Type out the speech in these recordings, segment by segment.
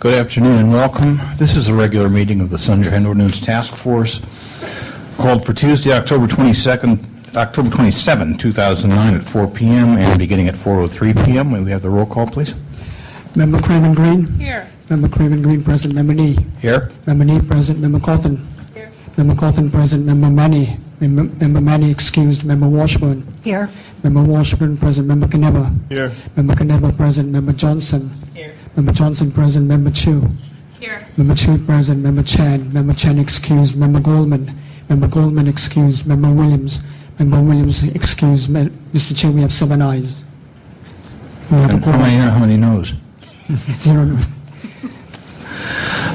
Good afternoon and welcome. This is a regular meeting of the Sunshine Ordinance Task Force called for Tuesday, October 27, 2009 at 4 p.m. and beginning at 4:03 p.m. May we have the roll call, please? Member Craven Green? Here. Member Craven Green present. Member Nee? Here. Member Nee present. Member Colton? Here. Member Colton present. Member Manny? Member Manny excused. Member Washburn? Here. Member Washburn present. Member Caneva? Here. Member Caneva present. Member Johnson? Here. Member Johnson present. Member Chu? Here. Member Chu present. Member Chan? Member Chan excused. Member Goldman? Member Goldman excused. Member Williams? Member Williams excused. Mr. Chair, we have 7 ayes. We have a And quorum. how many noes? 0 noes.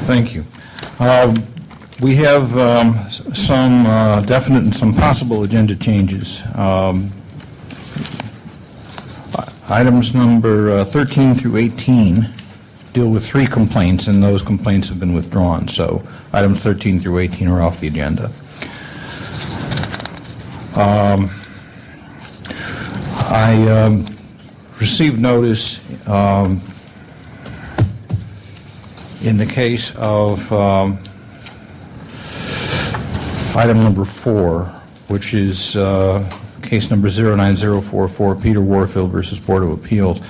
Thank you. We have some definite and some possible agenda changes. Items number 13 through 18 deal with 3 complaints, and those complaints have been withdrawn. So items 13 through 18 are off the agenda. I received notice in the case of item number 4, which is case number 09044, Peter Warfield versus Board of Appeals.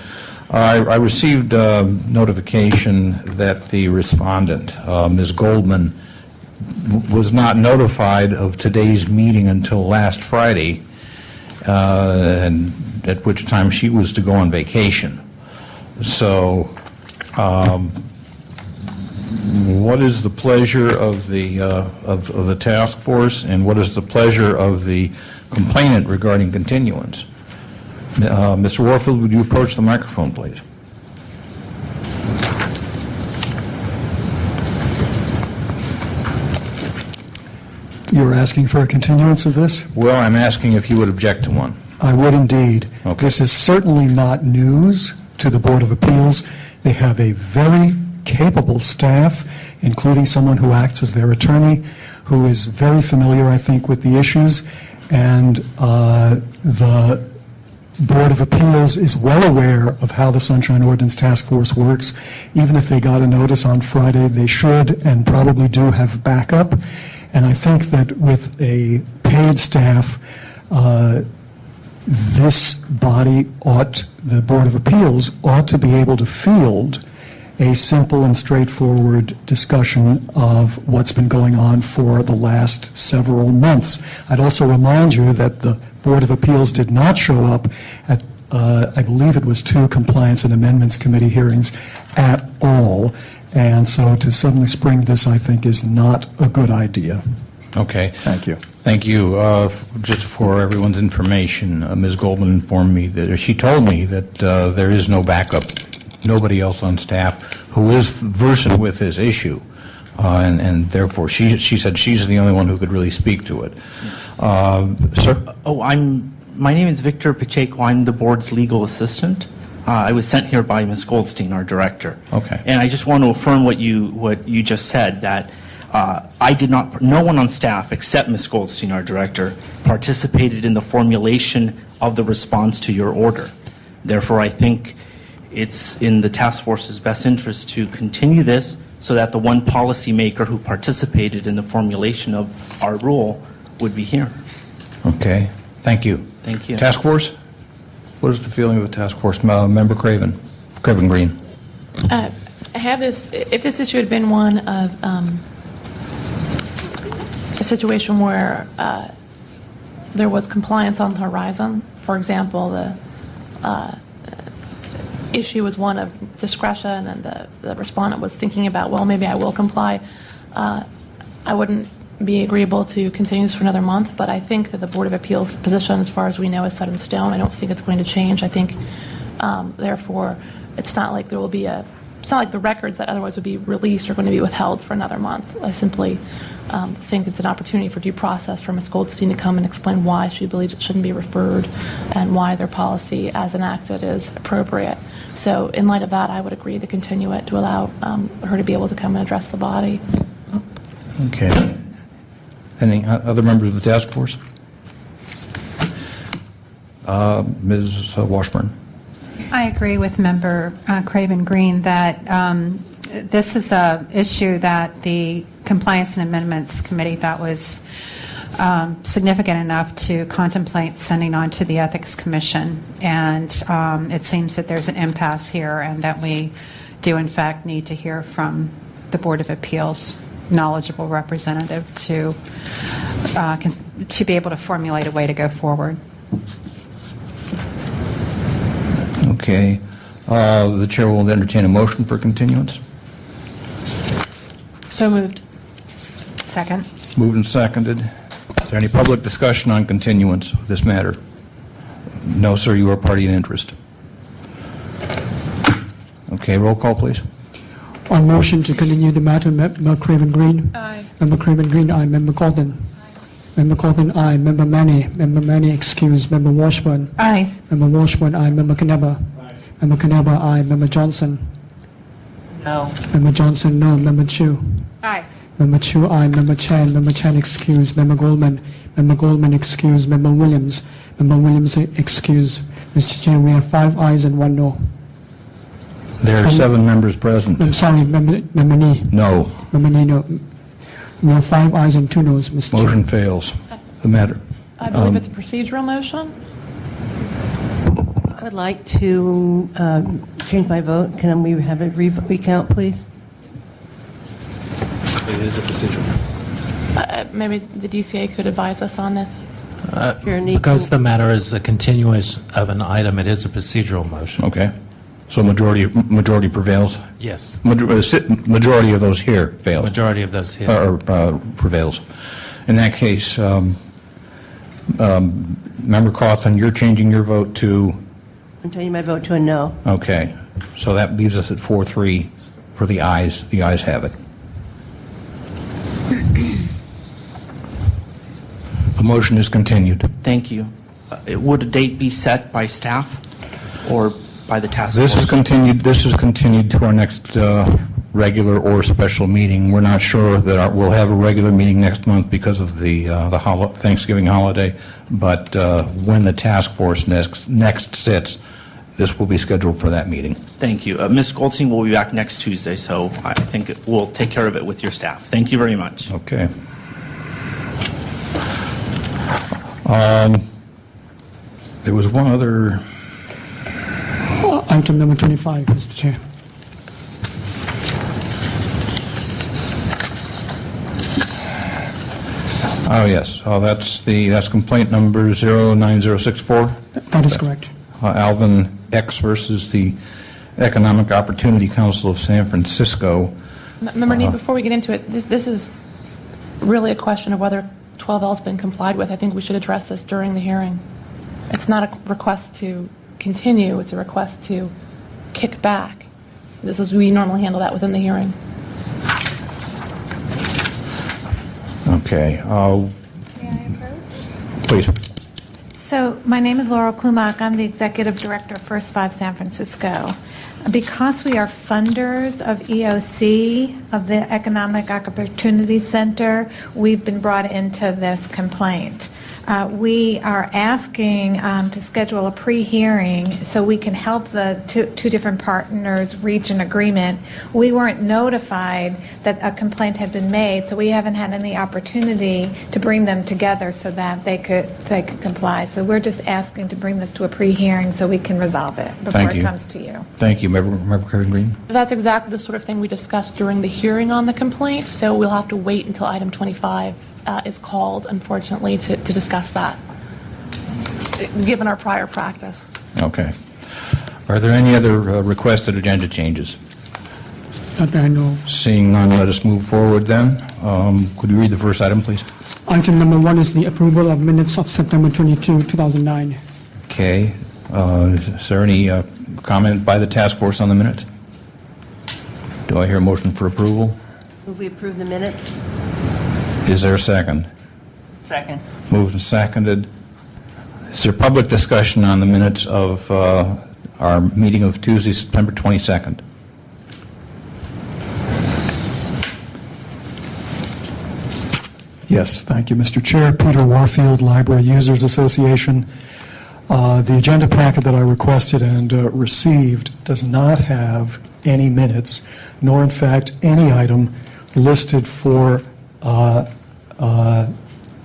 I received notification that the respondent, Ms. Goldman, was not notified of today's meeting until last Friday, and at which time she was to go on vacation. So, what is the pleasure of the task force, and what is the pleasure of the complainant regarding continuance? Mr. Warfield, would you approach the microphone, please? You're asking for a continuance of this? Well, I'm asking if you would object to one. I would indeed. Okay. This is certainly not news to the Board of Appeals. They have a very capable staff, including someone who acts as their attorney, who is very familiar, I think, with the issues, and the Board of Appeals is well aware of how the Sunshine Ordinance Task Force works. Even if they got a notice on Friday, they should and probably do have backup. And I think that with a paid staff, this body the Board of Appeals ought to be able to field a simple and straightforward discussion of what's been going on for the last several months. I'd also remind you that the Board of Appeals did not show up at, I believe it was 2 Compliance and Amendments Committee hearings at all. And so to suddenly spring this, I think, is not a good idea. Okay. Thank you. Thank you. Just for everyone's information, Ms. Goldman informed me that she told me that there is no backup, nobody else on staff who is versed with this issue, and therefore she said she's the only one who could really speak to it. Sir? My name is Victor Pacheco. I'm the board's legal assistant. I was sent here by Ms. Goldstein, our director. Okay. And I just want to affirm what you just said, that no one on staff except Ms. Goldstein, our director, participated in the formulation of the response to your order. Therefore, I think it's in the task force's best interest to continue this so that the one policymaker who participated in the formulation of our rule would be here. Okay. Thank you. Thank you. Task force? What is the feeling of the task force? Member Craven Green. I have this, if this issue had been one of a situation where there was compliance on the horizon, for example, the issue was one of discretion and the respondent was thinking about, well, maybe I will comply, I wouldn't be agreeable to continue this for another month, but I think that the Board of Appeals position, as far as we know, is set in stone. I don't think it's going to change. I think, therefore, it's not like there will be it's not like the records that otherwise would be released are going to be withheld for another month. I simply think it's an opportunity for due process for Ms. Goldstein to come and explain why she believes it shouldn't be referred and why their policy as enacted is appropriate. So in light of that, I would agree to continue it to allow her to be able to come and address the body. Okay. Any other members of the task force? Ms. Washburn. I agree with Member Craven Green that this is a issue that the Compliance and Amendments Committee thought was significant enough to contemplate sending on to the Ethics Commission. And it seems that there's an impasse here and that we do, in fact, need to hear from the Board of Appeals knowledgeable representative to be able to formulate a way to go forward. Okay. The chair will entertain a motion for continuance. So moved. Second. Moved and seconded. Is there any public discussion on continuance of this matter? No, sir, you are a party in interest. Okay, roll call, please. On motion to continue the matter, Member Craven Green. Aye. Member Craven Green, aye. Member Gordon. Member Gordon, aye. Member Manny. Member Manny excused. Member Washburn. Aye. Member Washburn, aye. Member Caneva. Member Caneva, aye. Member Johnson. No. Member Johnson, no. Member Chu. Aye. Member Chu, aye. Member Chan excused. Member Goldman. Member Goldman excused. Member Williams. Member Williams excused. Mr. Chair, we have 5 ayes and 1 no. There are 7 members present. I'm sorry, Member Nee. No. Member Nee, no. We have 5 ayes and 2 noes, Mr. Chair. Motion fails. The matter. I believe it's a procedural motion. I would like to change my vote. Can we have a recount, please? It is a procedural. Maybe the DCA could advise us on this. Because the matter is a continuous of an item, it is a procedural motion. Okay. So majority prevails? Yes. Majority of those here fails? Majority of those here. Prevails. In that case, Member Cawthon, you're changing your vote to? I'm changing my vote to a no. Okay. So that leaves us at 4-3 for the ayes. The ayes have it. The motion is continued. Thank you. Would a date be set by staff or by the task This force? is continued to our next regular or special meeting. We're not sure that we'll have a regular meeting next month because of the Thanksgiving holiday, but when the task force next sits, this will be scheduled for that meeting. Thank you. Ms. Goldstein will be back next Tuesday, so I think we'll take care of it with your staff. Thank you very much. Okay. There was one other. Item number 25, Mr. Chair. Oh, yes. That's complaint number 09064. That is correct. Alvin X versus the Economic Opportunity Council of San Francisco. Member Nee, before we get into it, this is really a question of whether 12L has been complied with. I think we should address this during the hearing. It's not a request to continue, it's a request to kick back. This is, we normally handle that within the hearing. Okay. Please. So my name is Laurel Klumak. I'm the Executive Director of First 5 San Francisco. Because we are funders of EOC, of the Economic Opportunity Center, we've been brought into this complaint. We are asking to schedule a pre-hearing so we can help the two different partners reach an agreement. We weren't notified that a complaint had been made, so we haven't had any opportunity to bring them together so that they could comply. So we're just asking to bring this to a pre-hearing so we can resolve it before it comes to you. Thank you. Member Karen Green? That's exactly the sort of thing we discussed during the hearing on the complaint, so we'll have to wait until item 25 is called, unfortunately, to discuss that, given our prior practice. Okay. Are there any other requested agenda changes? Not that I know. Seeing none, let us move forward then. Could you read the first item, please? Item number 1 is the approval of minutes of September 22, 2009. Okay. Is there any comment by the task force on the minutes? Do I hear a motion for approval? Will we approve the minutes? Is there a second? Second. Moved and seconded. Is there public discussion on the minutes of our meeting of Tuesday, September 22nd? Yes, thank you, Mr. Chair. Peter Warfield, Library Users Association. The agenda packet that I requested and received does not have any minutes. nor in fact any item listed for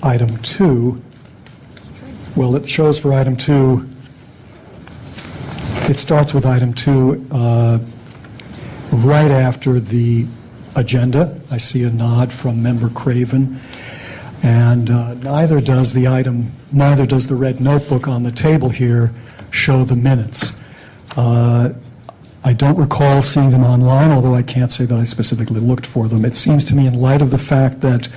item 2. Well, it shows for item 2, it starts with item 2 right after the agenda. I see a nod from Member Craven. And neither does the red notebook on the table here show the minutes. I don't recall seeing them online, although I can't say that I specifically looked for them. It seems to me, in light of the fact that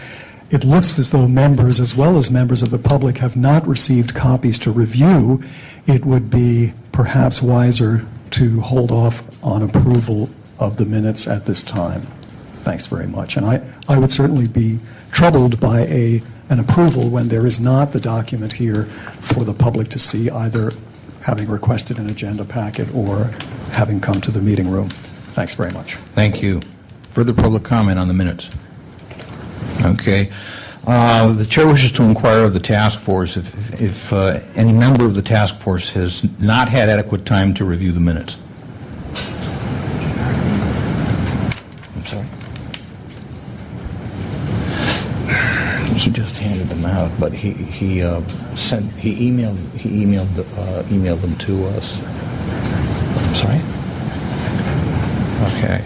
it looks as though members, as well as members of the public, have not received copies to review, it would be perhaps wiser to hold off on approval of the minutes at this time. Thanks very much. And I would certainly be troubled by an approval when there is not the document here for the public to see, either having requested an agenda packet or having come to the meeting room. Thanks very much. Thank you. Further public comment on the minutes? Okay. The chair wishes to inquire of the task force if any member of the task force has not had adequate time to review the minutes. I'm sorry. He just handed them out, but he emailed them to us. I'm sorry. Okay.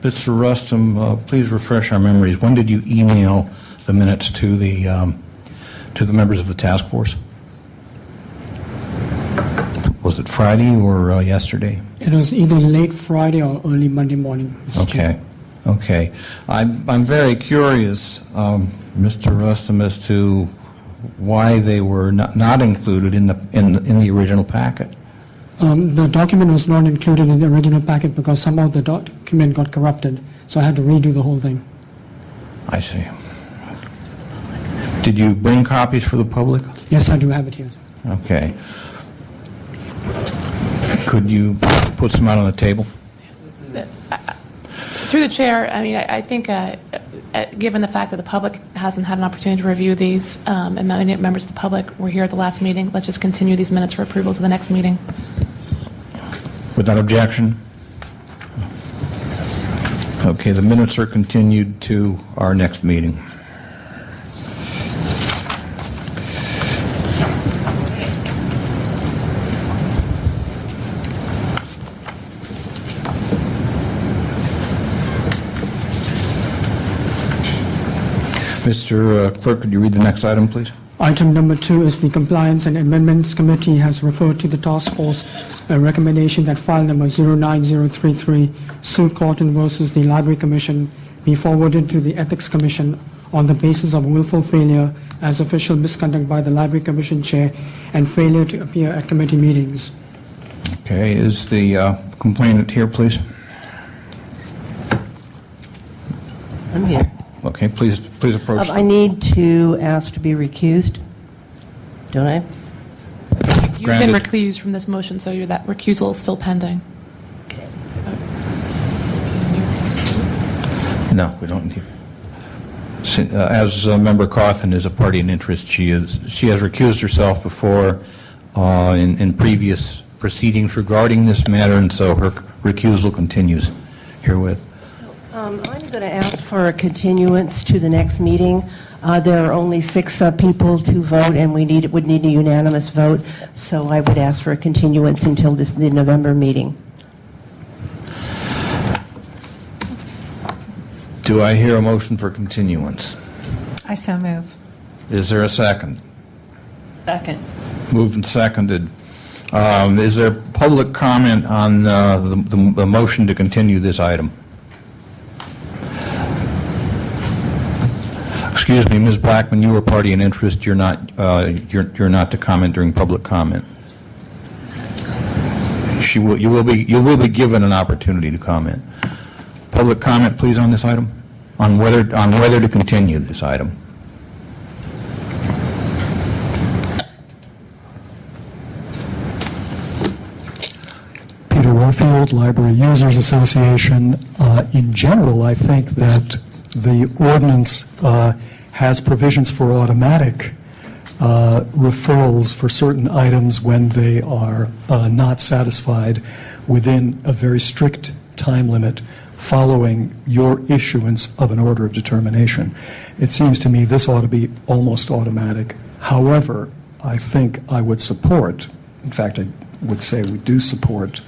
Mr. Rustum, please refresh our memories. When did you email the minutes to the members of the task force? Was it Friday or yesterday? It was either late Friday or early Monday morning, Mr. Chair. Okay. I'm very curious, Mr. Rustum, as to why they were not included in the original packet. The document was not included in the original packet because somehow the document got corrupted, so I had to redo the whole thing. I see. Did you bring copies for the public? Yes, I do have it here. Okay. Could you put some out on the table? Through the chair, I mean, I think given the fact that the public hasn't had an opportunity to review these, and many members of the public were here at the last meeting, let's just continue these minutes for approval to the next meeting. Without objection? Okay, the minutes are continued to our next meeting. Mr. Clerk, could you read the next item, please? Item number 2 is the Compliance and Amendments Committee has referred to the task force a recommendation that file number 09033, Sue Cotton versus the Library Commission, be forwarded to the Ethics Commission on the basis of willful failure as official misconduct by the Library Commission Chair and failure to appear at committee meetings. Okay, is the complainant here, please? I'm here. Okay, please approach. I need to ask to be recused, don't I? You've Granted. been recused from this motion, so that recusal is still pending. No, we don't need. As Member Cawthon is a party in interest, she has recused herself before in previous proceedings regarding this matter, and so her recusal continues herewith. I'm going to ask for a continuance to the next meeting. There are only 6 people to vote, and we would need a unanimous vote, so I would ask for a continuance until the November meeting. Do I hear a motion for continuance? I so move. Is there a second? Second. Moved and seconded. Is there public comment on the motion to continue this item? Excuse me, Ms. Blackman, you were party in interest. You're not to comment during public comment. You will be given an opportunity to comment. Public comment, please, on this item, on whether to continue this item. Peter Warfield, Library Users Association. In general, I think that the ordinance has provisions for automatic referrals for certain items when they are not satisfied within a very strict time limit following your issuance of an order of determination. It seems to me this ought to be almost automatic. However, I think I would support, in fact, I would say we do support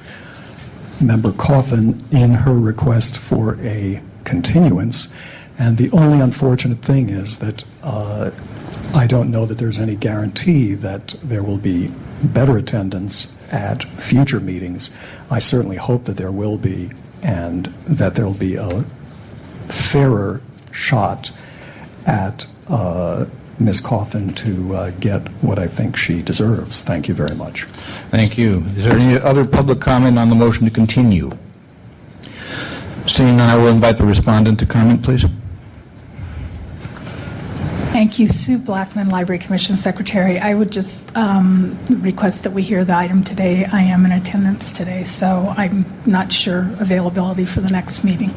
Member Cawthon in her request for a continuance. And the only unfortunate thing is that I don't know that there's any guarantee that there will be better attendance at future meetings. I certainly hope that there will be, and that there will be a fairer shot at Ms. Cawthon to get what I think she deserves. Thank you very much. Thank you. Is there any other public comment on the motion to continue? Seeing none, I will invite the respondent to comment, please. Thank you, Sue Blackman, Library Commission Secretary. I would just request that we hear the item today. I am in attendance today, so I'm not sure availability for the next meeting.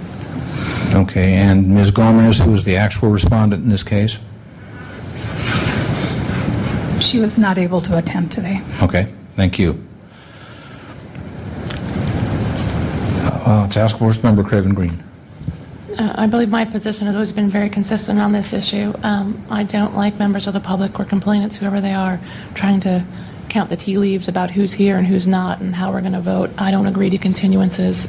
Okay, and Ms. Gomez, who is the actual respondent in this case? She was not able to attend today. Okay, thank you. Task Force Member Craven Green. I believe my position has always been very consistent on this issue. I don't like members of the public or complainants, whoever they are, trying to count the tea leaves about who's here and who's not and how we're going to vote. I don't agree to continuances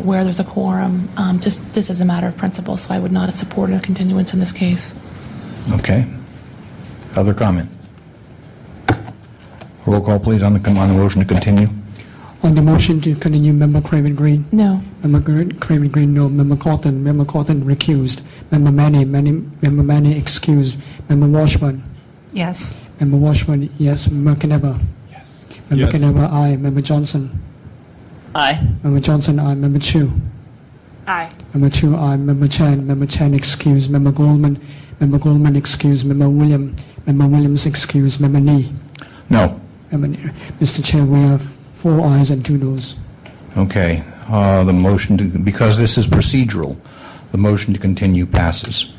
where there's a quorum, just as a matter of principle, so I would not support a continuance in this case. Okay. Other comment? Roll call, please, on the motion to continue. On the motion to continue, Member Craven Green. No. Member Craven Green, no. Member Cawthon recused. Member Manny excused. Member Washburn. Yes. Member Washburn, yes. Member Knebber. Yes. Member Knebber, aye. Member Johnson. Aye. Member Johnson, aye. Member Chu. Aye. Member Chu, aye. Member Chan excused. Member Goldman excused. Member Williams excused. Member Nee. No. Mr. Chair, we have 4 ayes and 2 noes. Okay. The motion to, because this is procedural, the motion to continue passes.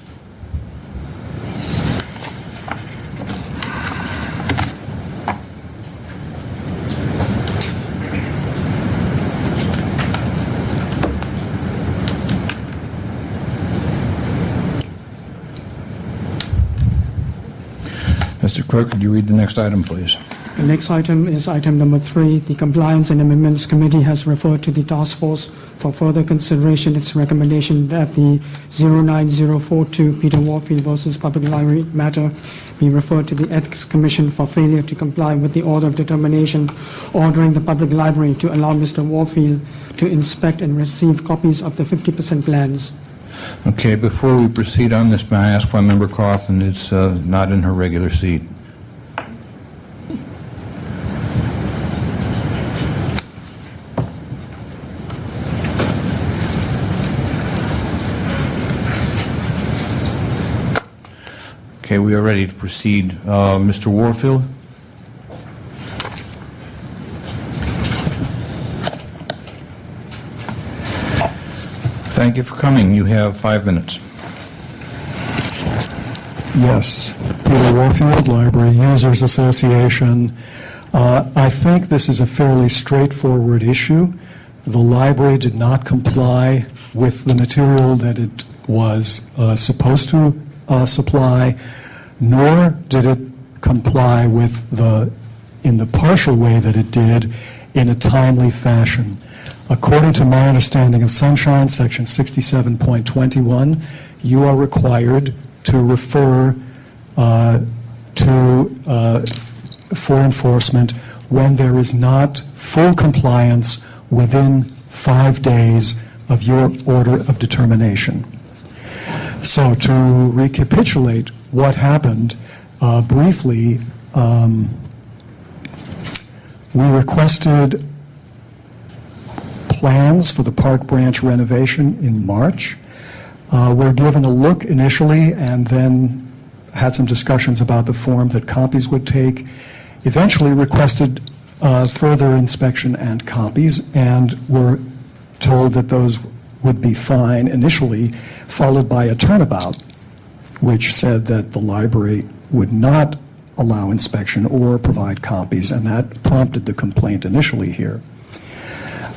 Mr. Clerk, could you read the next item, please? The next item is item number 3. The Compliance and Amendments Committee has referred to the task force for further consideration its recommendation that the 09042 Peter Warfield versus Public Library matter be referred to the Ethics Commission for failure to comply with the order of determination ordering the public library to allow Mr. Warfield to inspect and receive copies of the 50% plans. Okay, before we proceed on this, may I ask why Member Cawthon is not in her regular seat? Okay, we are ready to proceed. Mr. Warfield? Thank you for coming. You have 5 minutes. Yes, Peter Warfield, Library Users Association. I think this is a fairly straightforward issue. The library did not comply with the material that it was supposed to supply, nor did it comply with in the partial way that it did, in a timely fashion. According to my understanding of Sunshine, Section 67.21, you are required to refer for enforcement when there is not full compliance within 5 days of your order of determination. So to recapitulate what happened briefly, we requested plans for the Park Branch renovation in March. We're given a look initially and then had some discussions about the form that copies would take. Eventually requested further inspection and copies, and were told that those would be fine initially, followed by a turnabout, which said that the library would not allow inspection or provide copies, and that prompted the complaint initially here.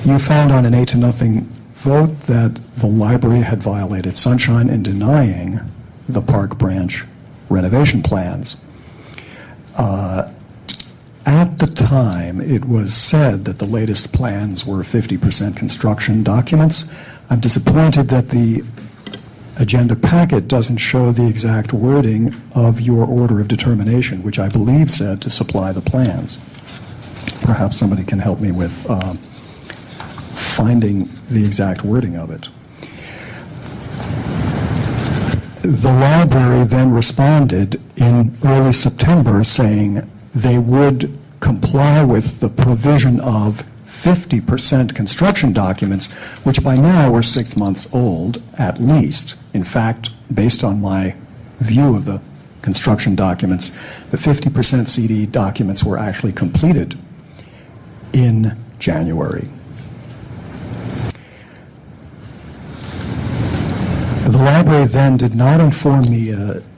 You found on an 8-0 vote that the library had violated sunshine in denying the Park Branch renovation plans. At the time, it was said that the latest plans were 50% construction documents. I'm disappointed that the agenda packet doesn't show the exact wording of your order of determination, which I believe said to supply the plans. Perhaps somebody can help me with finding the exact wording of it. The library then responded in early September saying they would comply with the provision of 50% construction documents, which by now were 6 months old at least. In fact, based on my view of the construction documents, the 50% CD documents were actually completed in January. The library then did not inform me,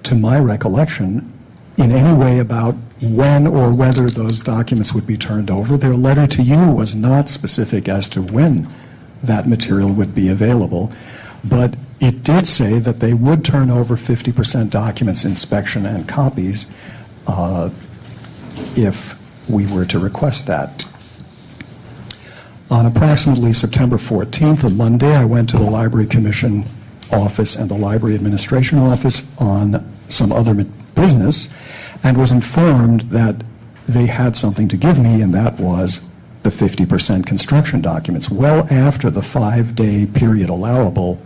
to my recollection, in any way about when or whether those documents would be turned over. Their letter to you was not specific as to when that material would be available, but it did say that they would turn over 50% documents, inspection, and copies if we were to request that. On approximately September 14th, a Monday, I went to the Library Commission office and the Library Administration office on some other business and was informed that they had something to give me, and that was the 50% construction documents, well after the 5-day period allowable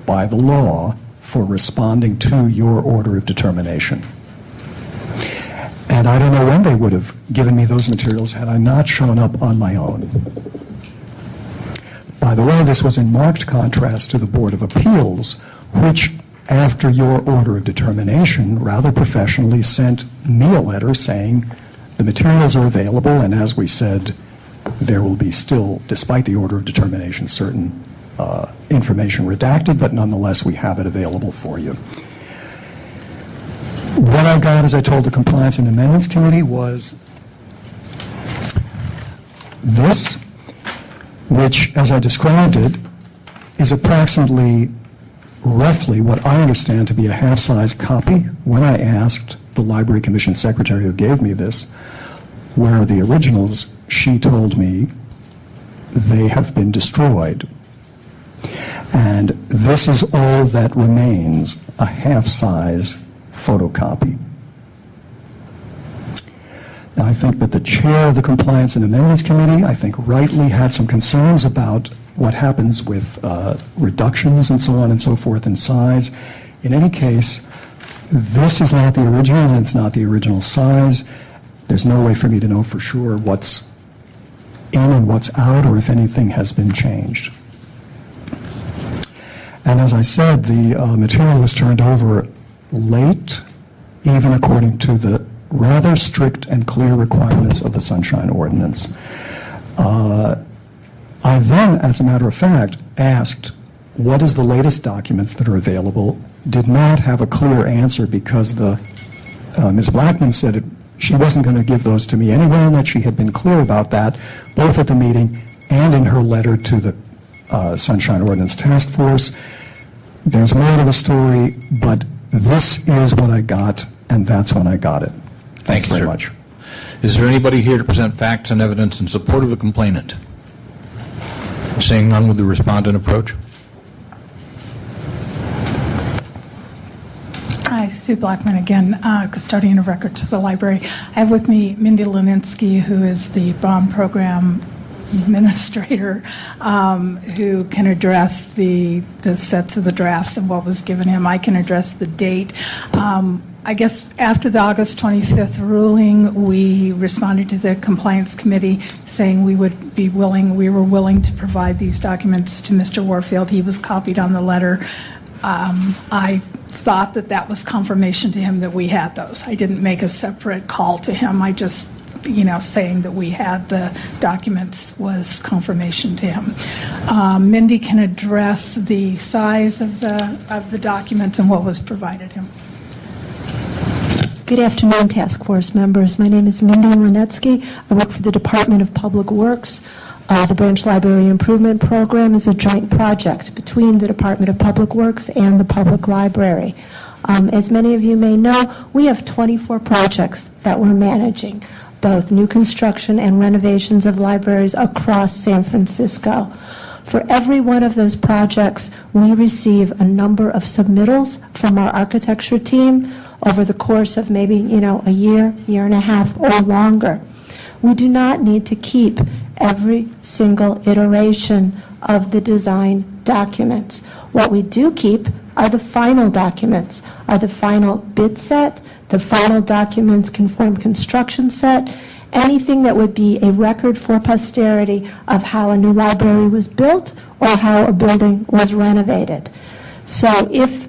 by the law for responding to your order of determination. And I don't know when they would have given me those materials had I not shown up on my own. By the way, this was in marked contrast to the Board of Appeals, which, after your order of determination, rather professionally sent me a letter saying the materials are available, and as we said, there will be still, despite the order of determination, certain information redacted, but nonetheless we have it available for you. What I got, as I told the Compliance and Amendments Committee, was this, which, as I described it, is approximately roughly what I understand to be a half-size copy. When I asked the Library Commission secretary who gave me this, where are the originals, she told me they have been destroyed. And this is all that remains, a half-size photocopy. Now, I think that the chair of the Compliance and Amendments Committee, I think rightly had some concerns about what happens with reductions and so on and so forth in size. In any case, this is not the original, and it's not the original size. There's no way for me to know for sure what's in and what's out, or if anything has been changed. And as I said, the material was turned over late, even according to the rather strict and clear requirements of the Sunshine Ordinance. I then, as a matter of fact, asked, what is the latest documents that are available? Did not have a clear answer because Ms. Blackman said she wasn't going to give those to me anyway, and that she had been clear about that, both at the meeting and in her letter to the Sunshine Ordinance Task Force. There's more to the story, but this is what I got, and that's when I got it. Thanks very much. Is there anybody here to present facts and evidence in support of the complainant? Seeing none, would the respondent approach? Hi, Sue Blackman again, custodian of record to the library. I have with me Mindy Leninsky, who is the bond program administrator, who can address the sets of the drafts and what was given him. I can address the date. I guess after the August 25th ruling, we responded to the compliance committee saying we were willing to provide these documents to Mr. Warfield. He was copied on the letter. I thought that was confirmation to him that we had those. I didn't make a separate call to him. I just, saying that we had the documents was confirmation to him. Mindy can address the size of the documents and what was provided him. Good afternoon, task force members. My name is Mindy Leninsky. I work for the Department of Public Works. The Branch Library Improvement Program is a joint project between the Department of Public Works and the Public Library. As many of you may know, we have 24 projects that we're managing, both new construction and renovations of libraries across San Francisco. For every one of those projects, we receive a number of submittals from our architecture team over the course of maybe, a year, year and a half, or longer. We do not need to keep every single iteration of the design documents. What we do keep are the final documents, are the final bid set, the final documents conform construction set, anything that would be a record for posterity of how a new library was built or how a building was renovated. So if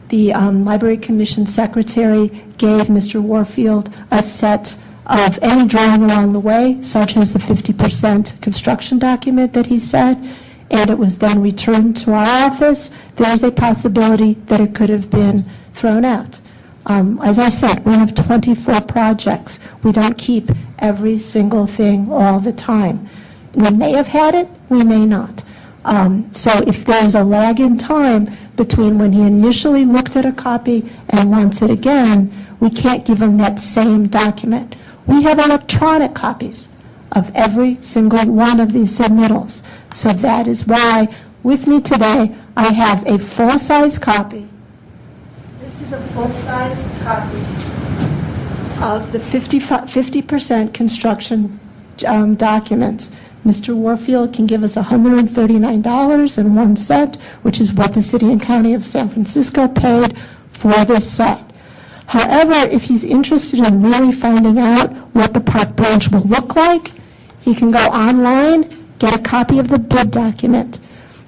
the Library Commission Secretary gave Mr. Warfield a set of any drawing along the way, such as the 50% construction document that he said, and it was then returned to our office, there's a possibility that it could have been thrown out. As I said, we have 24 projects. We don't keep every single thing all the time. We may have had it, we may not. So if there's a lag in time between when he initially looked at a copy and wants it again, we can't give him that same document. We have electronic copies of every single one of these submittals. So that is why, with me today, I have a full-size copy. This is a full-size copy of the 50% construction documents. Mr. Warfield can give us $139.01, which is what the City and County of San Francisco paid for this set. However, if he's interested in really finding out what the park branch will look like, he can go online, get a copy of the bid document.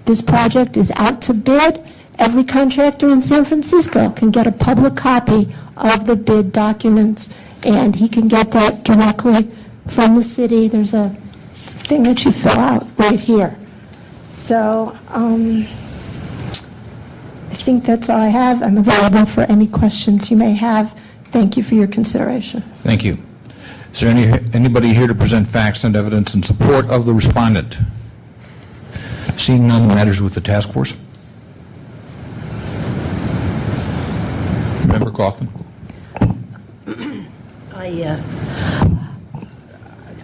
This project is out to bid. Every contractor in San Francisco can get a public copy of the bid documents, and he can get that directly from the city. There's a thing that you fill out right here. So I think that's all I have. I'm available for any questions you may have. Thank you for your consideration. Thank you. Is there anybody here to present facts and evidence in support of the respondent? Seeing none, the matter is with the task force. Member Coughlin.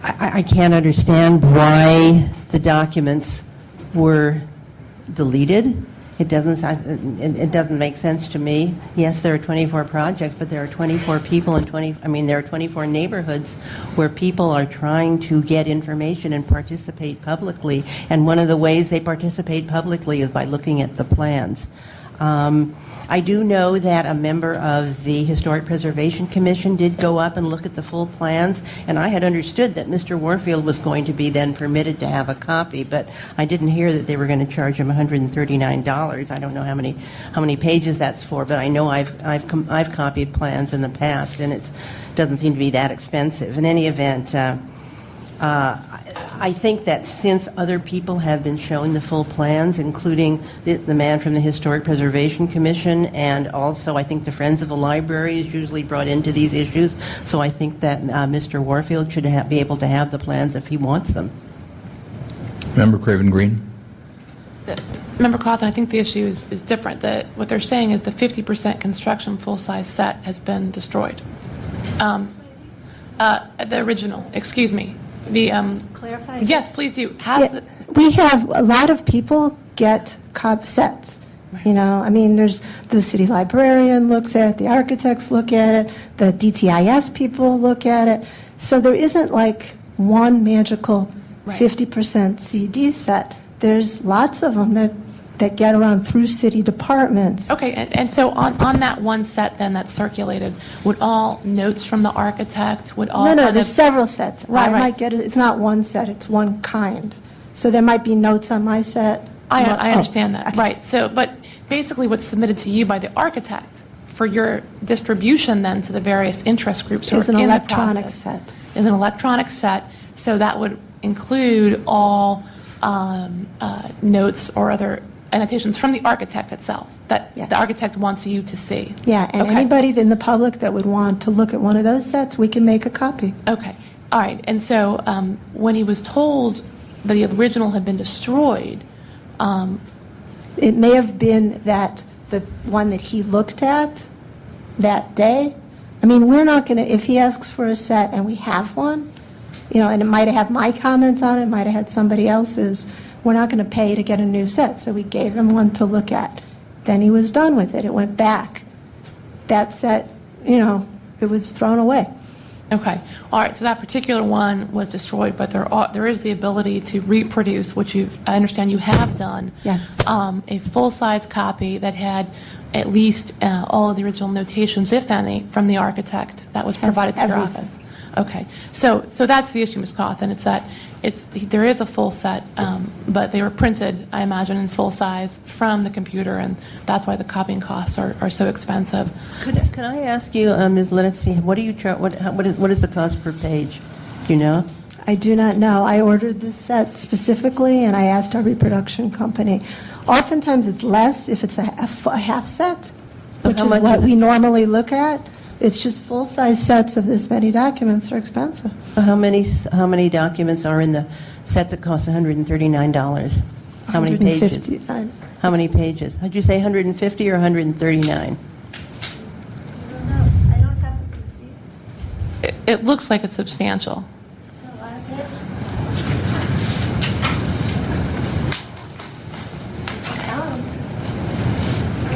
I can't understand why the documents were deleted. It doesn't make sense to me. Yes, there are 24 projects, but there are 24 people and there are 24 neighborhoods where people are trying to get information and participate publicly. And one of the ways they participate publicly is by looking at the plans. I do know that a member of the Historic Preservation Commission did go up and look at the full plans, and I had understood that Mr. Warfield was going to be then permitted to have a copy, but I didn't hear that they were going to charge him $139. I don't know how many pages that's for, but I know I've copied plans in the past, and it doesn't seem to be that expensive. In any event, I think that since other people have been showing the full plans, including the man from the Historic Preservation Commission, and also I think the Friends of the Library is usually brought into these issues, so I think that Mr. Warfield should be able to have the plans if he wants them. Member Craven Green. Member Coughlin, I think the issue is different. What they're saying is the 50% construction full-size set has been destroyed. The original, excuse me. Clarify? Yes, please do. We have a lot of people get sets. Right. There's the city librarian looks at it, the architects look at it, the DTIS people look at it. So there isn't like one magical 50% CD set. There's lots of them that get around through city departments. Okay, and so on that one set then that's circulated, would all notes from the architect, would all... No, there's several sets. Right. Might get it. It's not one set, it's one kind. So there might be notes on my set. I understand that, right. So, but basically what's submitted to you by the architect for your distribution then to the various interest groups who are in the process is an electronic set, so that would include all notes or other annotations from the architect itself that the architect wants you to see. Yeah, and anybody in the public that would want to look at one of those sets, we can make a copy. Okay, all right. And so when he was told the original had been destroyed. It may have been that the one that he looked at that day. I mean, we're not going to, if he asks for a set and we have one, and it might have had my comments on it, might have had somebody else's, we're not going to pay to get a new set. So we gave him one to look at. Then he was done with it. It went back. That set, it was thrown away. Okay. All right. So that particular one was destroyed, but there is the ability to reproduce, which I understand you have done. Yes. A full-size copy that had at least all of the original notations, if any, from the architect that was provided to your everything. office. Okay. So that's the issue, Ms. Cawthon. It's that there is a full set, but they were printed, I imagine, in full size from the computer, and that's why the copying costs are so expensive. Could I ask you, Ms. Lennoxy, what is the cost per page? Do you know? I do not know. I ordered this set specifically, and I asked our reproduction company. Oftentimes it's less if it's a half set, which How is much what is it? we normally look at. It's just full-size sets of this many documents are expensive. How many documents are in the set that costs $139? How many pages? 150. How many pages? Did you say 150 or 139? I don't have the receipt. It looks like it's substantial. It's a lot of pages.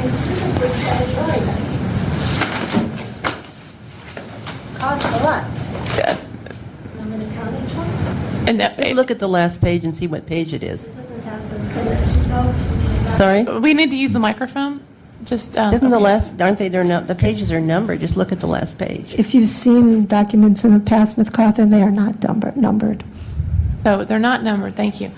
This is a good size drawing. Cost a lot. I'm going to count each one. And Let's look at the last page and see what page it is. It doesn't have those connections. Sorry? we need to use the microphone. Just Isn't the last, aren't they, the pages are numbered, just look at the last page. If you've seen documents in the past with Cawthon, they are not numbered. So they're not numbered. Thank you.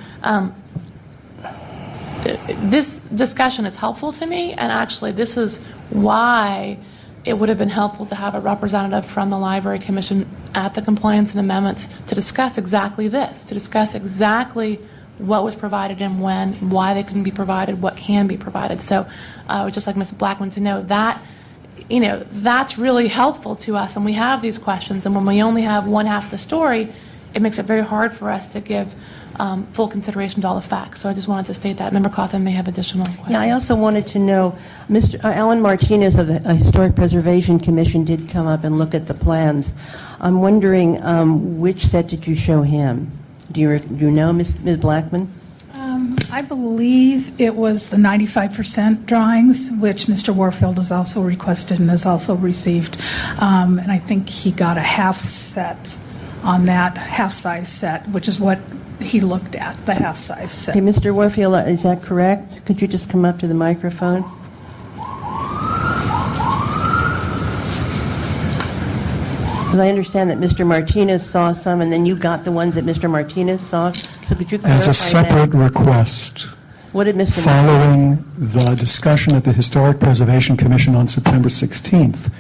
This discussion is helpful to me, and actually this is why it would have been helpful to have a representative from the Library Commission at the Compliance and Amendments to discuss exactly this, to discuss exactly what was provided and when, why they couldn't be provided, what can be provided. So I would just like Ms. Blackman to know that, that's really helpful to us, and we have these questions, and when we only have one half of the story, it makes it very hard for us to give full consideration to all the facts. So I just wanted to state that. Member Cawthon may have additional questions. Yeah, I also wanted to know, Mr. Alan Martinez of the Historic Preservation Commission did come up and look at the plans. I'm wondering which set did you show him? Do you know, Ms. Blackman? I believe it was the 95% drawings, which Mr. Warfield has also requested and has also received. And I think he got a half set on that half-size set, which is what he looked at, the half-size set. Okay, Mr. Warfield, is that correct? Could you just come up to the microphone? Because I understand that Mr. Martinez saw some, and then you got the ones that Mr. Martinez saw. So could you clarify As a separate request, What did Mr. Martinez? following the discussion at the Historic Preservation Commission on September 16th,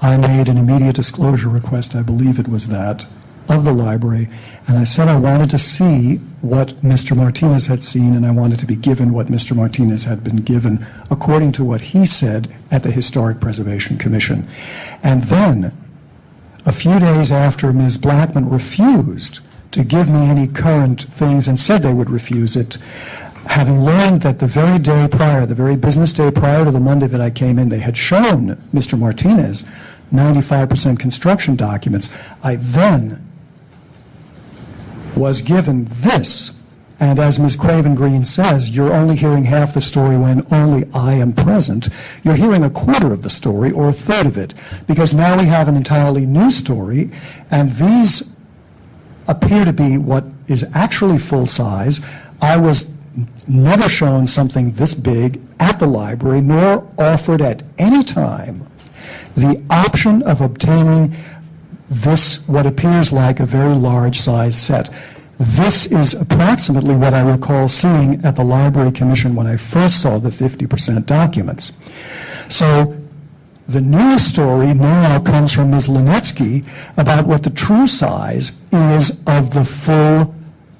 I made an immediate disclosure request, I believe it was that, of the library, and I said I wanted to see what Mr. Martinez had seen, and I wanted to be given what Mr. Martinez had been given, according to what he said at the Historic Preservation Commission. And then, a few days after Ms. Blackman refused to give me any current things and said they would refuse it, having learned that the very day prior, the very business day prior to the Monday that I came in, they had shown Mr. Martinez 95% construction documents, I then was given this. And as Ms. Craven Green says, you're only hearing half the story when only I am present. You're hearing a quarter of the story or a third of it, because now we have an entirely new story, and these appear to be what is actually full size. I was never shown something this big at the library, nor offered at any time the option of obtaining this, what appears like a very large size set. This is approximately what I recall seeing at the Library Commission when I first saw the 50% documents. So the new story now comes from Ms. Linetsky about what the true size is of the full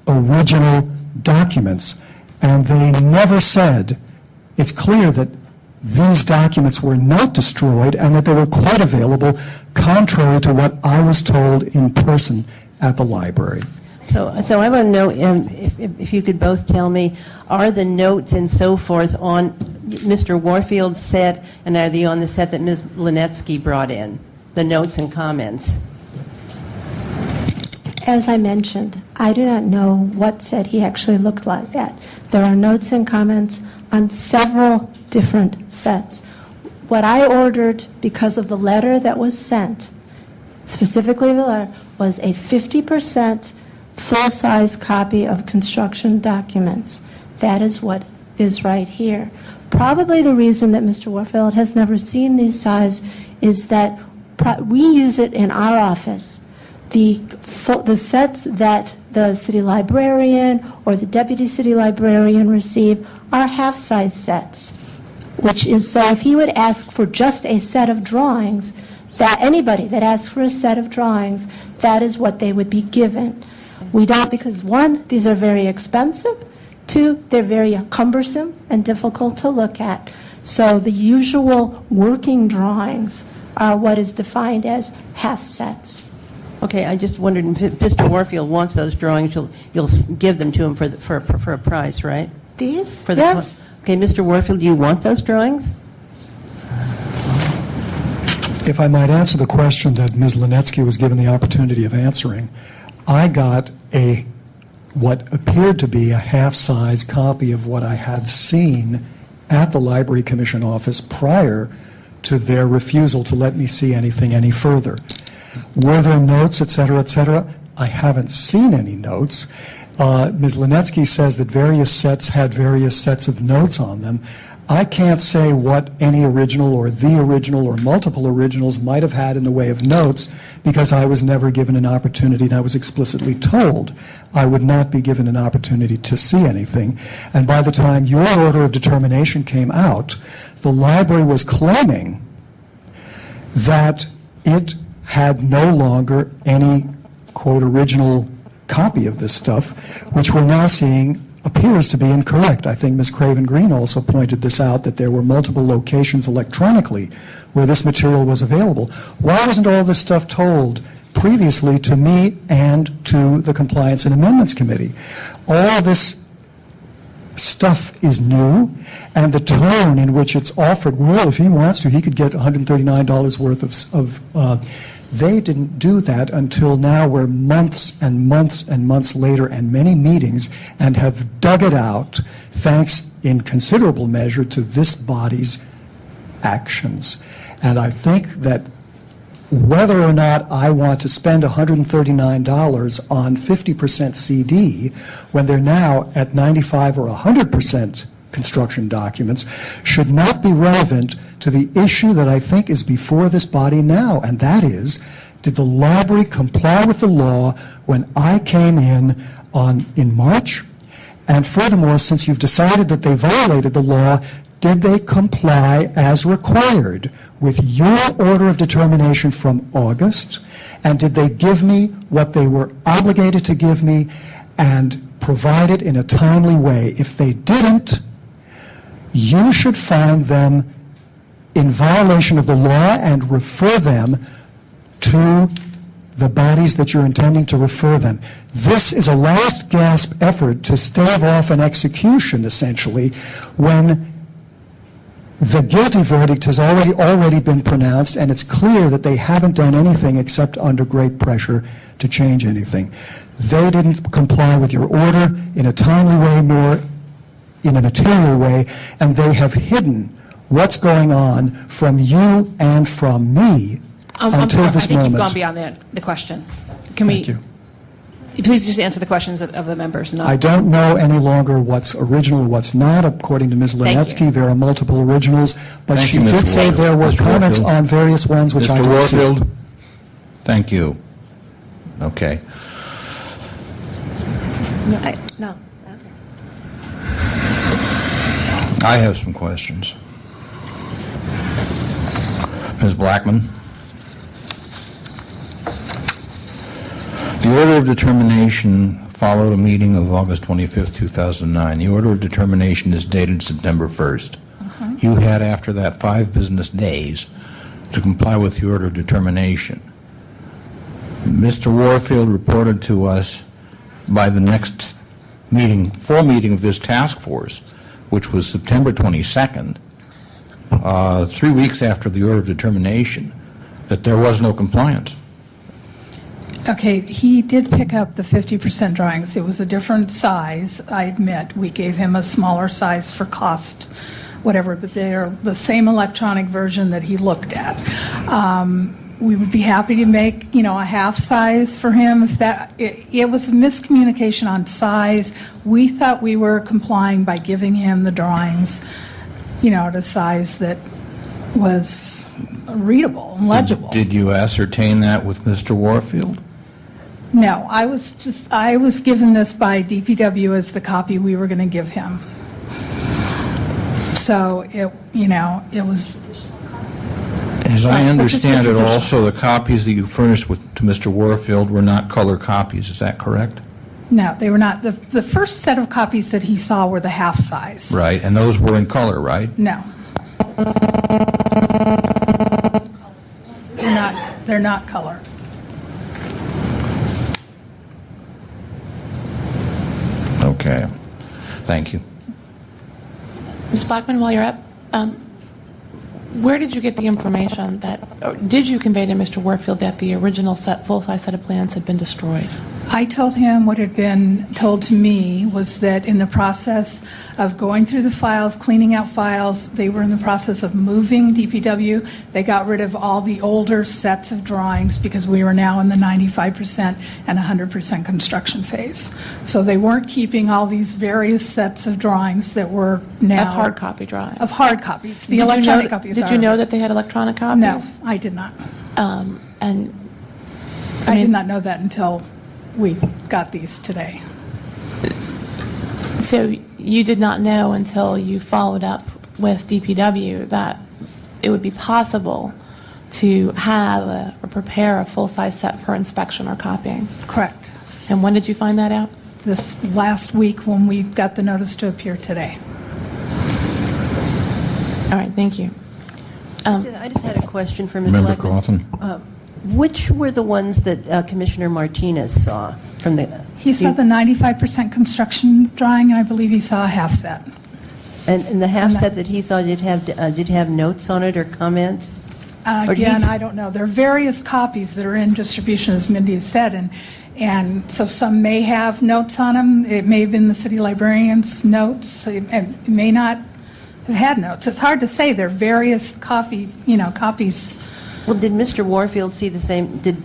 original documents. And they never said, it's clear that these documents were not destroyed and that they were quite available, contrary to what I was told in person at the library. So I want to know if you could both tell me, are the notes and so forth on Mr. Warfield's set, and are they on the set that Ms. Linetsky brought in, the notes and comments? As I mentioned, I do not know what set he actually looked like at. There are notes and comments on several different sets. What I ordered, because of the letter that was sent, specifically the letter, was a 50% full-size copy of construction documents. That is what is right here. Probably the reason that Mr. Warfield has never seen these size is that we use it in our office. The sets that the city librarian or the deputy city librarian receive are half-size sets, which is so if he would ask for just a set of drawings, that anybody that asks for a set of drawings, that is what they would be given. We don't, because one, these are very expensive. Two, they're very cumbersome and difficult to look at. So the usual working drawings are what is defined as half sets. Okay, I just wondered if Mr. Warfield wants those drawings, you'll give them to him for a price, right? These? For the Yes. Okay, Mr. Warfield, do you want those drawings? If I might answer the question that Ms. Linetsky was given the opportunity of answering, I got what appeared to be a half-size copy of what I had seen at the Library Commission office prior to their refusal to let me see anything any further. Were there notes, et cetera, et cetera? I haven't seen any notes. Ms. Linetsky says that various sets had various sets of notes on them. I can't say what any original or the original or multiple originals might have had in the way of notes because I was never given an opportunity, and I was explicitly told I would not be given an opportunity to see anything. And by the time your order of determination came out, the library was claiming that it had no longer any, quote, original copy of this stuff, which we're now seeing appears to be incorrect. I think Ms. Craven Green also pointed this out, that there were multiple locations electronically where this material was available. Why wasn't all this stuff told previously to me and to the Compliance and Amendments Committee? All this stuff is new, and the tone in which it's offered, well, if he wants to, he could get $139 worth of they didn't do that until now. We're months and months and months later and many meetings and have dug it out, thanks in considerable measure to this body's actions. And I think that whether or not I want to spend $139 on 50% CD when they're now at 95 or 100% construction documents should not be relevant to the issue that I think is before this body now, and that is, did the library comply with the law when I came in March? And furthermore, since you've decided that they violated the law, did they comply as required with your order of determination from August? And did they give me what they were obligated to give me and provide it in a timely way? If they didn't, you should find them in violation of the law and refer them to the bodies that you're intending to refer them. This is a last gasp effort to stave off an execution, essentially, when the guilty verdict has already been pronounced, and it's clear that they haven't done anything except under great pressure to change anything. They didn't comply with your order in a timely way nor in a material way, and they have hidden what's going on from you and from me until this moment. I think you've gone beyond the question. Thank you. Please just answer the questions of the members. I don't know any longer what's original and what's not. According to Ms. Linetsky, there are multiple originals, but she did say there were comments on various ones which I don't see. Mr. Warfield, thank you. Okay. No. I have some questions. Ms. Blackman? The order of determination followed a meeting of August 25th, 2009. The order of determination is dated September 1st. You had, after that, 5 business days to comply with the order of determination. Mr. Warfield reported to us by the next meeting, full meeting of this task force, which was September 22nd, 3 weeks after the order of determination, that there was no compliance. Okay, he did pick up the 50% drawings. It was a different size, I admit. We gave him a smaller size for cost, whatever, but they're the same electronic version that he looked at. We would be happy to make, a half size for him if that, it was a miscommunication on size. We thought we were complying by giving him the drawings, at a size that was readable and legible. Did you ascertain that with Mr. Warfield? No, I was given this by DPW as the copy we were going to give him. So it was. As I understand it, also the copies that you furnished to Mr. Warfield were not color copies. Is that correct? No, they were not. The first set of copies that he saw were the half size. Right, and those were in color, right? No. They're not color. Okay. Thank you. Ms. Blackman, while you're up, where did you get the information or did you convey to Mr. Warfield that the original full-size set of plans had been destroyed? I told him what had been told to me was that in the process of going through the files, cleaning out files, they were in the process of moving DPW. They got rid of all the older sets of drawings because we were now in the 95% and 100% construction phase. So they weren't keeping all these various sets of drawings that were now... Of hard copy drawings? Of hard copies. The electronic copies Did you know that they had electronic copies? No, I did not. And I did not know that until we got these today. So you did not know until you followed up with DPW that it would be possible to have or prepare a full-size set for inspection or copying? Correct. And when did you find that out? This last week when we got the notice to appear today. All right, thank you. I just had a question for Ms. Member Blackman. Cawthon. Which were the ones that Commissioner Martinez saw from the... He saw the 95% construction drawing, and I believe he saw a half set. And the half set that he saw did have notes on it or comments? Again, I don't know. There are various copies that are in distribution, as Mindy has said, and so some may have notes on them. It may have been the city librarian's notes. It may not have had notes. It's hard to say. There are various copies. Well, did Mr. Warfield see the same? Did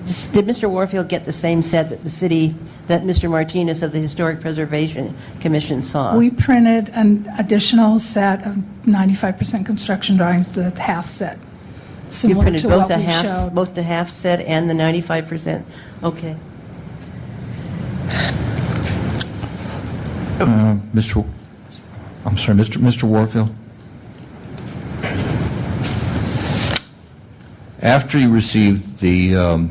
Mr. Warfield get the same set that that Mr. Martinez of the Historic Preservation Commission saw? We printed an additional set of 95% construction drawings, the half set, You similar printed to both what we showed. both the half set and the 95%. Okay. Mr. Warfield? After you received the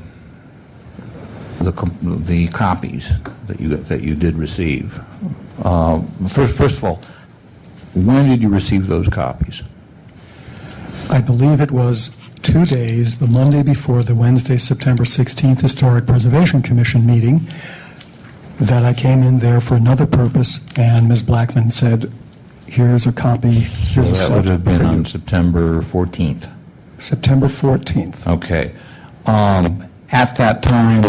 copies that you did receive, first of all, when did you receive those copies? I believe it was 2 days, the Monday before the Wednesday, September 16th Historic Preservation Commission meeting, that I came in there for another purpose, and Ms. Blackman said, here's a copy. So that would have been on September 14th. September 14th. Okay. At that time,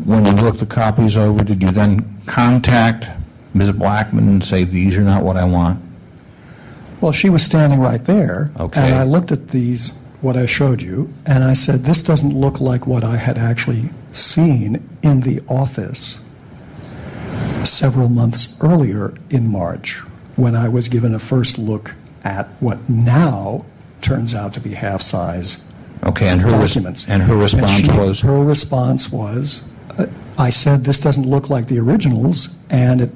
when you looked the copies over, did you then contact Ms. Blackman and say, these are not what I want? Well, she was standing right there, Okay. and I looked at these, what I showed you, and I said, this doesn't look like what I had actually seen in the office several months earlier in March, when I was given a first look at what now turns out to be half-size Okay, and her documents. response was? Her response was, I said, this doesn't look like the originals, and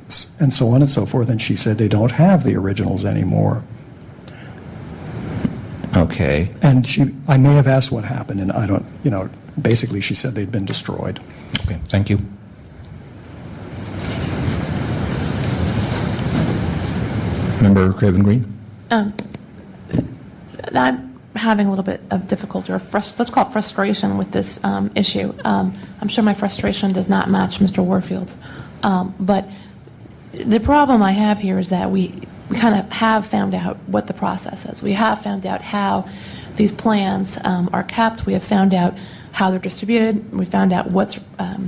so on and so forth, and she said they don't have the originals anymore. Okay. And I may have asked what happened, and I don't, basically she said they'd been destroyed. Okay, thank you. Member Craven Green? I'm having a little bit of difficulty, or let's call it frustration with this issue. I'm sure my frustration does not match Mr. Warfield's. But the problem I have here is that we kind of have found out what the process is. We have found out how these plans are kept. We have found out how they're distributed. We found out what's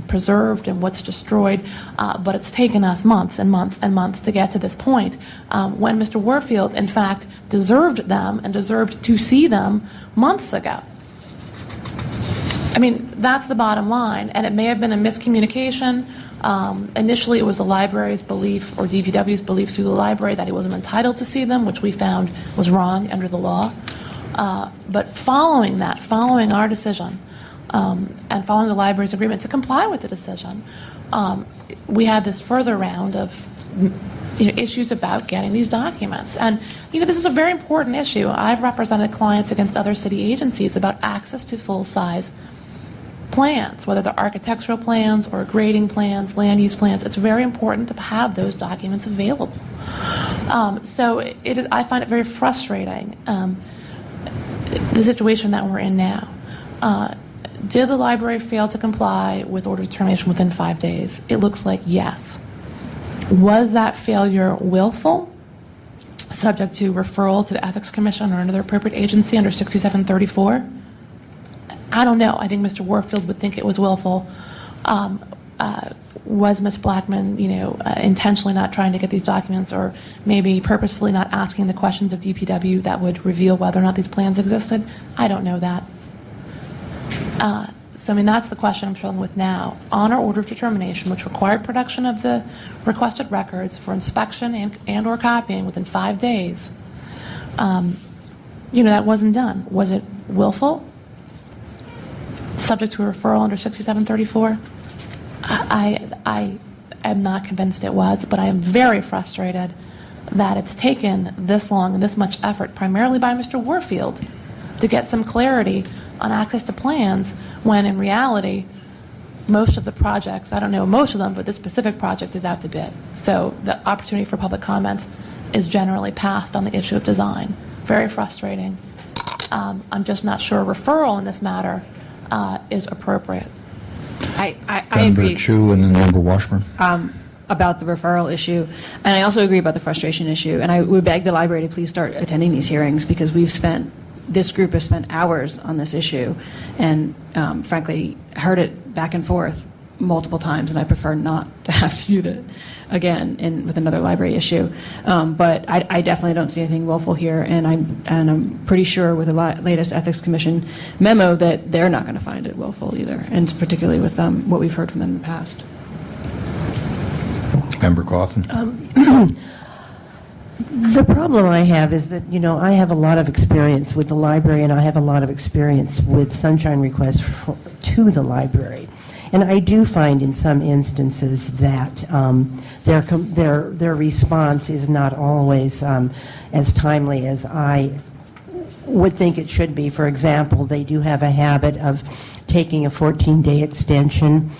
preserved and what's destroyed. But it's taken us months and months and months to get to this point when Mr. Warfield, in fact, deserved them and deserved to see them months ago. I mean, that's the bottom line. And it may have been a miscommunication. Initially, it was the library's belief, or DPW's belief through the library, that he wasn't entitled to see them, which we found was wrong under the law. But following that, following our decision, and following the library's agreement to comply with the decision, we had this further round of issues about getting these documents. And this is a very important issue. I've represented clients against other city agencies about access to full-size plans, whether they're architectural plans or grading plans, land use plans. It's very important to have those documents available. So I find it very frustrating, the situation that we're in now. Did the library fail to comply with order of determination within 5 days? It looks like yes. Was that failure willful, subject to referral to the Ethics Commission or another appropriate agency under 6734? I don't know. I think Mr. Warfield would think it was willful. Was Ms. Blackman, intentionally not trying to get these documents, or maybe purposefully not asking the questions of DPW that would reveal whether or not these plans existed? I don't know that. So, that's the question I'm struggling with now. On our order of determination, which required production of the requested records for inspection and or copying within 5 days, that wasn't done. Was it willful? Subject to a referral under 6734? I am not convinced it was, but I am very frustrated that it's taken this long and this much effort, primarily by Mr. Warfield, to get some clarity on access to plans, when in reality, most of the projects, I don't know most of them, but this specific project is out to bid. So the opportunity for public comment is generally passed on the issue of design. Very frustrating. I'm just not sure a referral in this matter is appropriate. I Member agree. Chu and then Member Washburn. About the referral issue, and I also agree about the frustration issue. And I would beg the library to please start attending these hearings, because this group has spent hours on this issue, and frankly, heard it back and forth multiple times, and I prefer not to have to do that again with another library issue. But I definitely don't see anything willful here, and I'm pretty sure with the latest Ethics Commission memo that they're not going to find it willful either, and particularly with what we've heard from them in the past. Member Coughlin. The problem I have is that, I have a lot of experience with the library, and I have a lot of experience with sunshine requests to the library. And I do find in some instances that their response is not always as timely as I would think it should be. For example, they do have a habit of taking a 14-day extension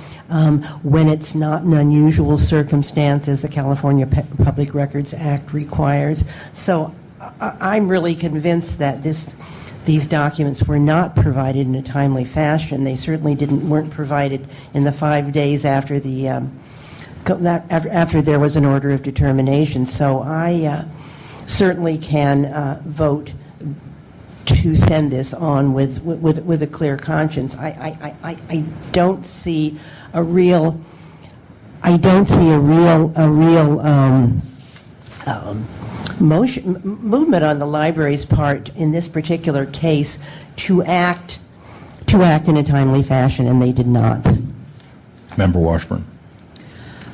when it's not an unusual circumstance, as the California Public Records Act requires. So I'm really convinced that these documents were not provided in a timely fashion. They certainly weren't provided in the 5 days after after there was an order of determination. So I certainly can vote to send this on with a clear conscience. I don't see a real movement on the library's part in this particular case to act in a timely fashion, and they did not. Member Washburn.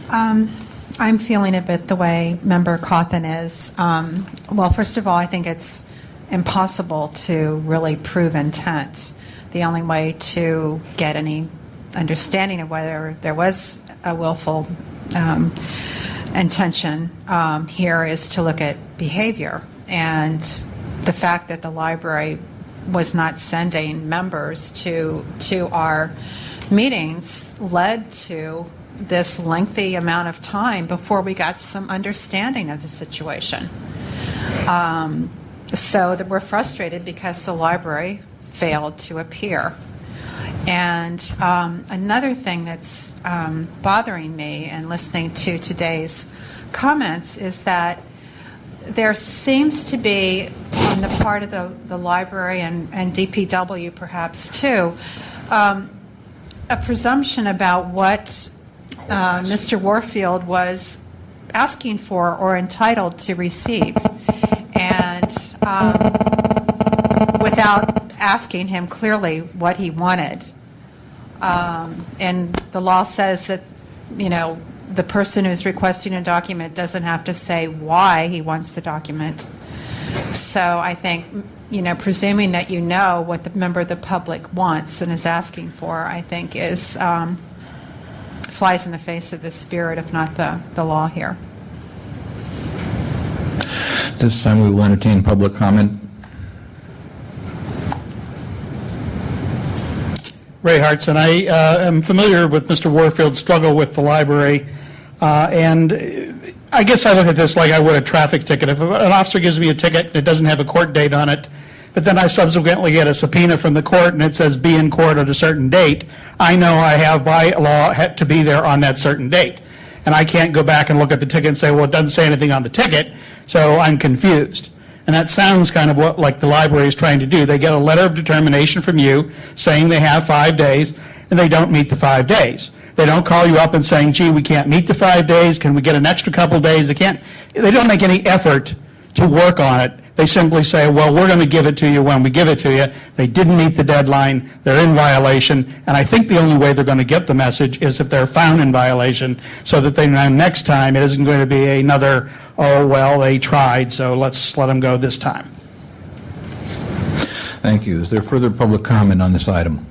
I'm feeling a bit the way Member Cawthon is. Well, first of all, I think it's impossible to really prove intent. The only way to get any understanding of whether there was a willful intention here is to look at behavior. And the fact that the library was not sending members to our meetings led to this lengthy amount of time before we got some understanding of the situation. So that we're frustrated because the library failed to appear. And another thing that's bothering me in listening to today's comments is that there seems to be, on the part of the library and DPW perhaps too, a presumption about what Mr. Warfield was asking for or entitled to receive, and without asking him clearly what he wanted. And the law says that, the person who's requesting a document doesn't have to say why he wants the document. So I think, presuming that you know what the member of the public wants and is asking for, I think is flies in the face of the spirit, if not the law here. This time we will entertain public comment. Ray Hartson. I am familiar with Mr. Warfield's struggle with the library, and I guess I look at this like I would a traffic ticket. If an officer gives me a ticket and it doesn't have a court date on it, but then I subsequently get a subpoena from the court and it says be in court at a certain date, I know I have by law to be there on that certain date. And I can't go back and look at the ticket and say, well, it doesn't say anything on the ticket, so I'm confused. And that sounds kind of what like the library is trying to do. They get a letter of determination from you saying they have 5 days, and they don't meet the 5 days. They don't call you up and saying, gee, we can't meet the 5 days. Can we get an extra couple days? They don't make any effort to work on it. They simply say, well, we're going to give it to you when we give it to you. They didn't meet the deadline. They're in violation. And I think the only way they're going to get the message is if they're found in violation, so that they know next time it isn't going to be another, oh, well, they tried, so let's let them go this time. Thank you. Is there further public comment on this item?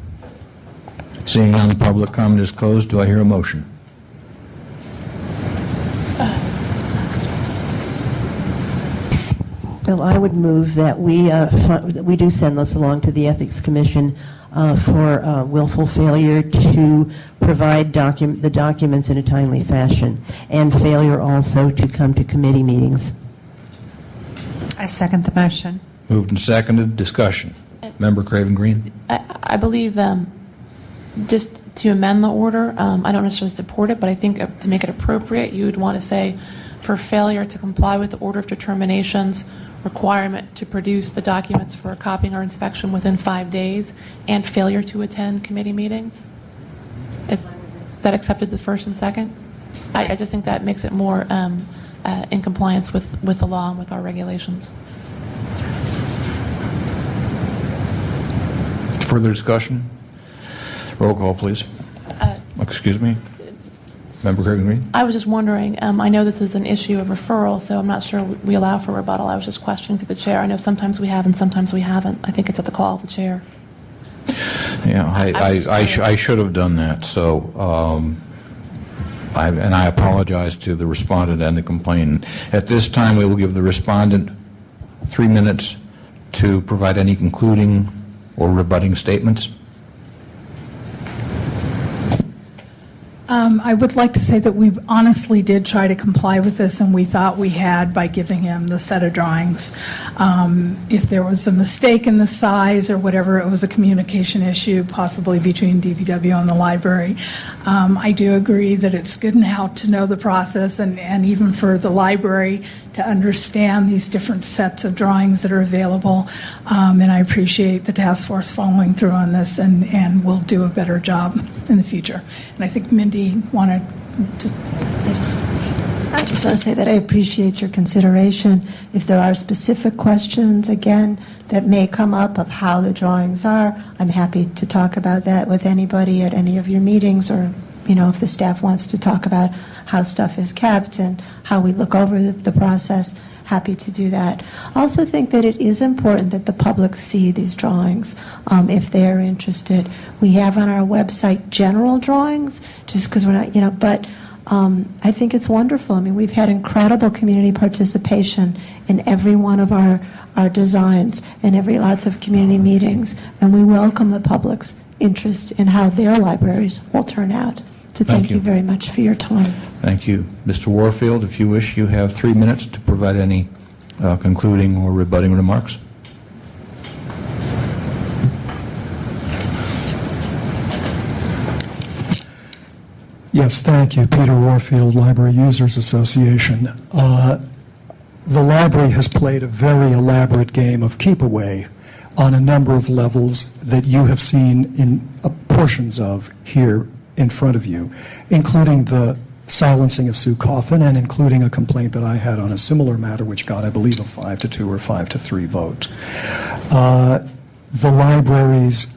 Seeing none, public comment is closed. Do I hear a motion? Bill, I would move that we do send this along to the Ethics Commission for willful failure to provide the documents in a timely fashion, and failure also to come to committee meetings. I second the motion. Moved and seconded. Discussion. Member Craven Green. I believe just to amend the order, I don't necessarily support it, but I think to make it appropriate, you would want to say for failure to comply with the order of determinations requirement to produce the documents for copying or inspection within 5 days, and failure to attend committee meetings. Is that accepted, the first and second? I just think that makes it more in compliance with the law and with our regulations. Further discussion? Roll call, please. Excuse me. Member Craven Green? I was just wondering, I know this is an issue of referral, so I'm not sure we allow for rebuttal. I was just questioning to the chair. I know sometimes we have and sometimes we haven't. I think it's at the call of the chair. Yeah, I should have done that. So, I apologize to the respondent and the complainant. At this time, we will give the respondent 3 minutes to provide any concluding or rebutting statements. I would like to say that we honestly did try to comply with this, and we thought we had by giving him the set of drawings. If there was a mistake in the size or whatever, it was a communication issue, possibly between DPW and the library. I do agree that it's good now to know the process, and even for the library to understand these different sets of drawings that are available. And I appreciate the task force following through on this, and will do a better job in the future. And I think Mindy wanted to... I just want to say that I appreciate your consideration. If there are specific questions, again, that may come up of how the drawings are, I'm happy to talk about that with anybody at any of your meetings, or, if the staff wants to talk about how stuff is kept and how we look over the process, happy to do that. I also think that it is important that the public see these drawings if they're interested. We have on our website general drawings, just because we're not, but I think it's wonderful. I mean, we've had incredible community participation in every one of our designs and lots of community meetings, and we welcome the public's interest in how their libraries will turn out. So thank you very much for your time. Thank you. Mr. Warfield, if you wish, you have 3 minutes to provide any concluding or rebutting remarks? Yes, thank you. Peter Warfield, Library Users Association. The library has played a very elaborate game of keep away on a number of levels that you have seen in portions of here in front of you, including the silencing of Sue Coffin and including a complaint that I had on a similar matter which got, I believe, a 5-2 or 5-3 vote. The libraries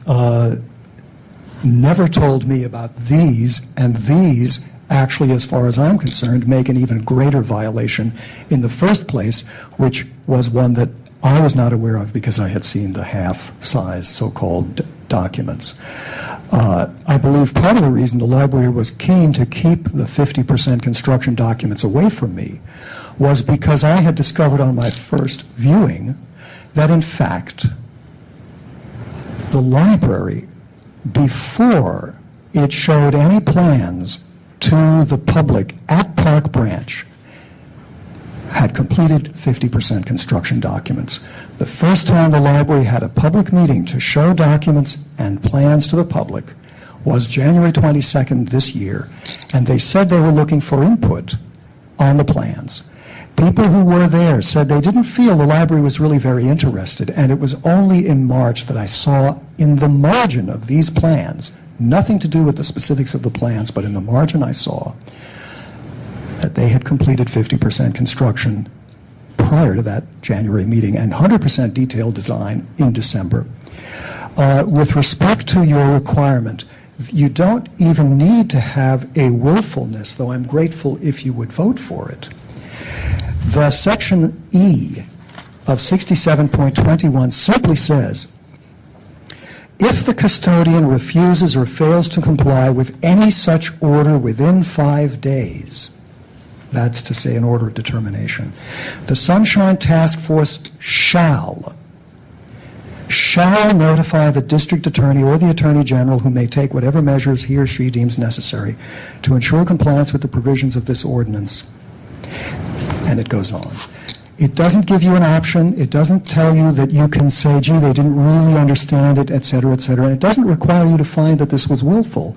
never told me about these, and these actually, as far as I'm concerned, make an even greater violation in the first place, which was one that I was not aware of because I had seen the half-size so-called documents. I believe part of the reason the library was keen to keep the 50% construction documents away from me was because I had discovered on my first viewing that, in fact, the library, before it showed any plans to the public at Park Branch, had completed 50% construction documents. The first time the library had a public meeting to show documents and plans to the public was January 22nd this year, and they said they were looking for input on the plans. People who were there said they didn't feel the library was really very interested, and it was only in March that I saw in the margin of these plans, nothing to do with the specifics of the plans, but in the margin I saw that they had completed 50% construction prior to that January meeting and 100% detailed design in December. With respect to your requirement, you don't even need to have a willfulness, though I'm grateful if you would vote for it. The section E of 67.21 simply says, if the custodian refuses or fails to comply with any such order within 5 days, that's to say an order of determination, the Sunshine Task Force shall notify the district attorney or the attorney general, who may take whatever measures he or she deems necessary to ensure compliance with the provisions of this ordinance. And it goes on. It doesn't give you an option. It doesn't tell you that you can say, gee, they didn't really understand it, et cetera, et cetera. And it doesn't require you to find that this was willful.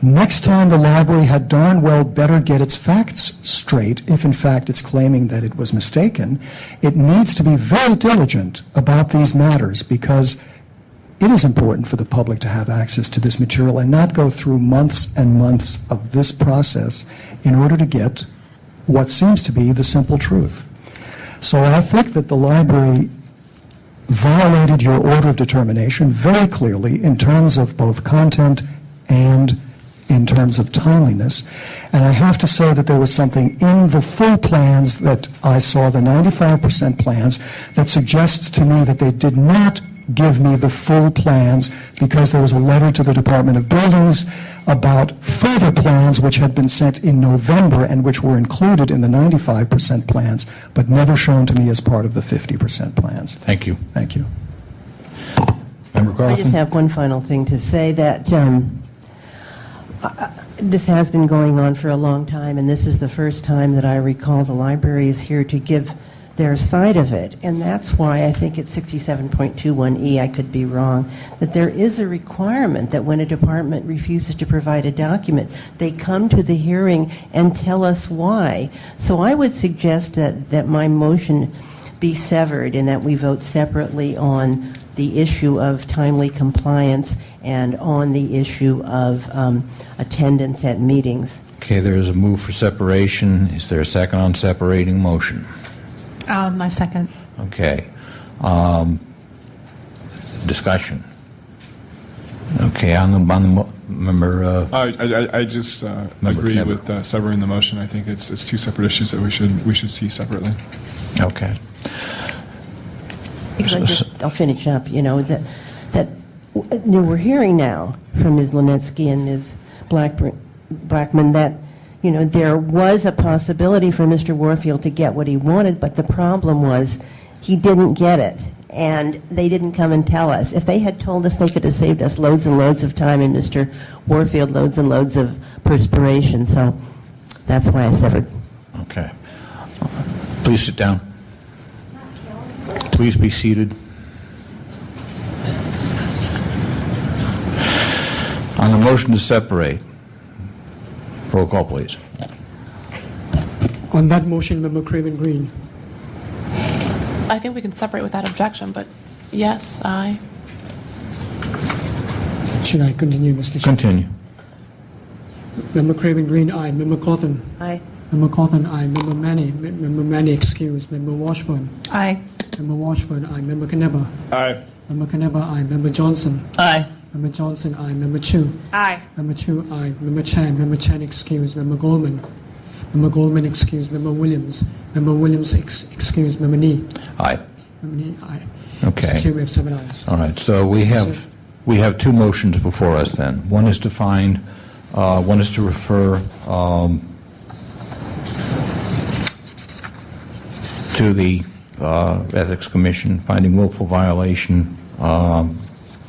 Next time, the library had darn well better get its facts straight if, in fact, it's claiming that it was mistaken. It needs to be very diligent about these matters because it is important for the public to have access to this material and not go through months and months of this process in order to get what seems to be the simple truth. So I think that the library violated your order of determination very clearly in terms of both content and in terms of timeliness. And I have to say that there was something in the full plans that I saw, the 95% plans, that suggests to me that they did not give me the full plans because there was a letter to the Department of Buildings about further plans which had been sent in November and which were included in the 95% plans, but never shown to me as part of the 50% plans. Thank you. Thank you. Member Carlson? I just have one final thing to say, that this has been going on for a long time, and this is the first time that I recall the library is here to give their side of it. And that's why I think it's 67.21E, I could be wrong, that there is a requirement that when a department refuses to provide a document, they come to the hearing and tell us why. So I would suggest that my motion be severed and that we vote separately on the issue of timely compliance and on the issue of attendance at meetings. Okay, there is a move for separation. Is there a second on separating motion? My second. Okay. Discussion. Okay, on the member. I just agree Kemper. with severing the motion. I think it's two separate issues that we should see separately. Okay. Because I'll finish up, that we're hearing now from Ms. Linetsky and Ms. Blackman that, there was a possibility for Mr. Warfield to get what he wanted, but the problem was he didn't get it, and they didn't come and tell us. If they had told us, they could have saved us loads and loads of time, and Mr. Warfield loads and loads of perspiration. So that's why I severed. Okay. Please sit down. please be seated? On the motion to separate, roll call, please. On that motion, Member Craven Green. I think we can separate without objection, but yes, aye. Should I continue, Mr. Chair? Continue. Member Craven Green, aye. Member Cawthon. Aye. Member Cawthon, aye. Member Manny, excused. Member Washburn. Aye. Member Washburn, aye. Member Knebber. Aye. Member Knebber, aye. Member Johnson. Aye. Member Johnson, aye. Member Chu. Aye. Member Chu, aye. Member Chan, excused. Member Goldman. Member Goldman, excused. Member Williams. Member Williams, excused. Member Nee. Aye. Member Nee, aye. Okay. Mr. Chair, we have 7 ayes. All right, so we have two motions before us then. One is to one is to refer to the Ethics Commission, finding willful violation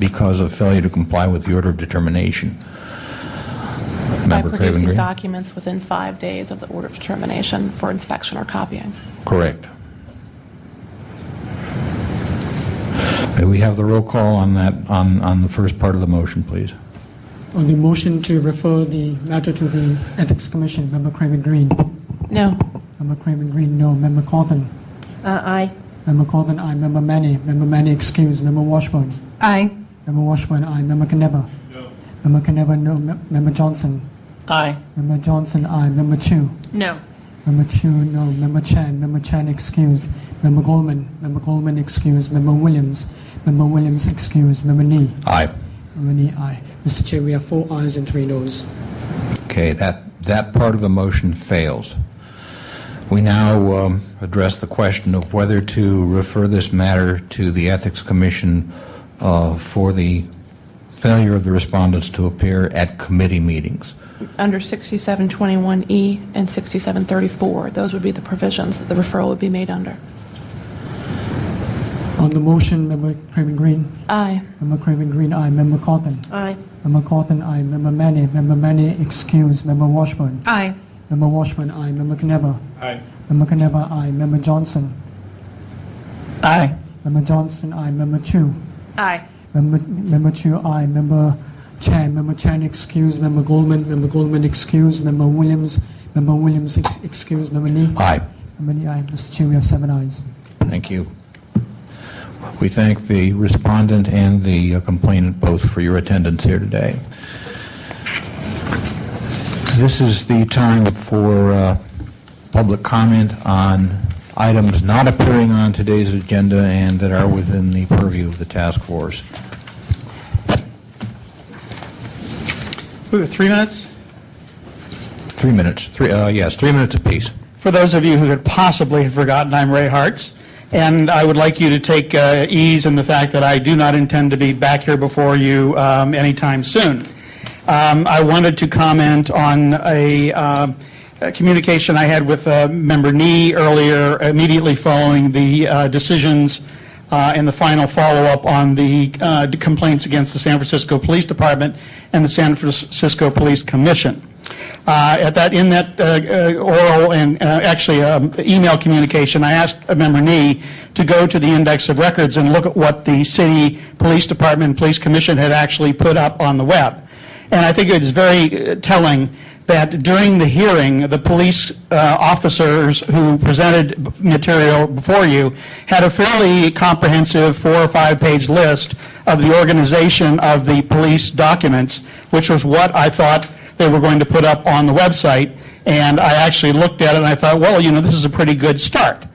because of failure to comply with the order of determination. By Member Craven producing Green? documents within 5 days of the order of determination for inspection or copying. Correct. May we have the roll call on that, on the first part of the motion, please? On the motion to refer the matter to the Ethics Commission, Member Craven Green. No. Member Craven Green, no. Member Cawthon. Aye. Member Cawthon, aye. Member Manny, excused. Member Washburn. Aye. Member Washburn, aye. Member Knebber. No. Member Knebber, no. Member Johnson. Aye. Member Johnson, aye. Member Chu. No. Member Chu, no. Member Chan, excused. Member Goldman, excused. Member Williams, excused. Member Nee. Aye. Member Nee, aye. Mr. Chair, we have 4 ayes and 3 noes. Okay, that part of the motion fails. We now address the question of whether to refer this matter to the Ethics Commission for the failure of the respondents to appear at committee meetings. Under 6721E and 6734, those would be the provisions that the referral would be made under. On the motion, Member Craven Green. Aye. Member Craven Green, aye. Member Cawthon. Aye. Member Cawthon, aye. Member Manny, excused. Member Washburn. Aye. Member Washburn, aye. Member Knebber. Aye. Member Knebber, aye. Member Johnson. Aye. Member Johnson, aye. Member Chu. Aye. Member Chu, aye. Member Chan, excused. Member Goldman, excused. Member Williams, excused. Member Nee. Aye. Member Nee, aye. Mr. Chair, we have 7 ayes. Thank you. We thank the respondent and the complainant both for your attendance here today. This is the time for public comment on items not appearing on today's agenda and that are within the purview of the task force. We have 3 minutes. 3 minutes. 3 minutes apiece. For those of you who could possibly have forgotten, I'm Ray Hartz, and I would like you to take ease in the fact that I do not intend to be back here before you anytime soon. I wanted to comment on a communication I had with Member Nee earlier, immediately following the decisions and the final follow-up on the complaints against the San Francisco Police Department and the San Francisco Police Commission. In that oral and actually email communication, I asked Member Nee to go to the Index of Records and look at what the City Police Department and Police Commission had actually put up on the web. And I think it is very telling that during the hearing, the police officers who presented material before you had a fairly comprehensive 4 or 5 page list of the organization of the police documents, which was what I thought they were going to put up on the website. And I actually looked at it and I thought, well, this is a pretty good start.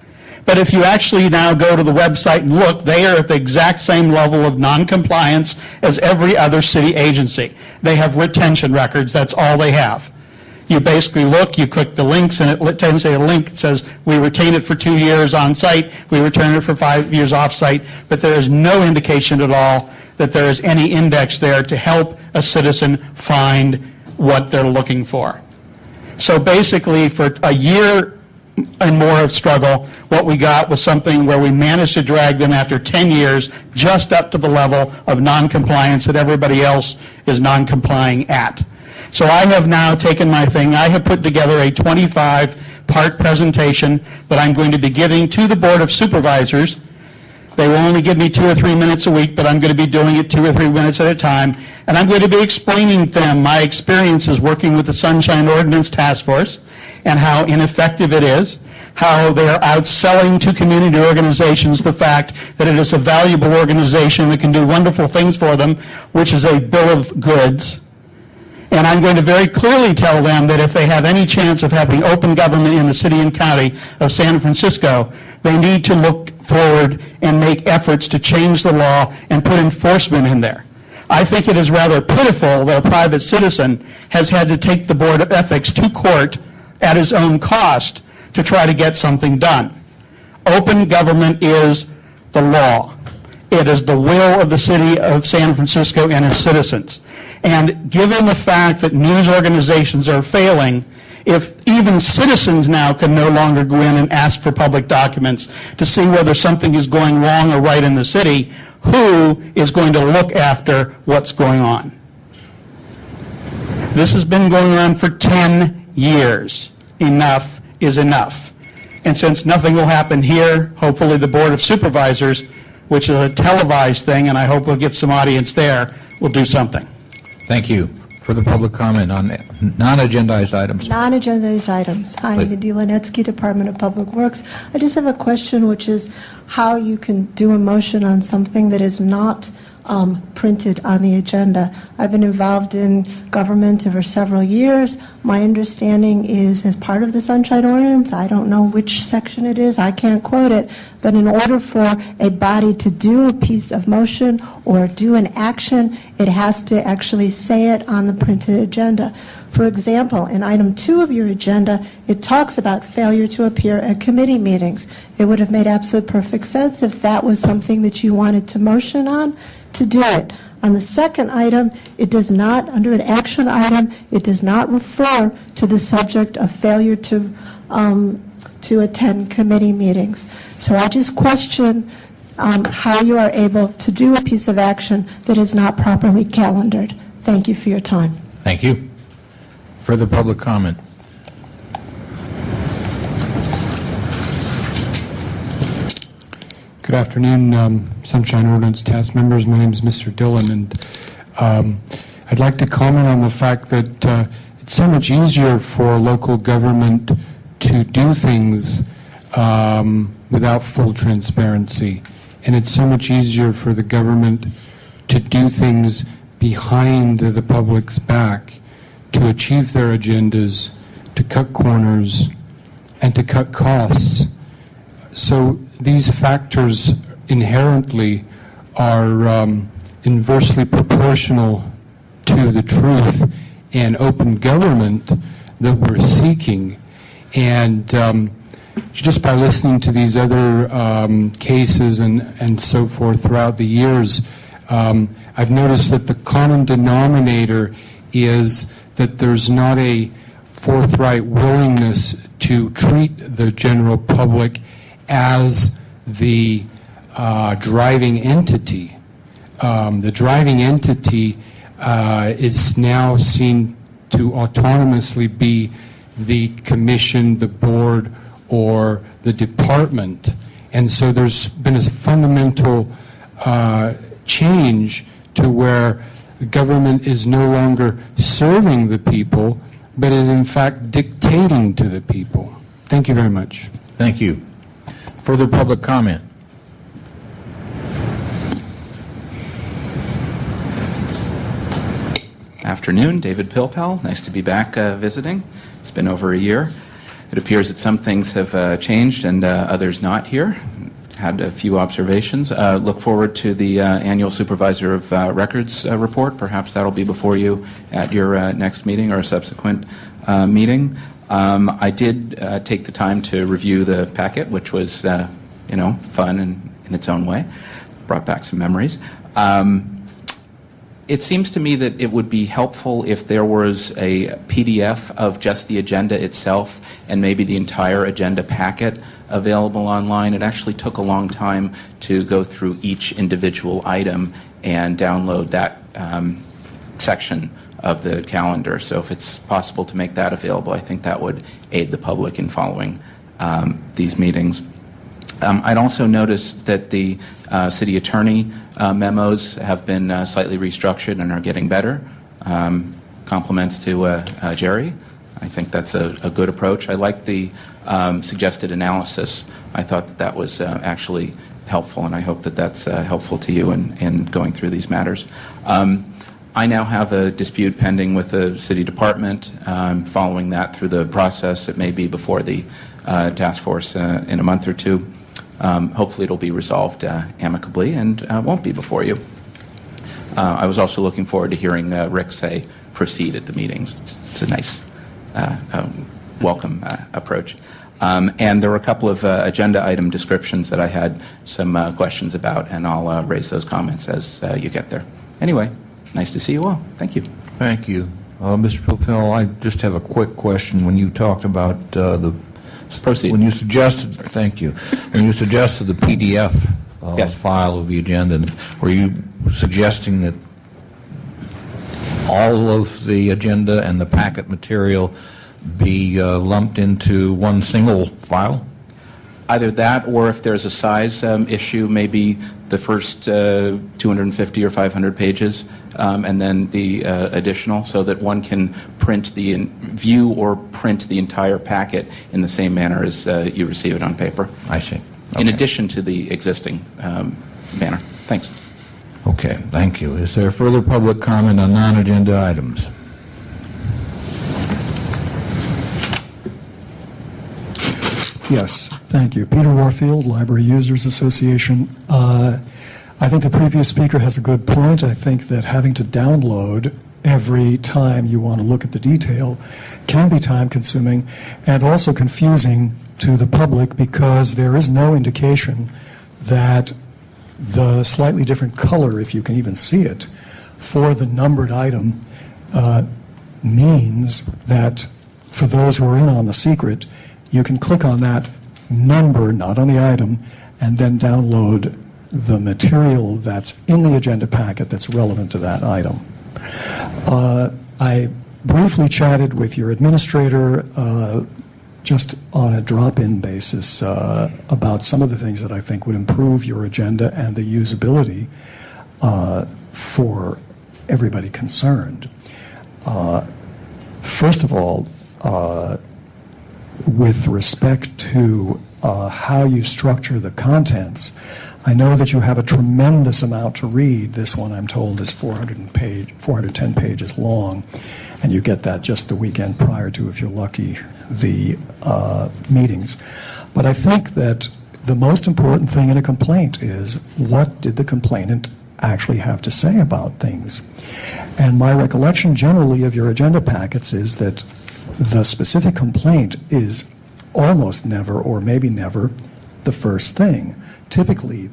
But if you actually now go to the website and look, they are at the exact same level of noncompliance as every other city agency. They have retention records. That's all they have. You basically look, you click the links, and it tends to say a link that says, we retain it for 2 years on site, we return it for 5 years off site, but there is no indication at all that there is any index there to help a citizen find what they're looking for. So basically, for a year and more of struggle, what we got was something where we managed to drag them after 10 years just up to the level of noncompliance that everybody else is non-complying at. So I have now taken my thing. I have put together a 25-part presentation that I'm going to be giving to the Board of Supervisors They will only give me 2 or 3 minutes a week, but I'm going to be doing it 2 or 3 minutes at a time. And I'm going to be explaining to them my experiences working with the Sunshine Ordinance Task Force and how ineffective it is, how they are outselling to community organizations the fact that it is a valuable organization that can do wonderful things for them, which is a bill of goods. And I'm going to very clearly tell them that if they have any chance of having open government in the city and county of San Francisco, they need to look forward and make efforts to change the law and put enforcement in there. I think it is rather pitiful that a private citizen has had to take the Board of Ethics to court at his own cost to try to get something done. Open government is the law. It is the will of the city of San Francisco and its citizens. And given the fact that news organizations are failing, if even citizens now can no longer go in and ask for public documents to see whether something is going wrong or right in the city, who is going to look after what's going on? This has been going on for 10 years. Enough is enough. And since nothing will happen here, hopefully the Board of Supervisors, which is a televised thing, and I hope we'll get some audience there, will do something. Thank you. Further public comment on non-agendized items? Non-agendized items. Hi, Nadine Lenetsky, Department of Public Works. I just have a question, which is how you can do a motion on something that is not printed on the agenda. I've been involved in government for several years. My understanding is, as part of the Sunshine Ordinance, I don't know which section it is, I can't quote it, but in order for a body to do a piece of motion or do an action, it has to actually say it on the printed agenda. For example, in item 2 of your agenda, it talks about failure to appear at committee meetings. It would have made absolute perfect sense if that was something that you wanted to motion on, to do it. On the second item, it does not, under an action item, it does not refer to the subject of failure to attend committee meetings. So I just question how you are able to do a piece of action that is not properly calendared. Thank you for your time. Thank you. Further public comment? Good afternoon, Sunshine Ordinance task members. My name is Mr. Dillon, and I'd like to comment on the fact that it's so much easier for local government to do things without full transparency, and it's so much easier for the government to do things behind the public's back to achieve their agendas, to cut corners, and to cut costs. So these factors inherently are inversely proportional to the truth and open government that we're seeking. And just by listening to these other cases and so forth throughout the years, I've noticed that the common denominator is that there's not a forthright willingness to treat the general public as the driving entity. The driving entity is now seen to autonomously be the commission, the board, or the department. And so there's been a fundamental change to where the government is no longer serving the people, but is in fact dictating to the people. Thank you very much. Thank you. Further public comment? Afternoon, David Pilpel. Nice to be back visiting. It's been over a year. It appears that some things have changed and others not here. Had a few observations. Look forward to the annual Supervisor of Records report. Perhaps that'll be before you at your next meeting or a subsequent meeting. I did take the time to review the packet, which was, fun in its own way. Brought back some memories. It seems to me that it would be helpful if there was a PDF of just the agenda itself and maybe the entire agenda packet available online. It actually took a long time to go through each individual item and download that section of the calendar. So if it's possible to make that available, I think that would aid the public in following these meetings. I'd also noticed that the city attorney memos have been slightly restructured and are getting better. Compliments to Jerry. I think that's a good approach. I like the suggested analysis. I thought that was actually helpful, and I hope that that's helpful to you in going through these matters. I now have a dispute pending with the city department. Following that through the process, it may be before the task force in a month or two. Hopefully it'll be resolved amicably and won't be before you. I was also looking forward to hearing Rick say proceed at the meetings. It's a nice welcome approach. And there were a couple of agenda item descriptions that I had some questions about, and I'll raise those comments as you get there. Anyway, nice to see you all. Thank you. Thank you. Mr. Pilpel, I just have a quick question. When you talked about Proceed. When you suggested, thank you, when you suggested the PDF Yes. file of the agenda, were you suggesting that all of the agenda and the packet material be lumped into one single file? Either that, or if there's a size issue, maybe the first 250 or 500 pages, and then the additional, so that one can view or print the entire packet in the same manner as you receive it on paper. I see. Okay. In addition to the existing manner. Thanks. Okay, thank you. Is there further public comment on non-agenda items? Yes, thank you. Peter Warfield, Library Users Association. I think the previous speaker has a good point. I think that having to download every time you want to look at the detail can be time-consuming and also confusing to the public, because there is no indication that the slightly different color, if you can even see it, for the numbered item means that for those who are in on the secret, you can click on that number, not on the item, and then download the material that's in the agenda packet that's relevant to that item. I briefly chatted with your administrator just on a drop-in basis about some of the things that I think would improve your agenda and the usability for everybody concerned. First of all, with respect to how you structure the contents, I know that you have a tremendous amount to read. This one, I'm told, is 410 pages long, and you get that just the weekend prior to, if you're lucky, the meetings. But I think that the most important thing in a complaint is, what did the complainant actually have to say about things? And my recollection generally of your agenda packets is that the specific complaint is almost never, or maybe never, the first thing. Typically,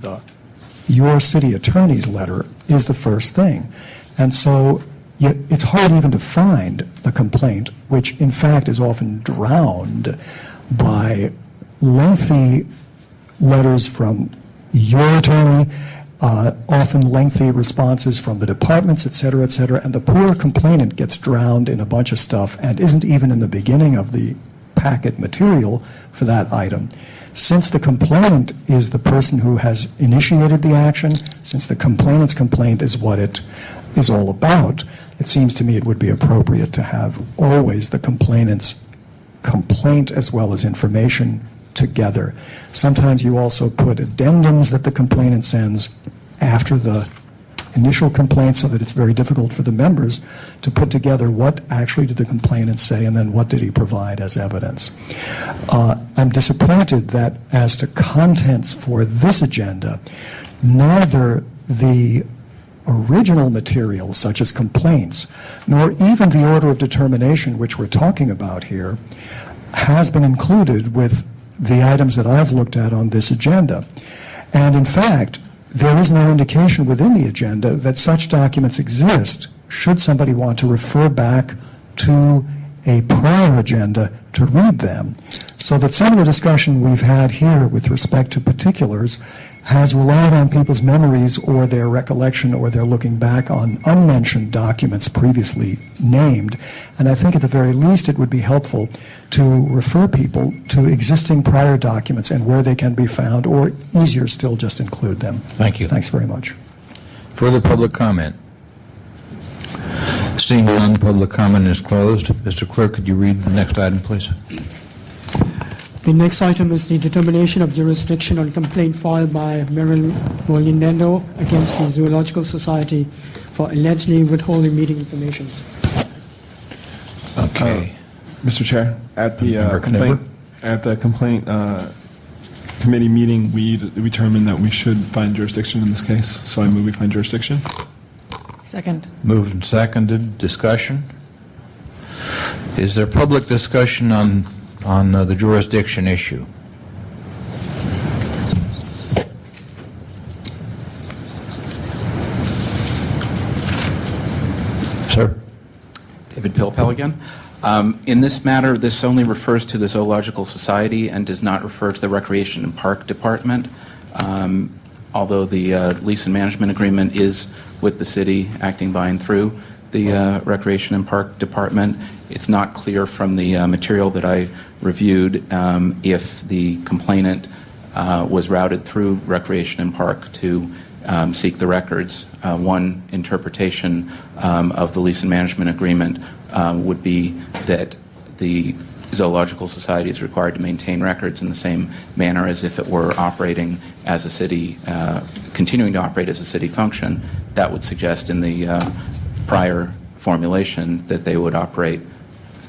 your city attorney's letter is the first thing. And so it's hard even to find the complaint, which in fact is often drowned by lengthy letters from your attorney, often lengthy responses from the departments, et cetera, and the poor complainant gets drowned in a bunch of stuff and isn't even in the beginning of the packet material for that item. Since the complainant is the person who has initiated the action, since the complainant's complaint is what it is all about, it seems to me it would be appropriate to have always the complainant's complaint as well as information together. Sometimes you also put addendums that the complainant sends after the initial complaint, so that it's very difficult for the members to put together what actually did the complainant say and then what did he provide as evidence. I'm disappointed that as to contents for this agenda, neither the original material, such as complaints, nor even the order of determination, which we're talking about here, has been included with the items that I've looked at on this agenda. And in fact, there is no indication within the agenda that such documents exist should somebody want to refer back to a prior agenda to read them. So that some of the discussion we've had here with respect to particulars has relied on people's memories or their recollection or their looking back on unmentioned documents previously named. And I think at the very least it would be helpful to refer people to existing prior documents and where they can be found, or easier still, just include them. Thank you. Thanks very much. Further public comment? Seeing none, public comment is closed. Mr. Clerk, could you read the next item, please? The next item is the determination of jurisdiction on complaint filed by Meryl Molinendo against the Zoological Society for allegedly withholding meeting information. Okay. Mr. Chair, at the Member complaint committee meeting, we determined that we should find jurisdiction in this case. So I move we find jurisdiction. Second. Moved and seconded. Discussion? Is there public discussion on the jurisdiction issue? Sir? David Pilpel again. In this matter, this only refers to the Zoological Society and does not refer to the Recreation and Park Department. Although the lease and management agreement is with the city acting by and through the Recreation and Park Department, it's not clear from the material that I reviewed if the complainant was routed through Recreation and Park to seek the records. One interpretation of the lease and management agreement would be that the Zoological Society is required to maintain records in the same manner as if it were operating as a city, continuing to operate as a city function. That would suggest in the prior formulation that they would operate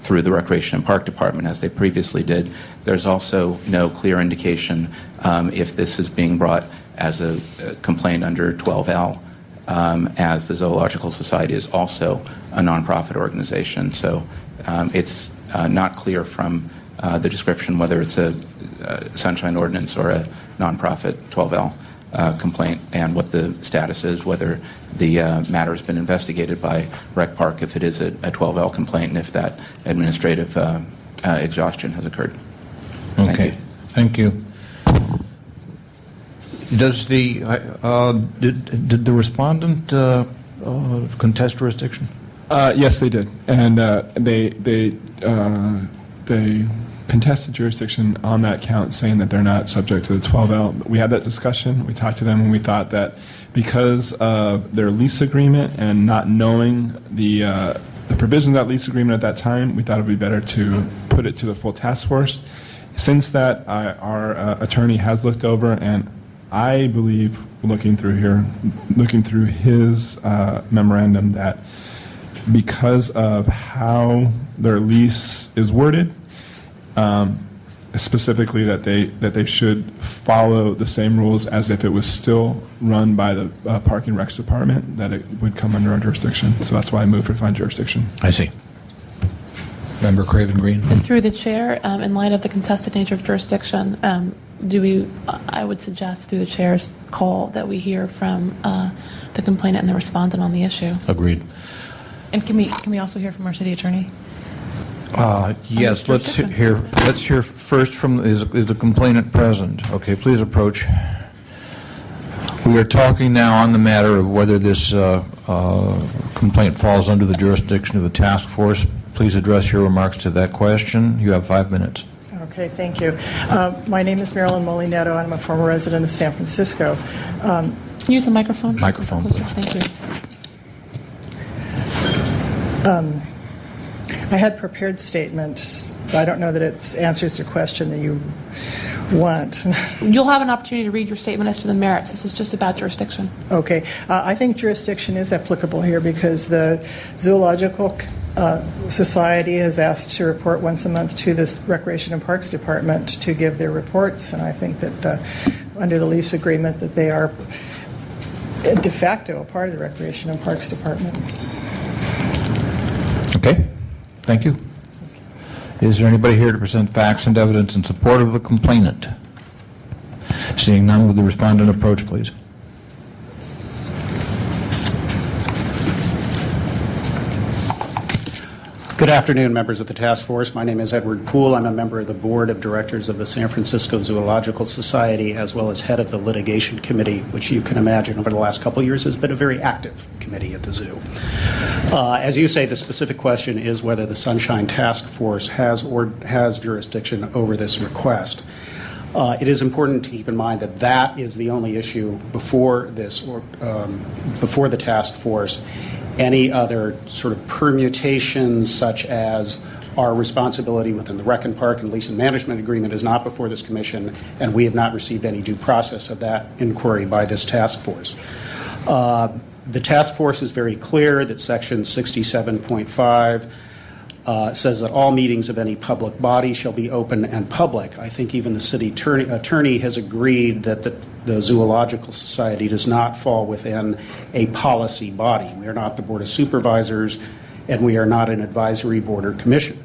through the Recreation and Park Department as they previously did. There's also no clear indication if this is being brought as a complaint under 12L, as the Zoological Society is also a nonprofit organization. So it's not clear from the description whether it's a Sunshine Ordinance or a nonprofit 12L complaint, and what the status is, whether the matter has been investigated by Rec Park if it is a 12L complaint, and if that administrative exhaustion has occurred. Okay. Thank you. Does the did the respondent contest jurisdiction? Yes, they did, and they contested jurisdiction on that count, saying that they're not subject to the 12L. We had that discussion. We talked to them, and we thought that because of their lease agreement and not knowing the provisions of that lease agreement at that time, we thought it would be better to put it to the full task force. Since that, our attorney has looked over, and I believe, looking through his memorandum, that because of how their lease is worded, specifically that they should follow the same rules as if it was still run by the Park and Recs Department, that it would come under our jurisdiction. So that's why I moved to find jurisdiction. I see. Member Craven Green. Through the chair, in light of the contested nature of jurisdiction, I would suggest through the chair's call that we hear from the complainant and the respondent on the issue. Agreed. And can we also hear from our city attorney? Yes, let's hear first from, is the complainant present? Okay, please approach. We are talking now on the matter of whether this complaint falls under the jurisdiction of the task force. Please address your remarks to that question. You have 5 minutes. Okay, thank you. My name is Marilyn Molinetto. I'm a former resident of San Francisco. Use the microphone. Microphone, please. Thank you. I had prepared statement, but I don't know that it answers the question that you want. You'll have an opportunity to read your statement as to the merits. This is just about jurisdiction. Okay. I think jurisdiction is applicable here because the Zoological Society has asked to report once a month to the Recreation and Parks Department to give their reports, and I think that under the lease agreement that they are de facto a part of the Recreation and Parks Department. Okay. Thank you. Is there anybody here to present facts and evidence in support of the complainant? Seeing none, would the respondent approach, please? Good afternoon, members of the task force. My name is Edward Poole. I'm a member of the board of directors of the San Francisco Zoological Society, as well as head of the litigation committee, which you can imagine over the last couple of years has been a very active committee at the zoo. As you say, the specific question is whether the Sunshine Task Force has jurisdiction over this request. It is important to keep in mind that that is the only issue before before the task force. Any other sort of permutations, such as our responsibility within the Rec and Park and Lease and Management Agreement, is not before this commission, and we have not received any due process of that inquiry by this task force. The task force is very clear that Section 67.5 says that all meetings of any public body shall be open and public. I think even the city attorney has agreed that the Zoological Society does not fall within a policy body. We are not the Board of Supervisors, and we are not an advisory board or commission.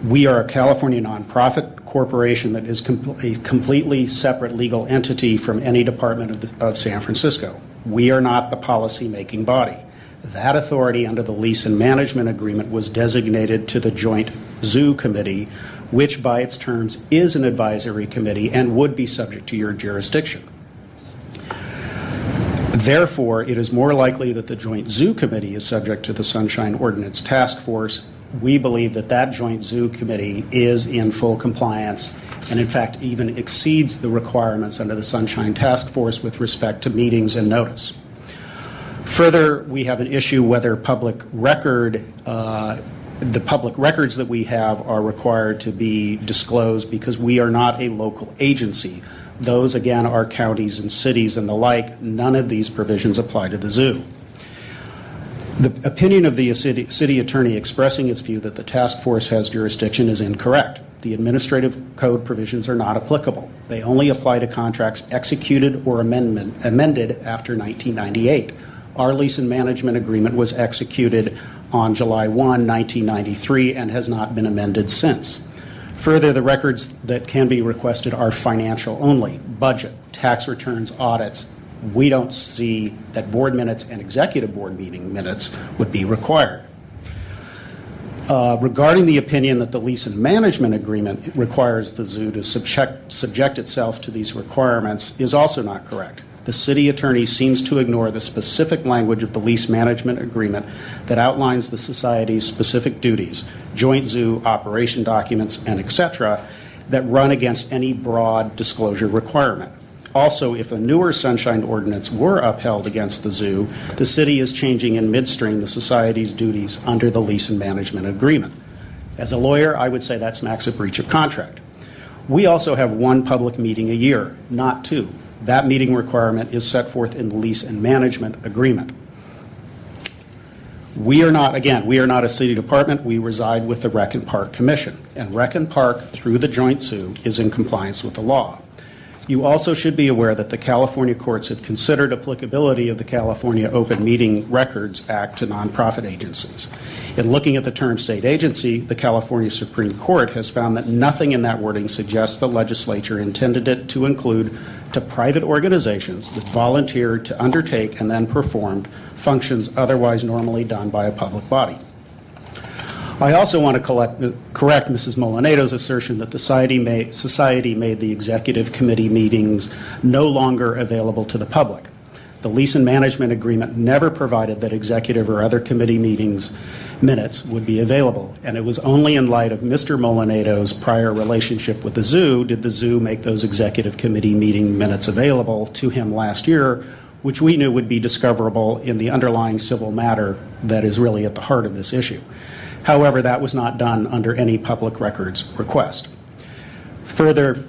We are a California nonprofit corporation that is a completely separate legal entity from any department of San Francisco. We are not the policy-making body. That authority under the Lease and Management Agreement was designated to the Joint Zoo Committee, which by its terms is an advisory committee and would be subject to your jurisdiction. Therefore, it is more likely that the Joint Zoo Committee is subject to the Sunshine Ordinance Task Force. We believe that that Joint Zoo Committee is in full compliance and, in fact, even exceeds the requirements under the Sunshine Task Force with respect to meetings and notice. Further, we have an issue whether the public records that we have are required to be disclosed, because we are not a local agency. Those, again, are counties and cities and the like. None of these provisions apply to the zoo. The opinion of the city attorney expressing its view that the task force has jurisdiction is incorrect. The administrative code provisions are not applicable. They only apply to contracts executed or amended after 1998. Our lease and management agreement was executed on July 1, 1993, and has not been amended since. Further, the records that can be requested are financial only: budget, tax returns, audits. We don't see that board minutes and executive board meeting minutes would be required. Regarding the opinion that the lease and management agreement requires the zoo to subject itself to these requirements is also not correct. The city attorney seems to ignore the specific language of the lease management agreement that outlines the society's specific duties, joint zoo operation documents, and etc., that run against any broad disclosure requirement. Also, if a newer Sunshine Ordinance were upheld against the zoo, the city is changing in midstream the society's duties under the lease and management agreement. As a lawyer, I would say that smacks of breach of contract. We also have one public meeting a year, not two. That meeting requirement is set forth in the lease and management agreement. We are not a city department. We reside with the Rec and Park Commission, and Rec and Park, through the Joint Zoo, is in compliance with the law. You also should be aware that the California courts have considered applicability of the California Open Meeting Records Act to nonprofit agencies. In looking at the term state agency, the California Supreme Court has found that nothing in that wording suggests the legislature intended it to include to private organizations that volunteer to undertake and then perform functions otherwise normally done by a public body. I also want to correct Mrs. Molinato's assertion that the society made the executive committee meetings no longer available to the public. The lease and management agreement never provided that executive or other committee meetings minutes would be available, and it was only in light of Mr. Molinato's prior relationship with the zoo did the zoo make those executive committee meeting minutes available to him last year, which we knew would be discoverable in the underlying civil matter that is really at the heart of this issue. However, that was not done under any public records request. Further,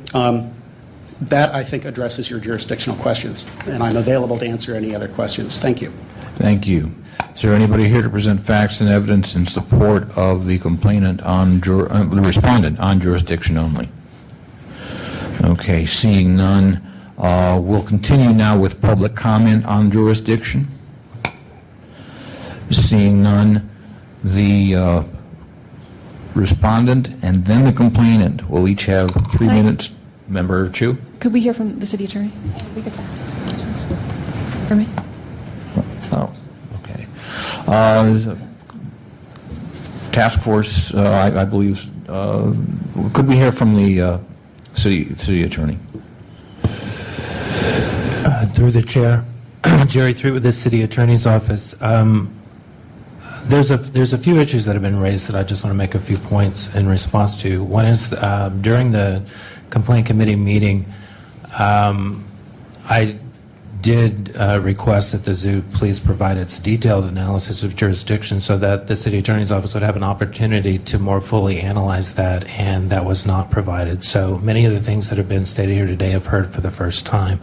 that, I think, addresses your jurisdictional questions, and I'm available to answer any other questions. Thank you. Thank you. Is there anybody here to present facts and evidence in support of the complainant on the respondent on jurisdiction only? Okay, seeing none, we'll continue now with public comment on jurisdiction. Seeing none, the respondent and then the complainant will each have 3 minutes. Member Chu? Could we hear from the city attorney? For me? Oh, okay. task force, I believe, could we hear from the city attorney? Through the chair, Jerry Threet with the city attorney's office. There's a few issues that have been raised that I just want to make a few points in response to. One is during the complaint committee meeting, I did request that the zoo please provide its detailed analysis of jurisdiction so that the city attorney's office would have an opportunity to more fully analyze that, and that was not provided. So many of the things that have been stated here today I've heard for the first time.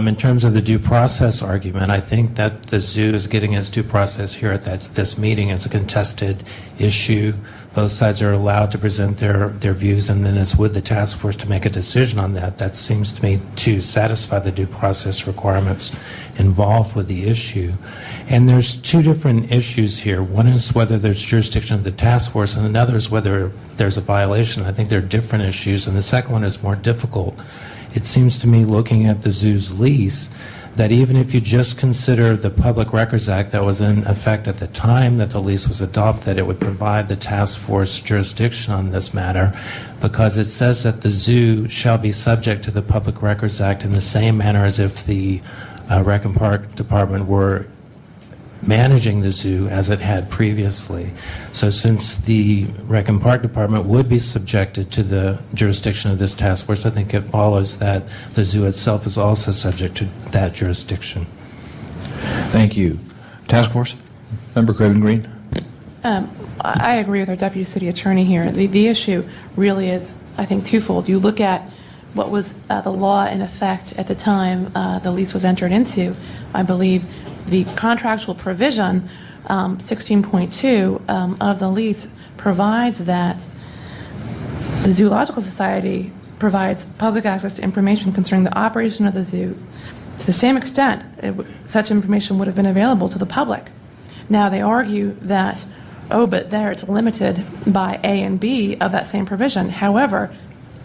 In terms of the due process argument, I think that the zoo is getting its due process here at this meeting as a contested issue. Both sides are allowed to present their views, and then it's with the task force to make a decision on that. That seems to me to satisfy the due process requirements involved with the issue. And there's two different issues here. One is whether there's jurisdiction of the task force, and another is whether there's a violation. I think they're different issues, and the second one is more difficult. It seems to me, looking at the zoo's lease, that even if you just consider the Public Records Act that was in effect at the time that the lease was adopted, that it would provide the task force jurisdiction on this matter, because it says that the zoo shall be subject to the Public Records Act in the same manner as if the Rec and Park Department were managing the zoo as it had previously. So since the Rec and Park Department would be subjected to the jurisdiction of this task force, I think it follows that the zoo itself is also subject to that jurisdiction. Thank you. Task force? Member Craven Green? I agree with our deputy city attorney here. The issue really is, I think, twofold. You look at what was the law in effect at the time the lease was entered into. I believe the contractual provision, 16.2 of the lease, provides that the Zoological Society provides public access to information concerning the operation of the zoo. To the same extent, such information would have been available to the public. Now, they argue that, but there it's limited by A and B of that same provision. However,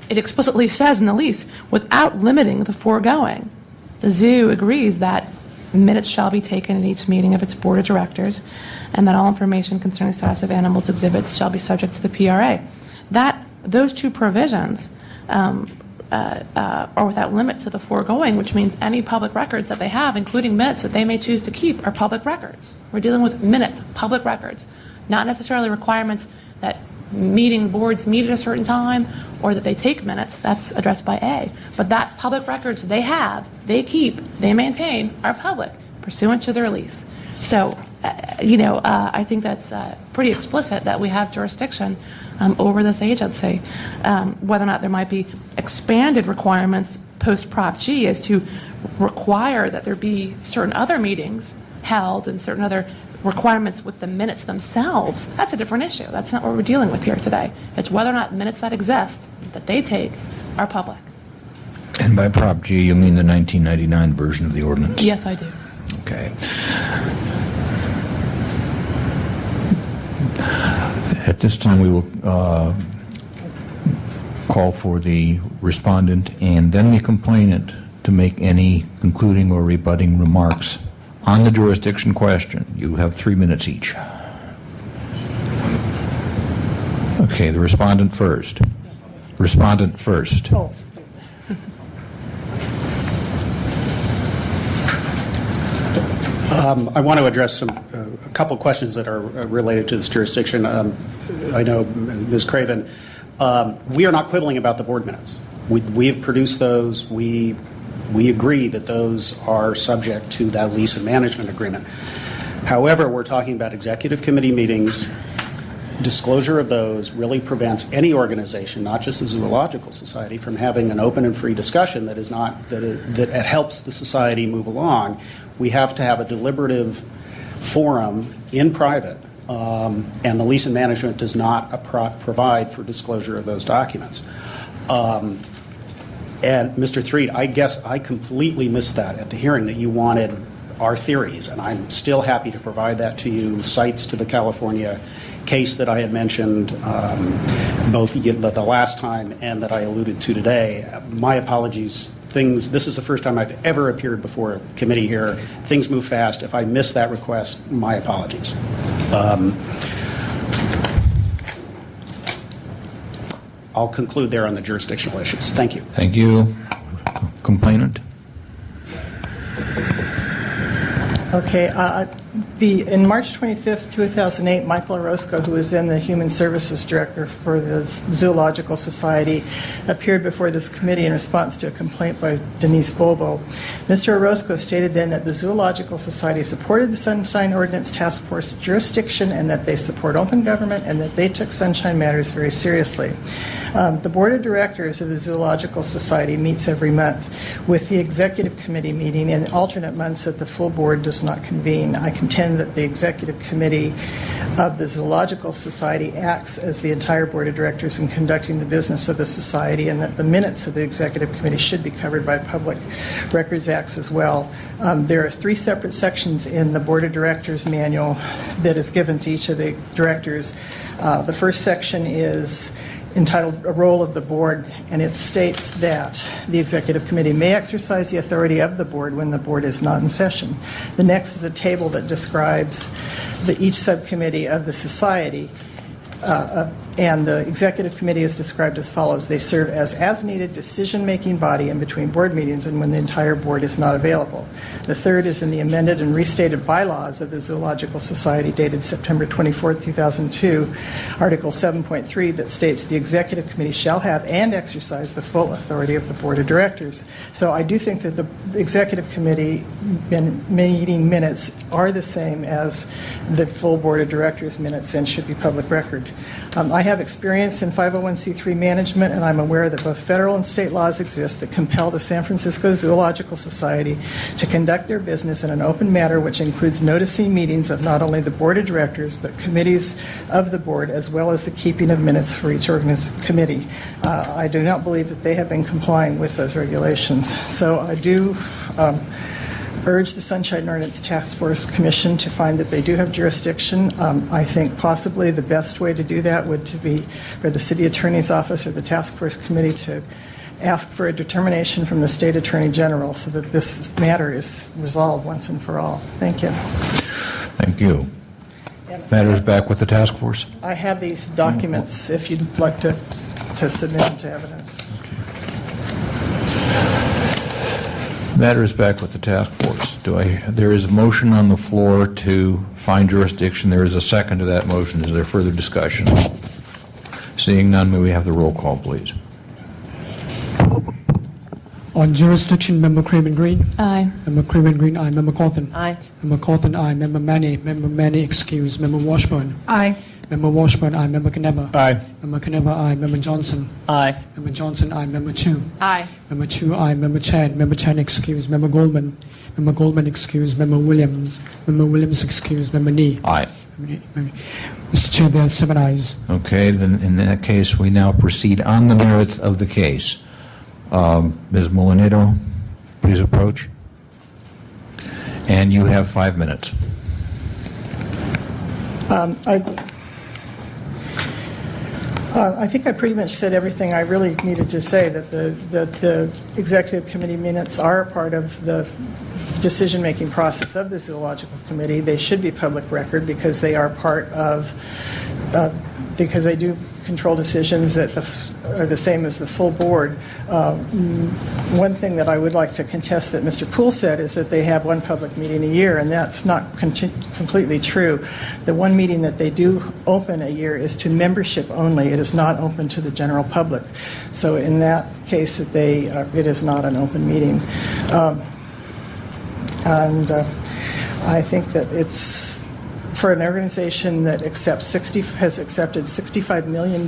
it explicitly says in the lease, without limiting the foregoing, the zoo agrees that minutes shall be taken in each meeting of its board of directors, and that all information concerning status of animals exhibits shall be subject to the PRA. Those two provisions are without limit to the foregoing, which means any public records that they have, including minutes that they may choose to keep, are public records. We're dealing with minutes, public records, not necessarily requirements that boards meet at a certain time or that they take minutes. That's addressed by A. But that public records they have, they keep, they maintain, are public pursuant to their lease. So, I think that's pretty explicit that we have jurisdiction over this agency. Whether or not there might be expanded requirements post-Prop G as to require that there be certain other meetings held and certain other requirements with the minutes themselves, that's a different issue. That's not what we're dealing with here today. It's whether or not minutes that exist, that they take, are public. And by Prop G, you mean the 1999 version of the ordinance? Yes, I do. Okay. At this time, we will call for the respondent and then the complainant to make any concluding or rebutting remarks on the jurisdiction question. You have 3 minutes each. Okay, the respondent first. Respondent first. I want to address a couple questions that are related to this jurisdiction. I know, Ms. Craven, we are not quibbling about the board minutes. We have produced those. We agree that those are subject to that lease and management agreement. However, we're talking about executive committee meetings. Disclosure of those really prevents any organization, not just the Zoological Society, from having an open and free discussion that helps the society move along. We have to have a deliberative forum in private, and the lease and management does not provide for disclosure of those documents. And Mr. Threet, I guess I completely missed that at the hearing, that you wanted our theories, and I'm still happy to provide that to you, cites to the California case that I had mentioned both the last time and that I alluded to today. My apologies. This is the first time I've ever appeared before a committee here. Things move fast. If I missed that request, my apologies. I'll conclude there on the jurisdictional issues. Thank you. Thank you. Complainant? Okay. In March 25th, 2008, Michael Orozco, who was then the Human Services Director for the Zoological Society, appeared before this committee in response to a complaint by Denise Bobo. Mr. Orozco stated then that the Zoological Society supported the Sunshine Ordinance Task Force jurisdiction and that they support open government and that they took sunshine matters very seriously. The Board of Directors of the Zoological Society meets every month, with the Executive Committee meeting in alternate months that the full board does not convene. I contend that the Executive Committee of the Zoological Society acts as the entire Board of Directors in conducting the business of the Society, and that the minutes of the Executive Committee should be covered by Public Records Acts as well. There are 3 separate sections in the Board of Directors manual that is given to each of the directors. The first section is entitled A Role of the Board, and it states that the Executive Committee may exercise the authority of the Board when the Board is not in session. The next is a table that describes each subcommittee of the Society, and the Executive Committee is described as follows. They serve as needed decision-making body in between board meetings and when the entire board is not available. The third is in the amended and restated bylaws of the Zoological Society dated September 24, 2002, Article 7.3, that states the Executive Committee shall have and exercise the full authority of the Board of Directors. So I do think that the Executive Committee meeting minutes are the same as the full Board of Directors minutes and should be public record. I have experience in 501c3 management, and I'm aware that both federal and state laws exist that compel the San Francisco Zoological Society to conduct their business in an open manner, which includes noticing meetings of not only the Board of Directors, but committees of the Board, as well as the keeping of minutes for each committee. I do not believe that they have been complying with those regulations. So I do urge the Sunshine Ordinance Task Force Commission to find that they do have jurisdiction. I think possibly the best way to do that would to be for the City Attorney's Office or the Task Force Committee to ask for a determination from the State Attorney General so that this matter is resolved once and for all. Thank you. Thank you. Matter is back with the task force. I have these documents if you'd like to submit them to evidence. Matter is back with the task force. There is a motion on the floor to find jurisdiction. There is a second to that motion. Is there further discussion? Seeing none, may we have the roll call, please? On jurisdiction, Member Craven Green. Aye. Member Craven Green, aye. Member Cawthon. Aye. Member Cawthon, aye. Member Manny. Member Manny, excused. Member Washburn. Aye. Member Washburn, aye. Member Kneba. Aye. Member Kneba, aye. Member Johnson. Aye. Member Johnson, aye. Member Chu. Aye. Member Chu, aye. Member Chan. Member Chan, excused. Member Goldman. Member Goldman, excused. Member Williams. Member Williams, excused. Member Nee. Aye. Mr. Chair, there are 7 ayes. Okay, then in that case, we now proceed on the merits of the case. Ms. Molinero, please approach. And you have 5 minutes. I think I pretty much said everything I really needed to say, that the Executive Committee minutes are a part of the decision-making process of the Zoological Committee. They should be public record because they are part of, because they do control decisions that are the same as the full board. One thing that I would like to contest that Mr. Poole said is that they have one public meeting a year, and that's not completely true. The one meeting that they do open a year is to membership only. It is not open to the general public. So in that case, it is not an open meeting. And I think that it's for an organization that has accepted $65 million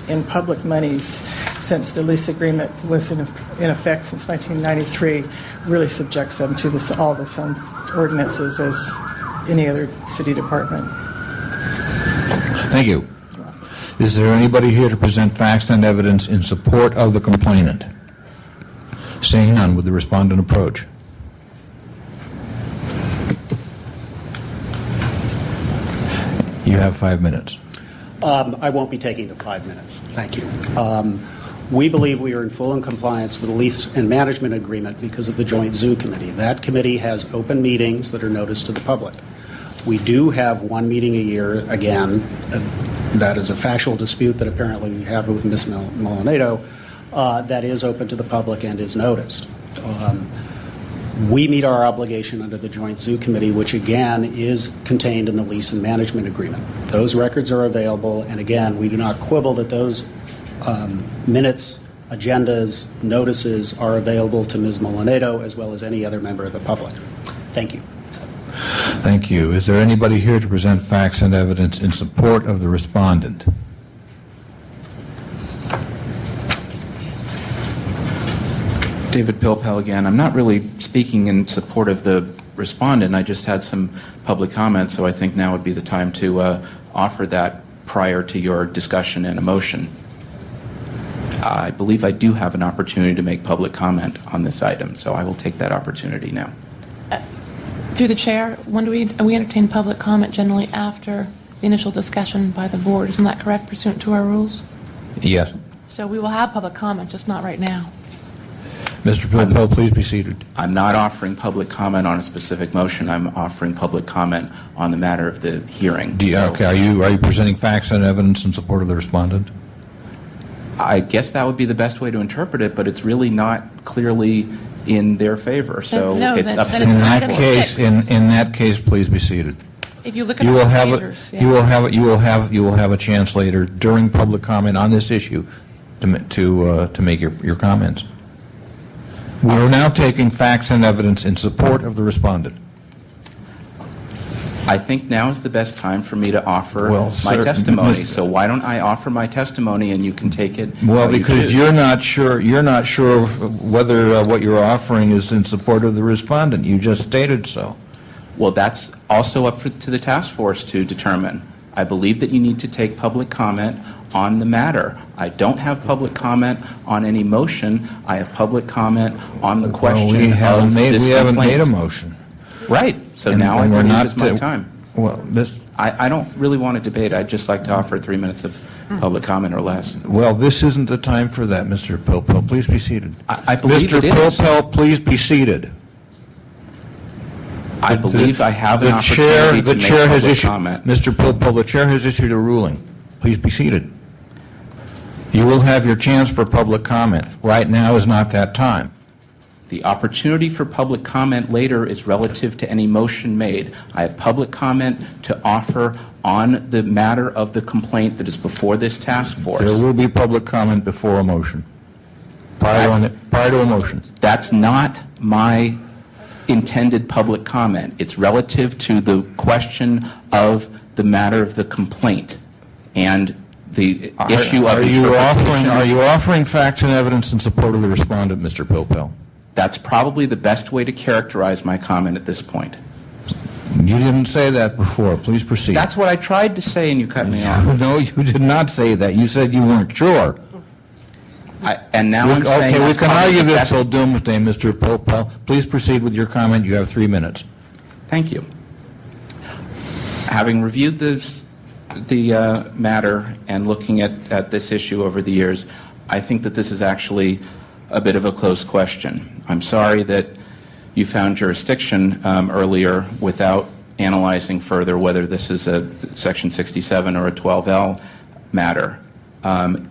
in public monies since the lease agreement was in effect since 1993, really subjects them to all the same ordinances as any other city department. Thank you. Is there anybody here to present facts and evidence in support of the complainant? Seeing none, would the respondent approach? You have 5 minutes. I won't be taking the 5 minutes. Thank you. We believe we are in full compliance with the lease and management agreement because of the Joint Zoo Committee. That committee has open meetings that are noticed to the public. We do have one meeting a year, again, That is a factual dispute that apparently we have with Ms. Molinado that is open to the public and is noticed. We meet our obligation under the Joint Zoo Committee, which again is contained in the lease and management agreement. Those records are available, and again, we do not quibble that those minutes, agendas, notices are available to Ms. Molinado as well as any other member of the public. Thank you. Thank you. Is there anybody here to present facts and evidence in support of the respondent? David Pilpel again. I'm not really speaking in support of the respondent. I just had some public comments, so I think now would be the time to offer that prior to your discussion and a motion. I believe I do have an opportunity to make public comment on this item, so I will take that opportunity now. Through the chair, when do we entertain public comment generally after the initial discussion by the board? Isn't that correct, pursuant to our rules? Yes. So we will have public comment, just not right now. Mr. Pilpel, please be seated. I'm not offering public comment on a specific motion. I'm offering public comment on the matter of the hearing. Okay. Are you presenting facts and evidence in support of the respondent? I guess that would be the best way to interpret it, but it's really not clearly in their favor. So No, it's then- up then to it's In the that case, six. in that case, please be seated. If you look at You our will have procedures, a, yeah. you will have a chance later during public comment on this issue to make your comments. We are now taking facts and evidence in support of the respondent. I think now is the best time for me to offer Well, my sir, testimony. So why don't I offer my testimony and you can take it? Well, how you because choose. you're not sure whether what you're offering is in support of the respondent. You just stated so. Well, that's also up to the task force to determine. I believe that you need to take public comment on the matter. I don't have public comment on any motion. I have public comment on the question we haven't of made this we haven't complaint. made a motion. Right. So And- now and I we're believe not, it's my time. Well, I don't really want to debate. I'd just like to offer 3 minutes of public comment or less. Well, this isn't the time for that, Mr. Pilpel. Please be seated. I believe Mr. it is. Pilpel, please be seated. I believe I have an The opportunity to the make chair has public issued, comment. Mr. Pilpel, the chair has issued a ruling. Please be seated. You will have your chance for public comment. Right now is not that time. The opportunity for public comment later is relative to any motion made. I have public comment to offer on the matter of the complaint that is before this task force. There will be public comment before a motion. Prior to a motion. That's not my intended public comment. It's relative to the question of the matter of the complaint and the issue of interpretation. Are you offering facts and evidence in support of the respondent, Mr. Pilpel? That's probably the best way to characterize my comment at this point. You didn't say that before. Please proceed. That's what I tried to say, and you cut me off. No, you did not say that. You said you weren't sure. And now I'm saying... Okay, we can argue this that's- till doomsday, Mr. Pilpel. Please proceed with your comment. You have 3 minutes. Thank you. Having reviewed the matter and looking at this issue over the years, I think that this is actually a bit of a close question. I'm sorry that you found jurisdiction earlier without analyzing further whether this is a Section 67 or a 12L matter.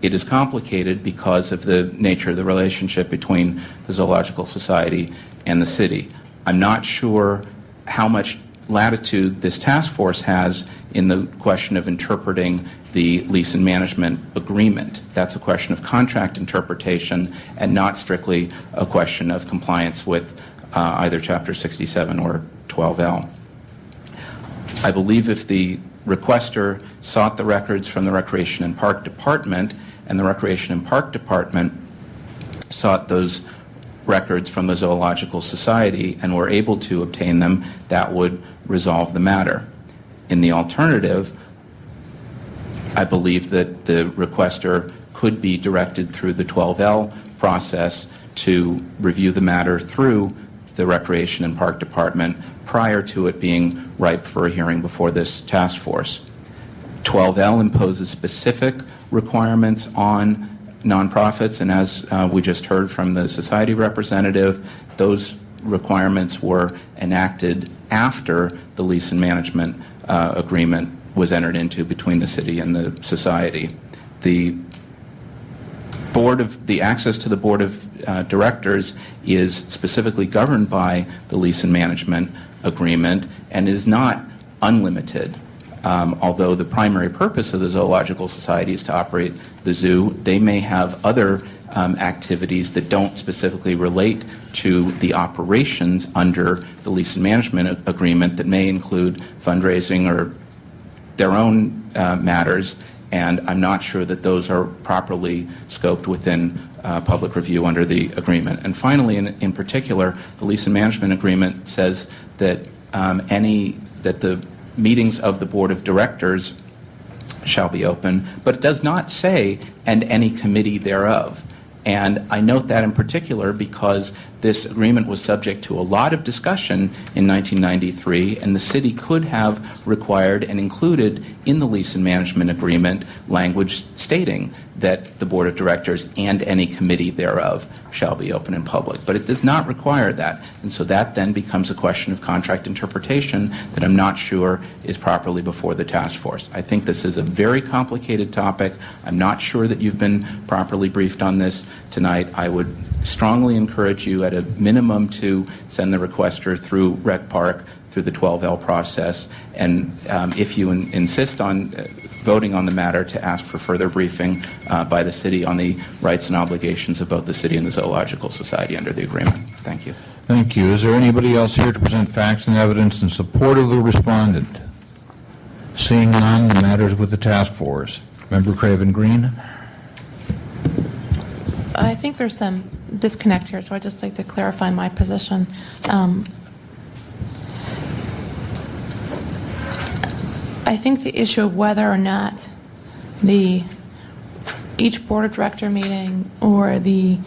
It is complicated because of the nature of the relationship between the Zoological Society and the city. I'm not sure how much latitude this task force has in the question of interpreting the lease and management agreement. That's a question of contract interpretation and not strictly a question of compliance with either Chapter 67 or 12L. I believe if the requester sought the records from the Recreation and Park Department and the Recreation and Park Department sought those records from the Zoological Society and were able to obtain them, that would resolve the matter. In the alternative, I believe that the requester could be directed through the 12L process to review the matter through the Recreation and Park Department prior to it being ripe for a hearing before this task force. 12L imposes specific requirements on nonprofits, and as we just heard from the society representative, those requirements were enacted after the lease and management agreement was entered into between the city and the society. The access to the board of directors is specifically governed by the lease and management agreement and is not unlimited. Although the primary purpose of the Zoological Society is to operate the zoo, they may have other activities that don't specifically relate to the operations under the lease and management agreement that may include fundraising or their own matters, and I'm not sure that those are properly scoped within public review under the agreement. And finally, in particular, the lease and management agreement says that that the meetings of the board of directors shall be open, but it does not say, and any committee thereof. And I note that in particular because this agreement was subject to a lot of discussion in 1993, and the city could have required and included in the lease and management agreement language stating that the board of directors and any committee thereof shall be open in public. But it does not require that, and so that then becomes a question of contract interpretation that I'm not sure is properly before the task force. I think this is a very complicated topic. I'm not sure that you've been properly briefed on this tonight. I would strongly encourage you at a minimum to send the requester through Rec Park, through the 12L process, and if you insist on voting on the matter, to ask for further briefing by the city on the rights and obligations of both the city and the Zoological Society under the agreement. Thank you. Thank you. Is there anybody else here to present facts and evidence in support of the respondent? Seeing none, the matter is with the task force. Member Craven Green. I think there's some disconnect here, so I'd just like to clarify my position. I think the issue of whether or not each board of director meeting or the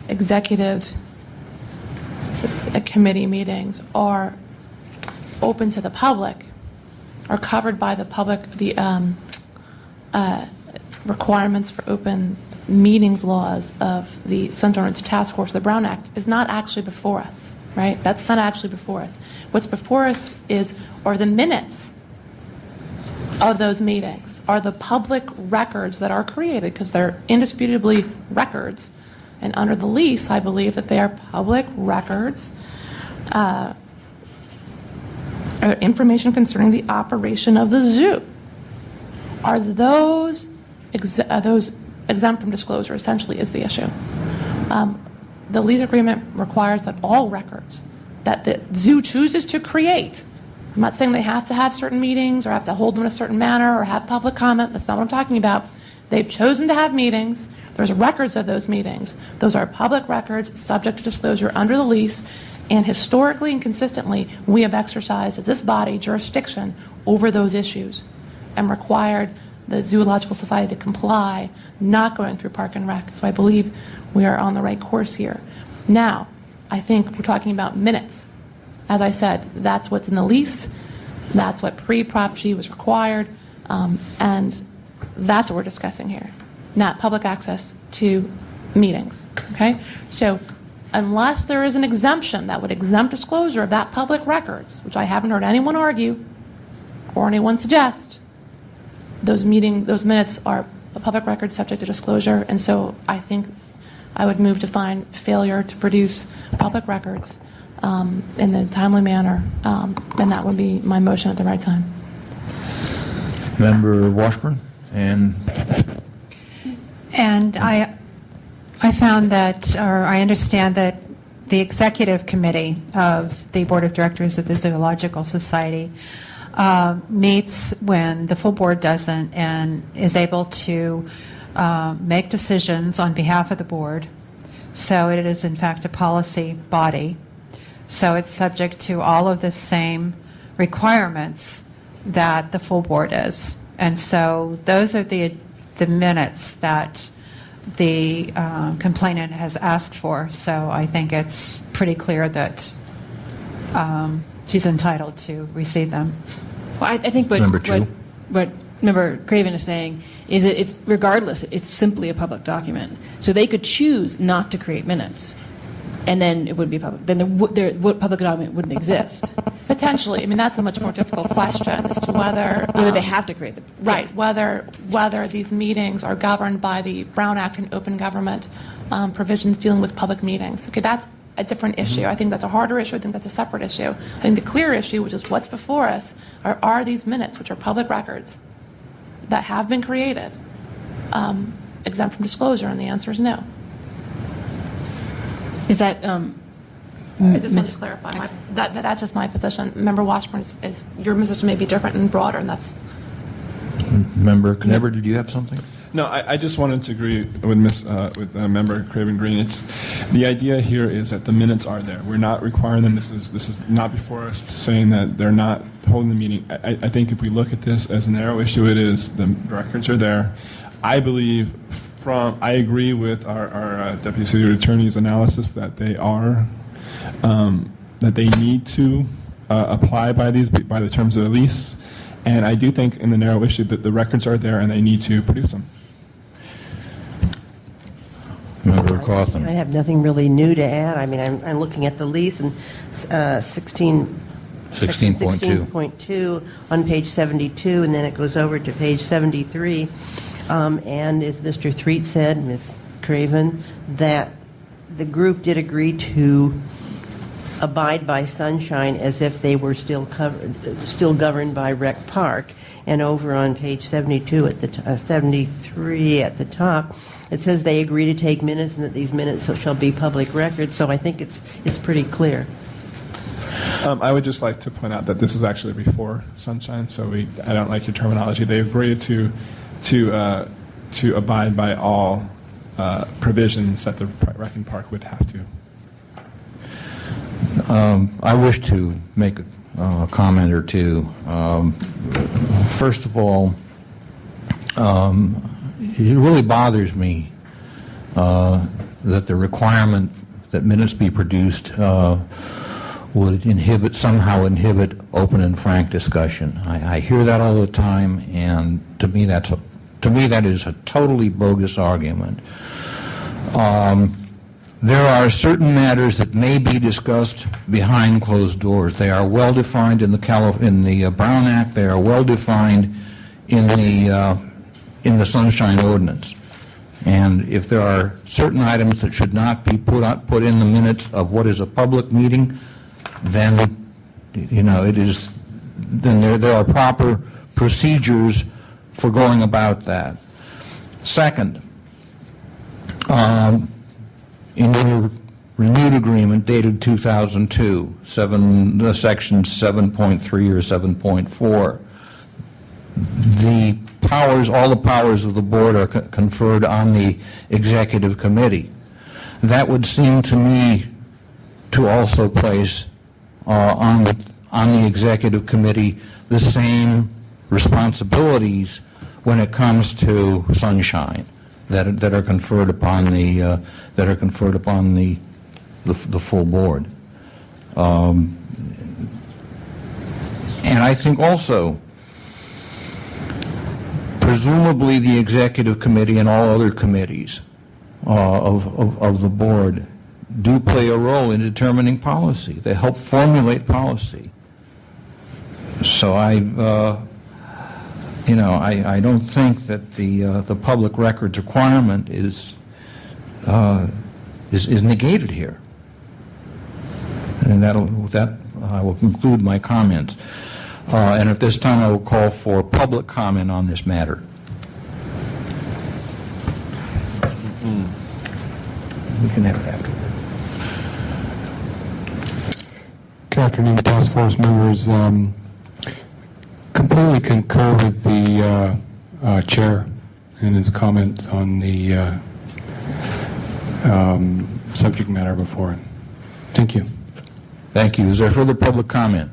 executive committee meetings are open to the public, are covered by the public, the requirements for open meetings laws of the Central Ordinance Task Force, the Brown Act, is not actually before us, right? That's not actually before us. What's before us are the minutes of those meetings, are the public records that are created, because they're indisputably records. And under the lease, I believe that they are public records, information concerning the operation of the zoo. Are those exempt from disclosure, essentially, is the issue. The lease agreement requires that all records that the zoo chooses to create, I'm not saying they have to have certain meetings or have to hold them in a certain manner or have public comment. That's not what I'm talking about. They've chosen to have meetings. There's records of those meetings. Those are public records subject to disclosure under the lease. And historically and consistently, we have exercised, as this body, jurisdiction over those issues and required the Zoological Society to comply, not going through Park and Rec. So I believe we are on the right course here. Now, I think we're talking about minutes. As I said, that's what's in the lease. That's what pre-Prop G was required. And that's what we're discussing here, not public access to meetings. Okay? So unless there is an exemption that would exempt disclosure of that public records, which I haven't heard anyone argue or anyone suggest, those minutes are a public record subject to disclosure. And so I think I would move to find failure to produce public records in a timely manner, and that would be my motion at the right time. Member Washburn. And I found that, or I understand that the executive committee of the board of directors of the Zoological Society meets when the full board doesn't and is able to make decisions on behalf of the board. So it is, in fact, a policy body. So it's subject to all of the same requirements that the full board is. And so those are the minutes that the complainant has asked for. So I think it's pretty clear that she's entitled to receive them. Well, I think what Member Craven is saying is that it's regardless, it's simply a public document. So they could choose not to create minutes. and then it would be public. Then public document wouldn't exist. Potentially. I mean, that's a much more difficult question as to whether they have to create the right, whether these meetings are governed by the Brown Act and open government provisions dealing with public meetings. Okay, that's a different issue. I think that's a harder issue. I think that's a separate issue. I think the clear issue, which is what's before us, are these minutes, which are public records that have been created, exempt from disclosure, and the answer is no. Is that? I just want to clarify that's just my position. Member Washburn is your position may be different and broader, and that's. Member Knebber, did you have something? No, I just wanted to agree with Member Craven Green. It's the idea here is that the minutes are there. We're not requiring them. This is not before us saying that they're not holding the meeting. I think if we look at this as a narrow issue, it is the records are there. I believe I agree with our Deputy City Attorney's analysis that they are that they need to apply by the terms of the lease. And I do think in the narrow issue that the records are there and they need to produce them. Member Cawthon. I have nothing really new to add. I mean, I'm looking at the lease and 16.2 on page 72, and then it goes over to page 73. And as Mr. Threet said, Ms. Craven, that the group did agree to abide by sunshine as if they were still governed by Rec Park. And over on page 72 at the 73 at the top, it says they agree to take minutes and that these minutes shall be public records. So I think it's pretty clear. I would just like to point out that this is actually before sunshine, so I don't like your terminology. They agreed to abide by all provisions that the Rec and Park would have to. I wish to make a comment or two. First of all, it really bothers me that the requirement that minutes be produced would somehow inhibit open and frank discussion. I hear that all the time, and to me that is a totally bogus argument. There are certain matters that may be discussed behind closed doors. They are well defined in the Brown Act. They are well defined in the Sunshine Ordinance. And if there are certain items that should not be put in the minutes of what is a public meeting, then there are proper procedures for going about that. Second, in your renewed agreement dated 2002, section 7.3 or 7.4, all the powers of the board are conferred on the executive committee. That would seem to me to also place on the executive committee the same responsibilities when it comes to sunshine that are conferred upon the full board. And I think also, presumably the executive committee and all other committees of the board do play a role in determining policy. They help formulate policy. So I don't think that the public records requirement is negated here. And with that, I will conclude my comments. And at this time, I will call for public comment on this matter. We can have it afterward. Good afternoon, task force members. Completely concur with the chair and his comments on the subject matter before it. Thank you. Thank you. Is there further public comment?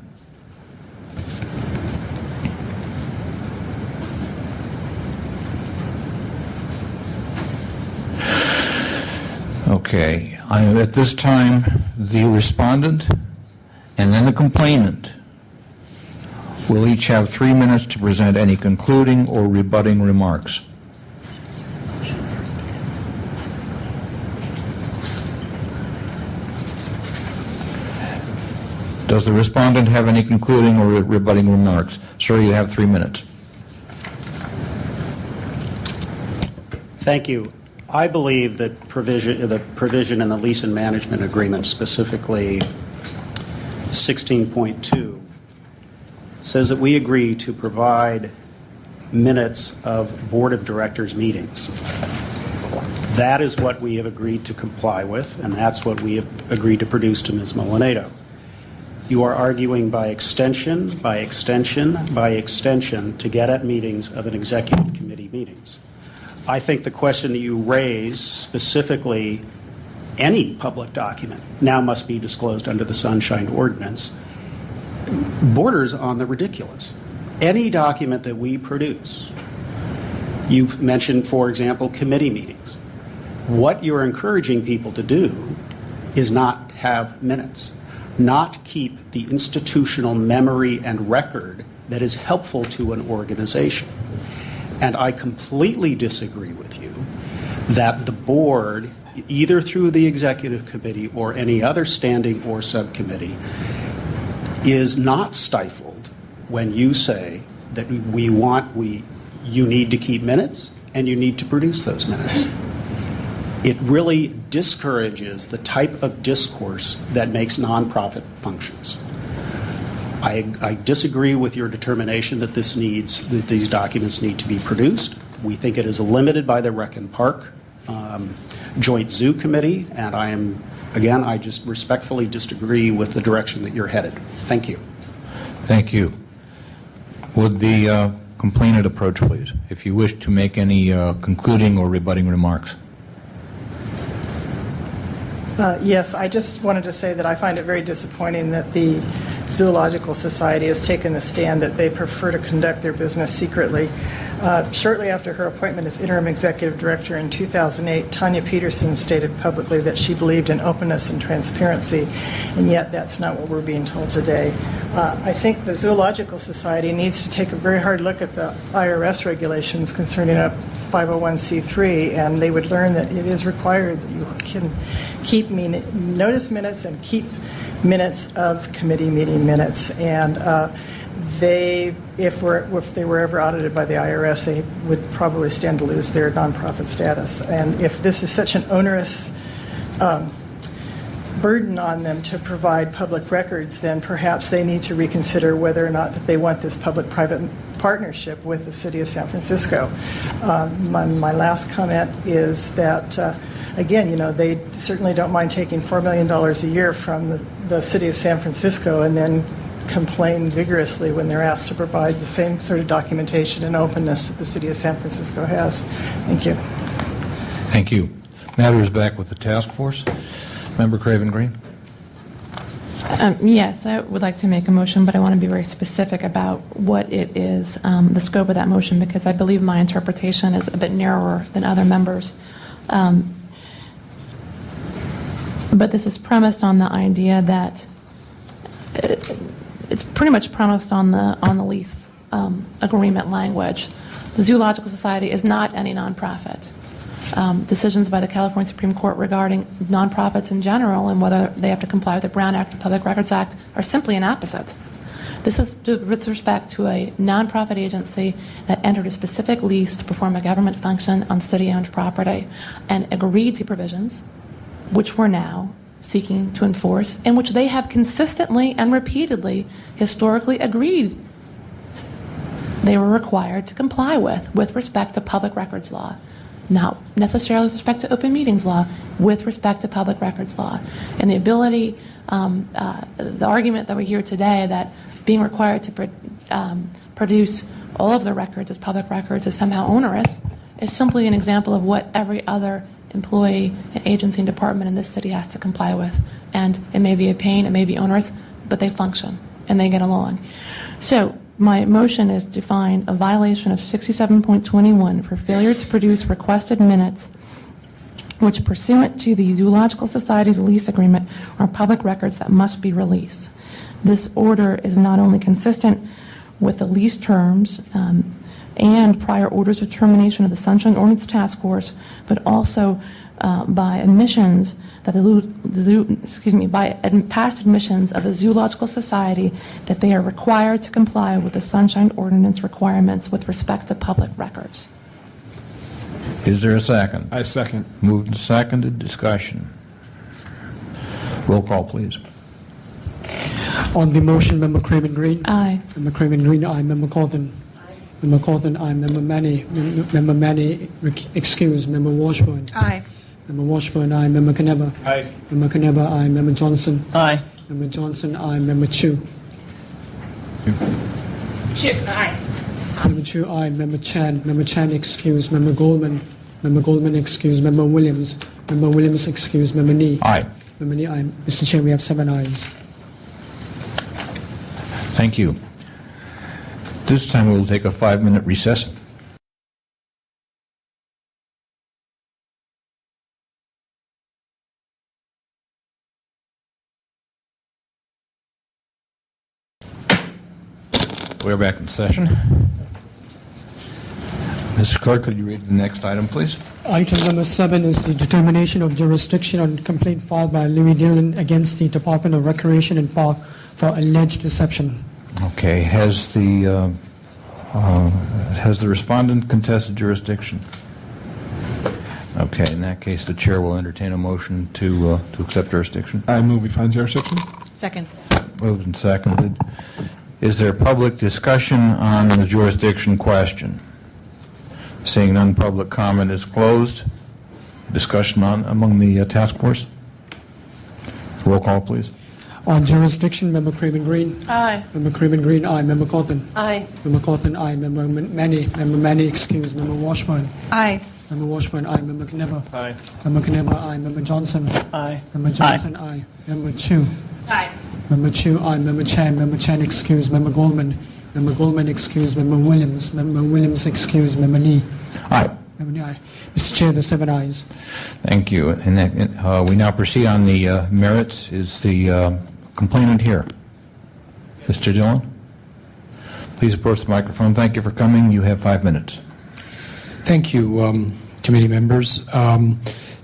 Okay. At this time, the respondent and then the complainant will each have 3 minutes to present any concluding or rebutting remarks. Does the respondent have any concluding or rebutting remarks? Sir, you have 3 minutes. Thank you. I believe that the provision in the lease and management agreement, specifically 16.2, says that we agree to provide minutes of board of directors meetings. That is what we have agreed to comply with, and that's what we have agreed to produce to Ms. Molinado. You are arguing by extension, by extension, by extension to get at meetings of an executive committee meetings. I think the question that you raise, specifically any public document, now must be disclosed under the Sunshine Ordinance, borders on the ridiculous. Any document that we produce, you've mentioned, for example, committee meetings. What you're encouraging people to do is not have minutes, not keep the institutional memory and record that is helpful to an organization. And I completely disagree with you that the board, either through the executive committee or any other standing or subcommittee, is not stifled when you say that you need to keep minutes and you need to produce those minutes. It really discourages the type of discourse that makes nonprofit functions. I disagree with your determination that these documents need to be produced. We think it is limited by the Rec and Park Joint Zoo Committee, and I just respectfully disagree with the direction that you're headed. Thank you. Thank you. Would the complainant approach, please, if you wish to make any concluding or rebutting remarks? Yes, I just wanted to say that I find it very disappointing that the Zoological Society has taken the stand that they prefer to conduct their business secretly. Shortly after her appointment as interim executive director in 2008, Tanya Peterson stated publicly that she believed in openness and transparency, and yet that's not what we're being told today. I think the Zoological Society needs to take a very hard look at the IRS regulations concerning a 501c3, and they would learn that it is required that you can keep notice minutes and keep minutes of committee meeting minutes. And if they were ever audited by the IRS, they would probably stand to lose their nonprofit status. And if this is such an onerous burden on them to provide public records, then perhaps they need to reconsider whether or not that they want this public-private partnership with the City of San Francisco. My last comment is that, again, they certainly don't mind taking $4 million a year from the City of San Francisco and then complain vigorously when they're asked to provide the same sort of documentation and openness that the City of San Francisco has. Thank you. Thank you. Matter is back with the task force. Member Craven Green. Yes, I would like to make a motion, but I want to be very specific about what it is, the scope of that motion, because I believe my interpretation is a bit narrower than other members. But this is premised on the idea that it's pretty much premised on the lease agreement language. The Zoological Society is not any nonprofit. Decisions by the California Supreme Court regarding nonprofits in general and whether they have to comply with the Brown Act or Public Records Act are simply an opposite. This is with respect to a nonprofit agency that entered a specific lease to perform a government function on city-owned property and agreed to provisions which we're now seeking to enforce and which they have consistently and repeatedly historically agreed they were required to comply with respect to public records law. Not necessarily with respect to open meetings law, with respect to public records law. And the ability, the argument that we hear today that being required to produce all of the records as public records is somehow onerous is simply an example of what every other employee, agency, and department in this city has to comply with. And it may be a pain, it may be onerous, but they function and they get along. So my motion is to find a violation of 67.21 for failure to produce requested minutes which, pursuant to the Zoological Society's lease agreement, are public records that must be released. This order is not only consistent with the lease terms and prior orders of termination of the Sunshine Ordinance Task Force, but also by admissions that past admissions of the Zoological Society that they are required to comply with the Sunshine Ordinance requirements with respect to public records. Is there a second? I second. Moved and seconded. Discussion. Roll call, please. On the motion, Member Craven Green. Aye. Member Craven Green, aye. Member Cawthon. Member Cawthon, aye. Member Manny. Member Manny, excused. Member Washburn. Aye. Member Washburn, aye. Member Caneva. Aye. Member Caneva, aye. Member Johnson. Aye. Member Johnson, aye. Member Chu. Aye. Member Chu, aye. Member Chan. Member Chan, excused. Member Goldman. Member Goldman, excused. Member Williams. Member Williams, excused. Member Nee. Aye. Member Nee, aye. Mr. Chair, we have 7 ayes. Thank you. This time we will take a 5-minute recess. We're back in session. Mr. Clerk, could you read the next item, please? Item number 7 is the determination of jurisdiction on complaint filed by Louis Dillon against the Department of Recreation and Park for alleged deception. Okay. Has the respondent contested jurisdiction? Okay. In that case, the chair will entertain a motion to accept jurisdiction. I move we find jurisdiction. Second. Moved and seconded. Is there public discussion on the jurisdiction question? Seeing none, public comment is closed. Discussion among the task force. Roll call, please. On jurisdiction, Member Craven Green. Aye. Member Craven Green, aye. Member Cawthon. Aye. Member Cawthon, aye. Member Manny. Member Manny, excused. Member Washburn. Aye. Member Washburn, aye. Member Caneva. Aye. Member Caneva, aye. Member Johnson. Aye. Member Johnson, aye. Member Chu. Aye. Member Chu, aye. Member Chan. Member Chan, excused. Member Goldman. Member Goldman, excused. Member Williams. Member Williams, excused. Member Nee. Aye. Member Nee, aye. Mr. Chair, there's 7 ayes. Thank you. And we now proceed on the merits. Is the complainant here? Mr. Dillon? Please approach the microphone. Thank you for coming. You have 5 minutes. Thank you, committee members.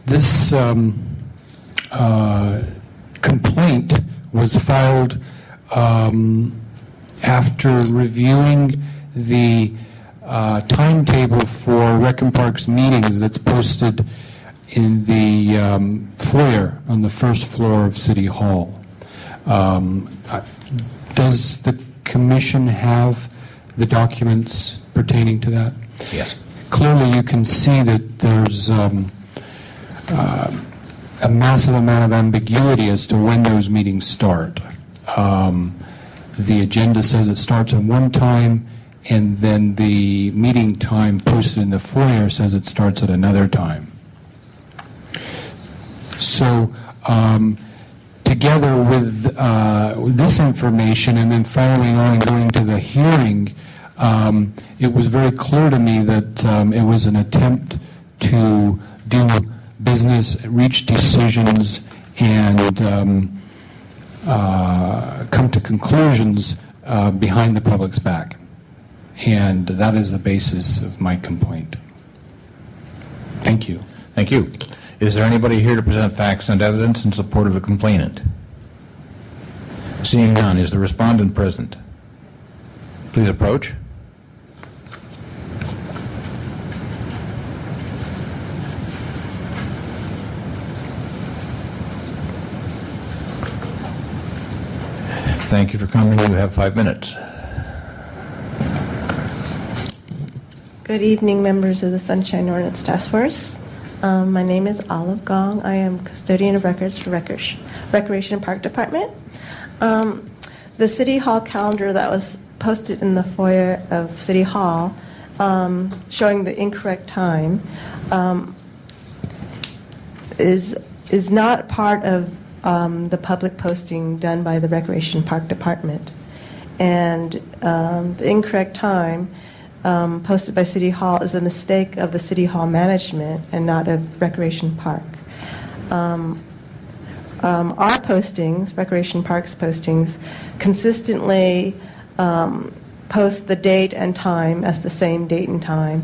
This complaint was filed after reviewing the timetable for Rec and Parks meetings that's posted in the foyer on the first floor of City Hall. Does the Commission have the documents pertaining to that? Yes. Clearly, you can see that there's a massive amount of ambiguity as to when those meetings start. The agenda says it starts at one time, and then the meeting time posted in the foyer says it starts at another time. So, together with this information and then following on and going to the hearing, it was very clear to me that it was an attempt to do business, reach decisions, and come to conclusions behind the public's back. And that is the basis of my complaint. Thank you. Thank you. Is there anybody here to present facts and evidence in support of the complainant? Seeing none, is the respondent present? Please approach. Thank you for coming. You have 5 minutes. Good evening, members of the Sunshine Ordinance Task Force. My name is Olive Gong. I am custodian of records for Recreation and Park Department. The City Hall calendar that was posted in the foyer of City Hall showing the incorrect time is not part of the public posting done by the Recreation and Park Department. And the incorrect time posted by City Hall is a mistake of the City Hall management and not of Recreation Park. Our postings, Recreation Park's postings, consistently post the date and time as the same date and time,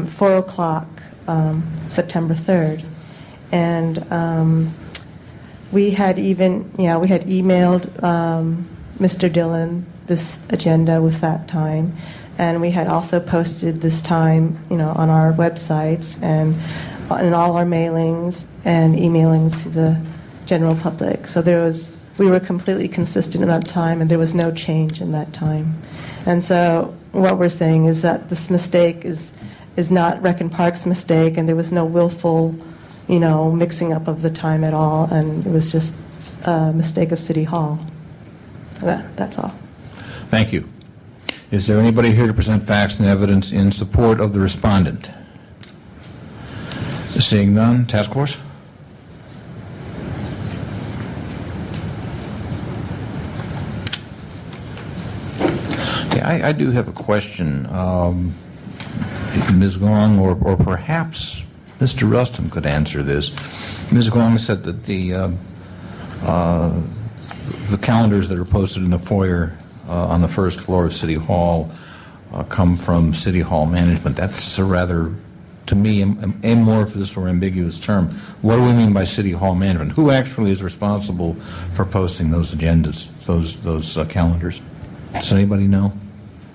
4 o'clock, September 3rd. And we had emailed Mr. Dillon this agenda with that time, and we had also posted this time, on our websites and in all our mailings and emailings to the general public. So we were completely consistent in that time, and there was no change in that time. And so what we're saying is that this mistake is not Rec and Park's mistake, and there was no willful, mixing up of the time at all, and it was just a mistake of City Hall. That's all. Thank you. Is there anybody here to present facts and evidence in support of the respondent? Seeing none, task force? I do have a question. If Ms. Gong or perhaps Mr. Rustum could answer this. Ms. Gong said that the calendars that are posted in the foyer on the first floor of City Hall come from City Hall management. That's a rather, to me, amorphous or ambiguous term. What do we mean by City Hall management? Who actually is responsible for posting those agendas, those calendars? Does anybody know?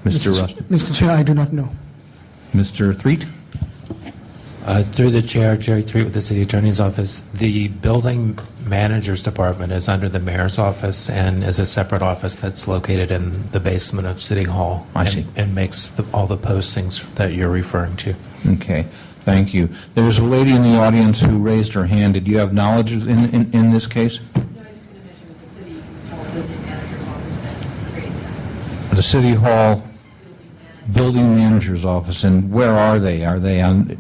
Mr. Rustum? Mr. Chair, I do not know. Mr. Threet? Through the chair, Jerry Threet with the City Attorney's Office. The Building Manager's Department is under the Mayor's Office and is a separate office that's located in the basement of City Hall. I see. And makes all the postings that you're referring to. Okay, thank you. There was a lady in the audience who raised her hand. Did you have knowledge in this case? No, I was just going to mention it was the City Hall Building Manager's Office that created that. The City Hall Building Manager's Office, and where are they? Are they on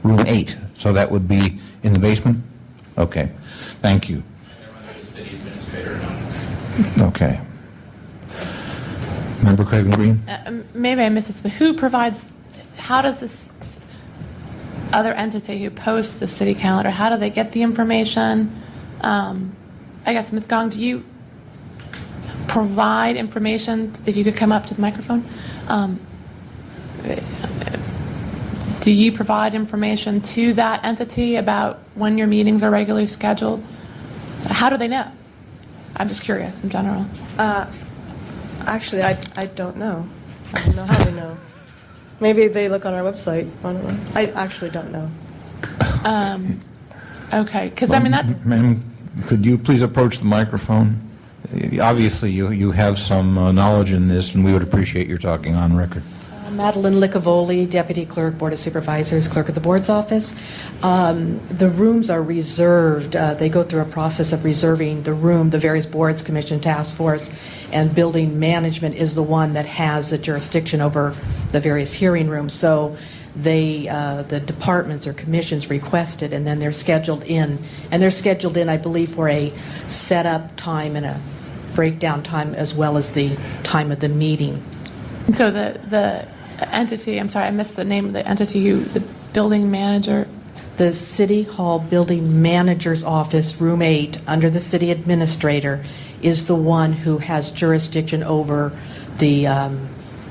Room 8? So that would be in the basement? Okay, thank you. Okay. Member Craig Green? Maybe I missed this, but how does this other entity who posts the city calendar, how do they get the information? I guess, Ms. Gong, do you provide information, if you could come up to the microphone? Do you provide information to that entity about when your meetings are regularly scheduled? How do they know? I'm just curious in general. Actually, I don't know. I don't know how they know. Maybe they look on our website. I don't know. I actually don't know. Okay, because I mean that's... Ma'am, could you please approach the microphone? Obviously, you have some knowledge in this, and we would appreciate your talking on record. Madeline Licavoli, Deputy Clerk, Board of Supervisors, Clerk of the Board's Office. The rooms are reserved. They go through a process of reserving the room. The various boards, commission, task force, and building management is the one that has the jurisdiction over the various hearing rooms. So the departments or commissions request it, and then they're scheduled in. And they're scheduled in, I believe, for a setup time and a breakdown time, as well as the time of the meeting. So the entity, I'm sorry, I missed the name of the entity, the building manager? The City Hall Building Manager's Office, Room 8, under the City Administrator, is the one who has jurisdiction over the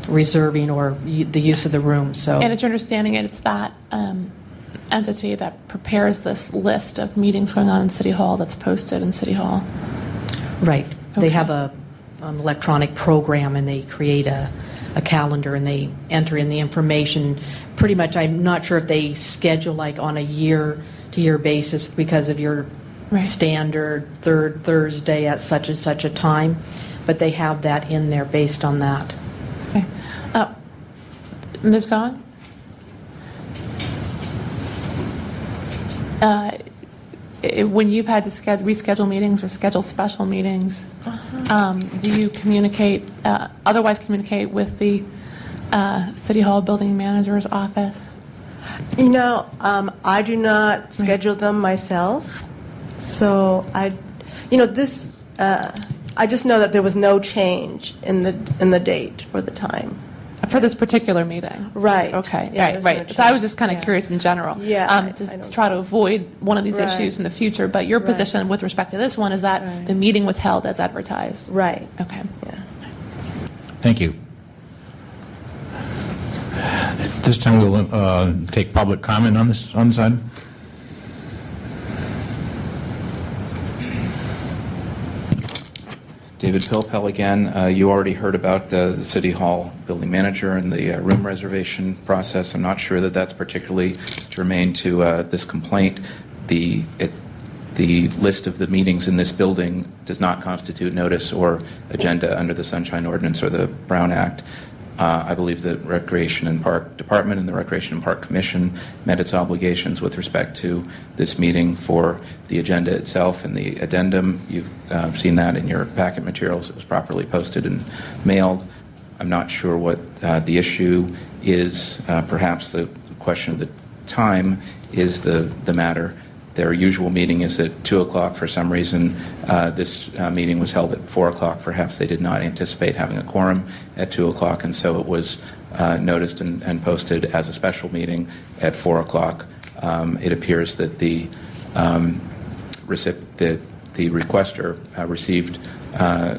reserving or the use of the room. So, and it's your understanding it's that entity that prepares this list of meetings going on in City Hall that's posted in City Hall? Right. Okay. They have an electronic program, and they create a calendar, and they enter in the information. Pretty much, I'm not sure if they schedule like on a year-to-year basis because of your standard third Thursday at such and such a time, but they have that in there based on that. Okay. Ms. Gong? When you've had to reschedule meetings or schedule special meetings, do you otherwise communicate with the City Hall Building Manager's Office? I do not schedule them myself. So I just know that there was no change in the date or the time. For this particular meeting? Right. Okay. Yeah, right. So I was just kind of curious in general. Yeah. To try to avoid one of these issues in the future. But your position with respect to this one is that the meeting was held as advertised. Right. Okay. Yeah. Thank you. This time we'll take public comment on this item. David Pilpel again. You already heard about the City Hall building manager and the room reservation process. I'm not sure that that's particularly germane to this complaint. The list of the meetings in this building does not constitute notice or agenda under the Sunshine Ordinance or the Brown Act. I believe the Recreation and Park Department and the Recreation and Park Commission met its obligations with respect to this meeting for the agenda itself and the addendum. You've seen that in your packet materials. It was properly posted and mailed. I'm not sure what the issue is. Perhaps the question of the time is the matter. Their usual meeting is at 2 o'clock. For some reason, this meeting was held at 4 o'clock. Perhaps they did not anticipate having a quorum at 2 o'clock, and so it was noticed and posted as a special meeting at 4 o'clock. It appears that the requester received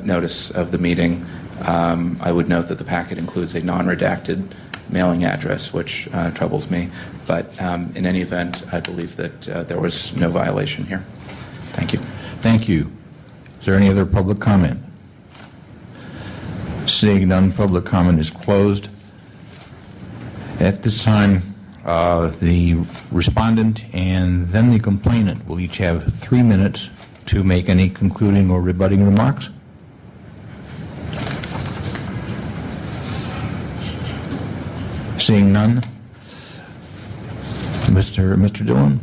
notice of the meeting. I would note that the packet includes a non-redacted mailing address, which troubles me. But in any event, I believe that there was no violation here. Thank you. Thank you. Is there any other public comment? Seeing none, public comment is closed. At this time, the respondent and then the complainant will each have 3 minutes to make any concluding or rebutting remarks. Seeing none, Mr. Dillon.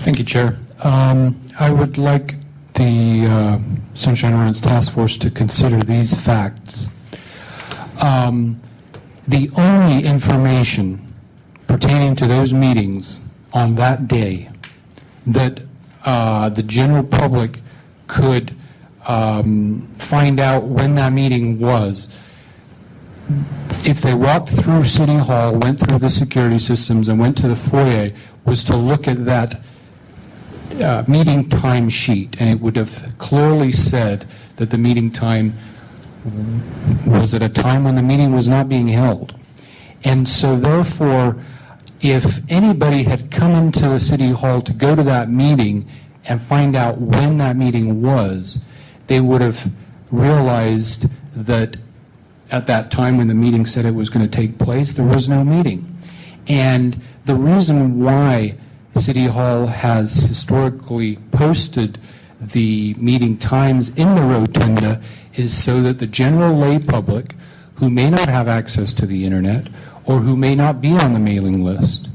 Thank you, Chair. I would like the Sunshine Ordinance Task Force to consider these facts. The only information pertaining to those meetings on that day that the general public could find out when that meeting was, if they walked through City Hall, went through the security systems, and went to the foyer, was to look at that meeting time sheet, and it would have clearly said that the meeting time was at a time when the meeting was not being held. And so therefore, if anybody had come into the City Hall to go to that meeting and find out when that meeting was, they would have realized that at that time when the meeting said it was going to take place, there was no meeting. And the reason why City Hall has historically posted the meeting times in the rotunda is so that the general lay public, who may not have access to the internet or who may not be on the mailing list,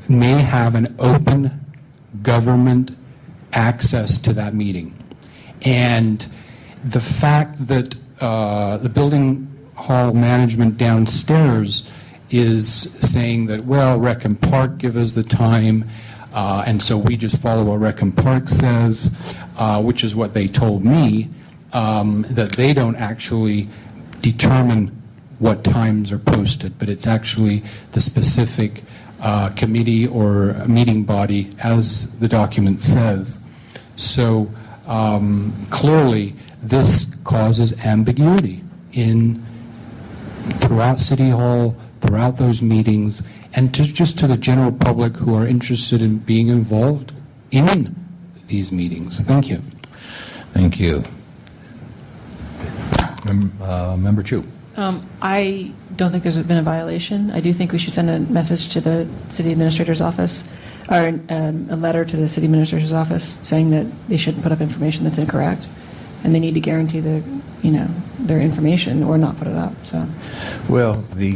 may have an open government access to that meeting. And the fact that the building hall management downstairs is saying that, well, Rec and Park give us the time, and so we just follow what Rec and Park says, which is what they told me, that they don't actually determine what times are posted, but it's actually the specific committee or meeting body, as the document says. So clearly, this causes ambiguity throughout City Hall, throughout those meetings, and just to the general public who are interested in being involved in these meetings. Thank you. Thank you. Member Chu. I don't think there's been a violation. I do think we should send a message to the city administrator's office, or a letter to the city administrator's office saying that they shouldn't put up information that's incorrect, and they need to guarantee their information or not put it up. So, well, the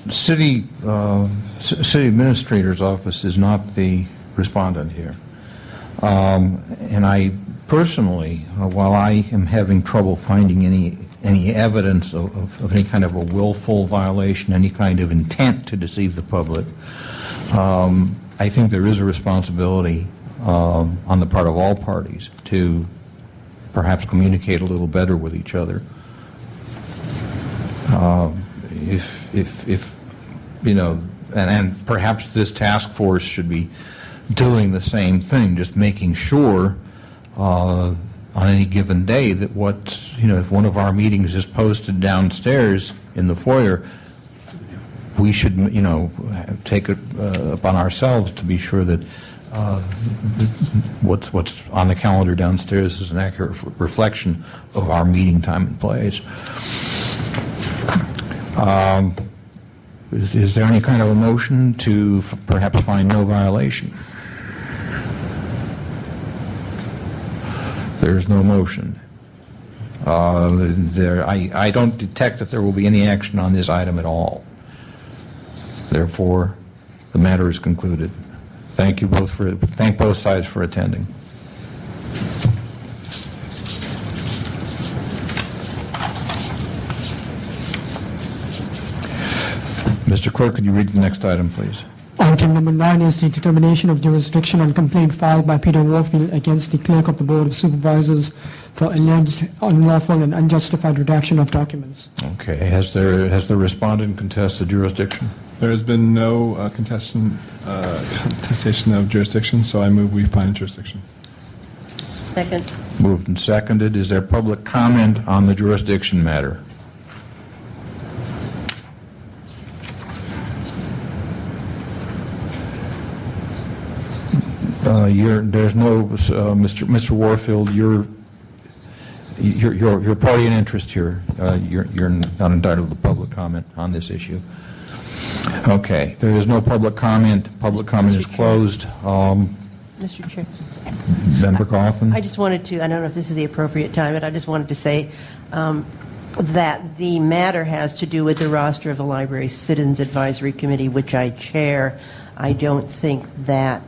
city administrator's office is not the respondent here, and I personally, while I am having trouble finding any evidence of any kind of a willful violation, any kind of intent to deceive the public, I think there is a responsibility on the part of all parties to perhaps communicate a little better with each other. If you know, and perhaps this task force should be doing the same thing, just making sure on any given day that if one of our meetings is posted downstairs in the foyer, we should take it upon ourselves to be sure that what's on the calendar downstairs is an accurate reflection of our meeting time and place. Is there any kind of a motion to perhaps find no violation? There is no motion. I don't detect that there will be any action on this item at all. Therefore, the matter is concluded. Thank both sides for attending. Mr. Clerk, could you read the next item, please? Item number 9 is the determination of jurisdiction on complaint filed by Peter Warfield against the Clerk of the Board of Supervisors for alleged unlawful and unjustified redaction of documents. Okay. Has the respondent contested jurisdiction? There has been no contestation of jurisdiction, so I move we find jurisdiction. Second. Moved and seconded. Is there public comment on the jurisdiction matter? There's no, Mr. Warfield, you're party in interest here. You're not entitled to public comment on this issue. Okay, there is no public comment. Public comment is closed. Mr. Chair. Member Coughlin? I just wanted to, I don't know if this is the appropriate time, but I just wanted to say that the matter has to do with the roster of the Library Citizens Advisory Committee, which I chair. I don't think that,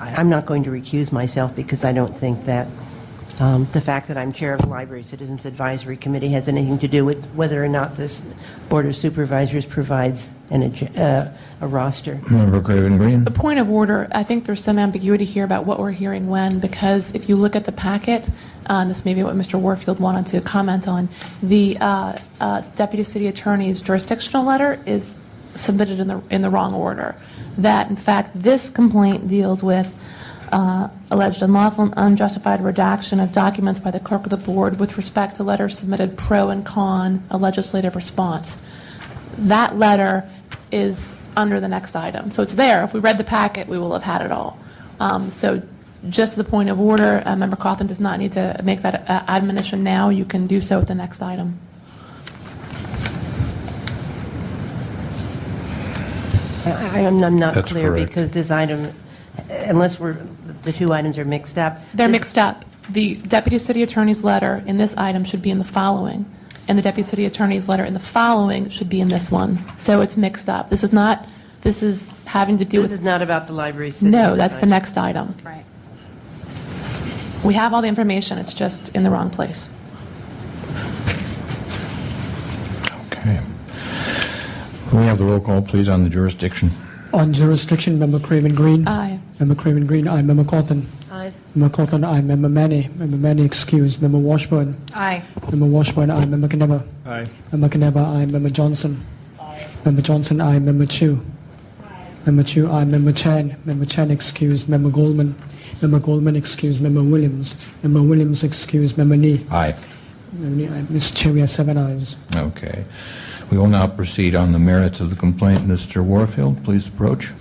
I'm not going to recuse myself because I don't think that the fact that I'm chair of the Library Citizens Advisory Committee has anything to do with whether or not this Board of Supervisors provides a roster. Member Craven Green? The point of order, I think there's some ambiguity here about what we're hearing when, because if you look at the packet, and this may be what Mr. Warfield wanted to comment on, the Deputy City Attorney's jurisdictional letter is submitted in the wrong order. That, in fact, this complaint deals with alleged unlawful and unjustified redaction of documents by the clerk of the board with respect to letters submitted pro and con a legislative response. That letter is under the next item. So it's there. If we read the packet, we will have had it all. So just the point of order, Member Coughlin does not need to make that admonition now. You can do so at the next item. I'm not That's clear correct. because this item, unless the two items are mixed up. They're mixed up. The Deputy City Attorney's letter in this item should be in the following, and the Deputy City Attorney's letter in the following should be in this one. So it's mixed up. This is having to do with... This is not about the Library Citizens. No, that's the next item. Right. We have all the information. It's just in the wrong place. Okay. Can we have the roll call, please, on the jurisdiction? On jurisdiction, Member Craven Green. Aye. Member Craven Green, aye. Member Cawthon. Aye. Member Cawthon, aye. Member Manny. Member Manny excused. Member Washburn. Aye. Member Washburn, aye. Member Knebber. Aye. Member Knebber, aye. Member Johnson. Aye. Member Johnson, aye. Member Chu. Aye. Member Chu, aye. Member Chan. Member Chan excused. Member Goldman. Member Goldman excused. Member Williams. Member Williams excused. Member Nee. Aye. Member Nee, aye. Mr. Chair, we have 7 ayes. Okay. We will now proceed on the merits of the complaint. Mr. Warfield, please approach.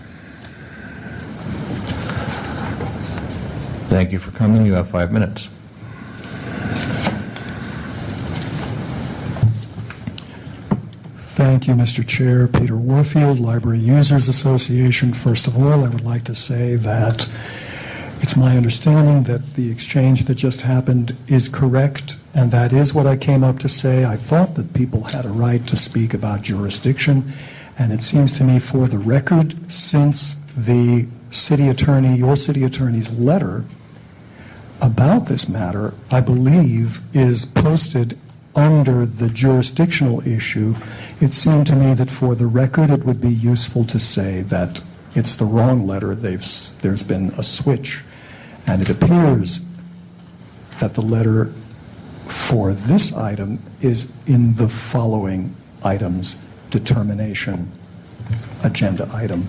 Thank you for coming. You have 5 minutes. Thank you, Mr. Chair. Peter Warfield, Library Users Association. First of all, I would like to say that it's my understanding that the exchange that just happened is correct, and that is what I came up to say. I thought that people had a right to speak about jurisdiction, and it seems to me, for the record, since the city attorney, your city attorney's letter about this matter, I believe, is posted under the jurisdictional issue, it seemed to me that for the record it would be useful to say that it's the wrong letter. There's been a switch, and it appears that the letter for this item is in the following items: determination, agenda item.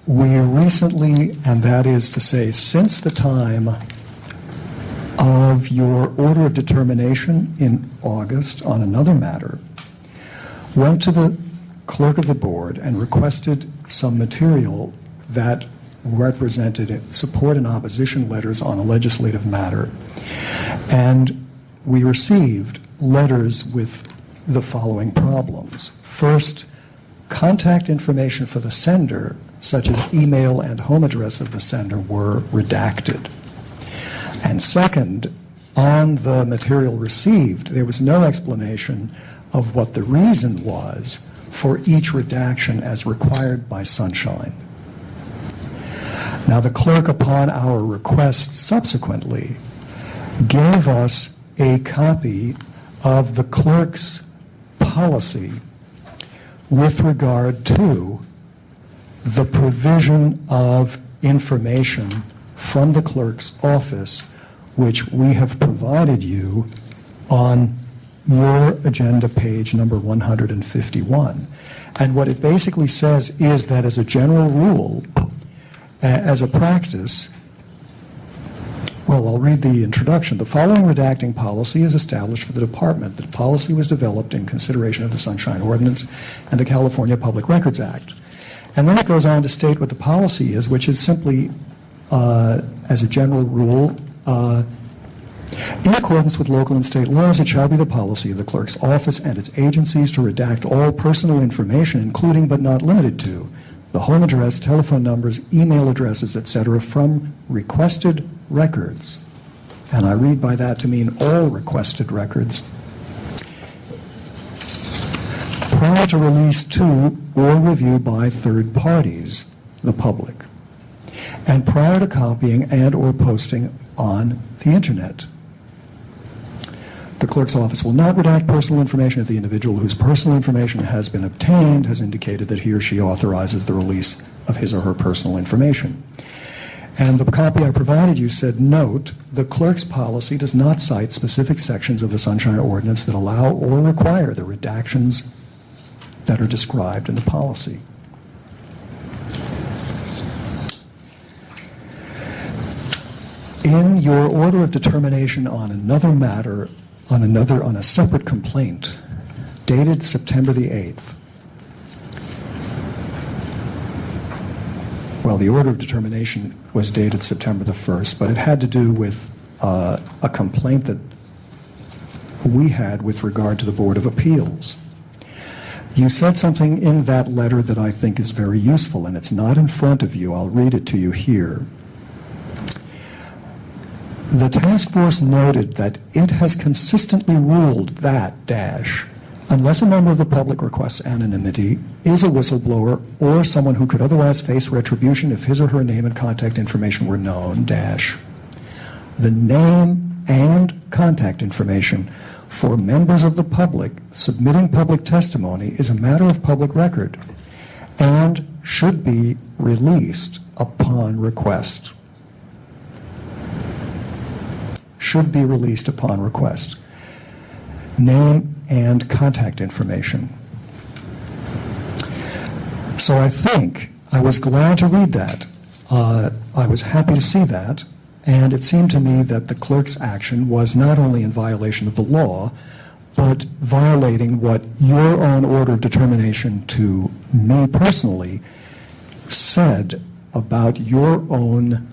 We recently, and that is to say since the time of of your order of determination in August on another matter went to the clerk of the board and requested some material that represented support and opposition letters on a legislative matter. And we received letters with the following problems. First, contact information for the sender, such as email and home address of the sender, were redacted. And second, on the material received, there was no explanation of what the reason was for each redaction as required by Sunshine. Now, the clerk, upon our request subsequently, gave us a copy of the clerk's policy with regard to the provision of information from the clerk's office, which we have provided you on your agenda page number 151. And what it basically says is that as a general rule, as a practice, well, I'll read the introduction. The following redacting policy is established for the department. The policy was developed in consideration of the Sunshine Ordinance and the California Public Records Act. And then it goes on to state what the policy is, which is simply, as a general rule, in accordance with local and state laws, it shall be the policy of the clerk's office and its agencies to redact all personal information, including but not limited to the home address, telephone numbers, email addresses, etc., from requested records. And I read by that to mean all requested records, prior to release to or review by third parties, the public, and prior to copying and or posting on the internet. The clerk's office will not redact personal information if the individual whose personal information has been obtained has indicated that he or she authorizes the release of his or her personal information. And the copy I provided you said, note, the clerk's policy does not cite specific sections of the Sunshine Ordinance that allow or require the redactions that are described in the policy. In your order of determination on another matter, on a separate complaint, dated September the 8th, well, the order of determination was dated September the 1st, but it had to do with a complaint that we had with regard to the Board of Appeals. You said something in that letter that I think is very useful, and it's not in front of you. I'll read it to you here. The task force noted that it has consistently ruled that, unless a member of the public requests anonymity, is a whistleblower or someone who could otherwise face retribution if his or her name and contact information were known, the name and contact information for members of the public submitting public testimony is a matter of public record and should be released upon request. Should be released upon request. Name and contact information. So I think I was glad to read that. I was happy to see that, and it seemed to me that the clerk's action was not only in violation of the law, but violating what your own order of determination to me personally said about your own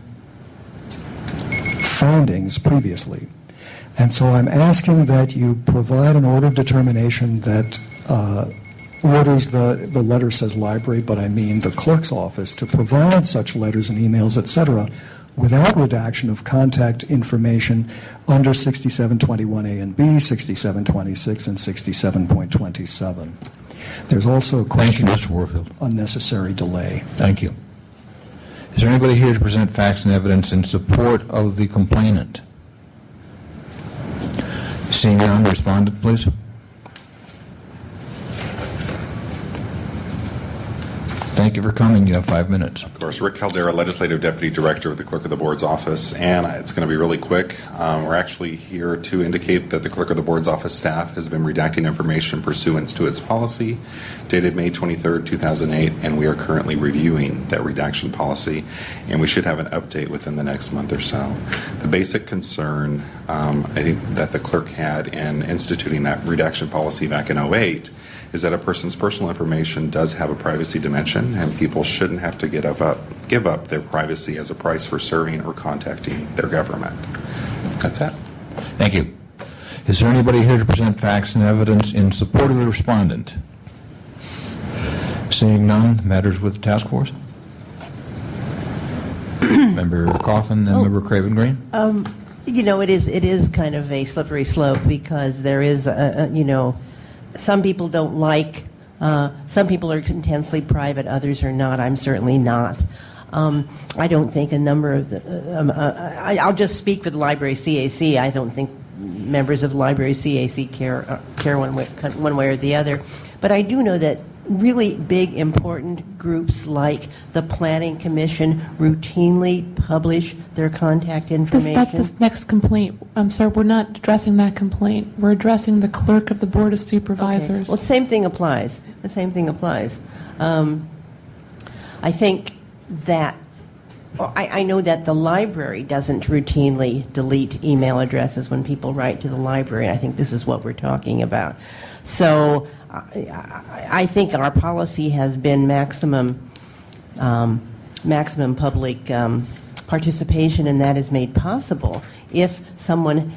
findings previously. And so I'm asking that you provide an order of determination that orders the letter says library, but I mean the clerk's office, to provide such letters and emails, etc., without redaction of contact information under 6721A and B, 6726, and 67.27. There's also a question Thank you, Mr. Warfield. of unnecessary delay. Thank you. Is there anybody here to present facts and evidence in support of the complainant? Seeing none, respondent, please. Thank you for coming. You have 5 minutes. Of course, Rick Caldera, Legislative Deputy Director of the Clerk of the Board's office, and it's going to be really quick. We're actually here to indicate that the Clerk of the Board's office staff has been redacting information pursuant to its policy dated May 23rd, 2008, and we are currently reviewing that redaction policy, and we should have an update within the next month or so. The basic concern I think that the clerk had in instituting that redaction policy back in 2008 is that a person's personal information does have a privacy dimension, and people shouldn't have to give up their privacy as a price for serving or contacting their government. That's it. Thank you. Is there anybody here to present facts and evidence in support of the respondent? Seeing none, matters with the task force. Member Coffin and Member Craven Green. It is kind of a slippery slope because there is, some people don't like, some people are intensely private, others are not. I'm certainly not. I don't think a number of I'll just speak for the Library CAC. I don't think members of the Library CAC care one way or the other. But I do know that really big, important groups like the Planning Commission routinely publish their contact information. That's the next complaint. I'm sorry, we're not addressing that complaint. We're addressing the clerk of the Board of Supervisors. Okay. Well, the same thing applies. I think that I know that the library doesn't routinely delete email addresses when people write to the library. I think this is what we're talking about. So I think our policy has been maximum public participation, and that is made possible if someone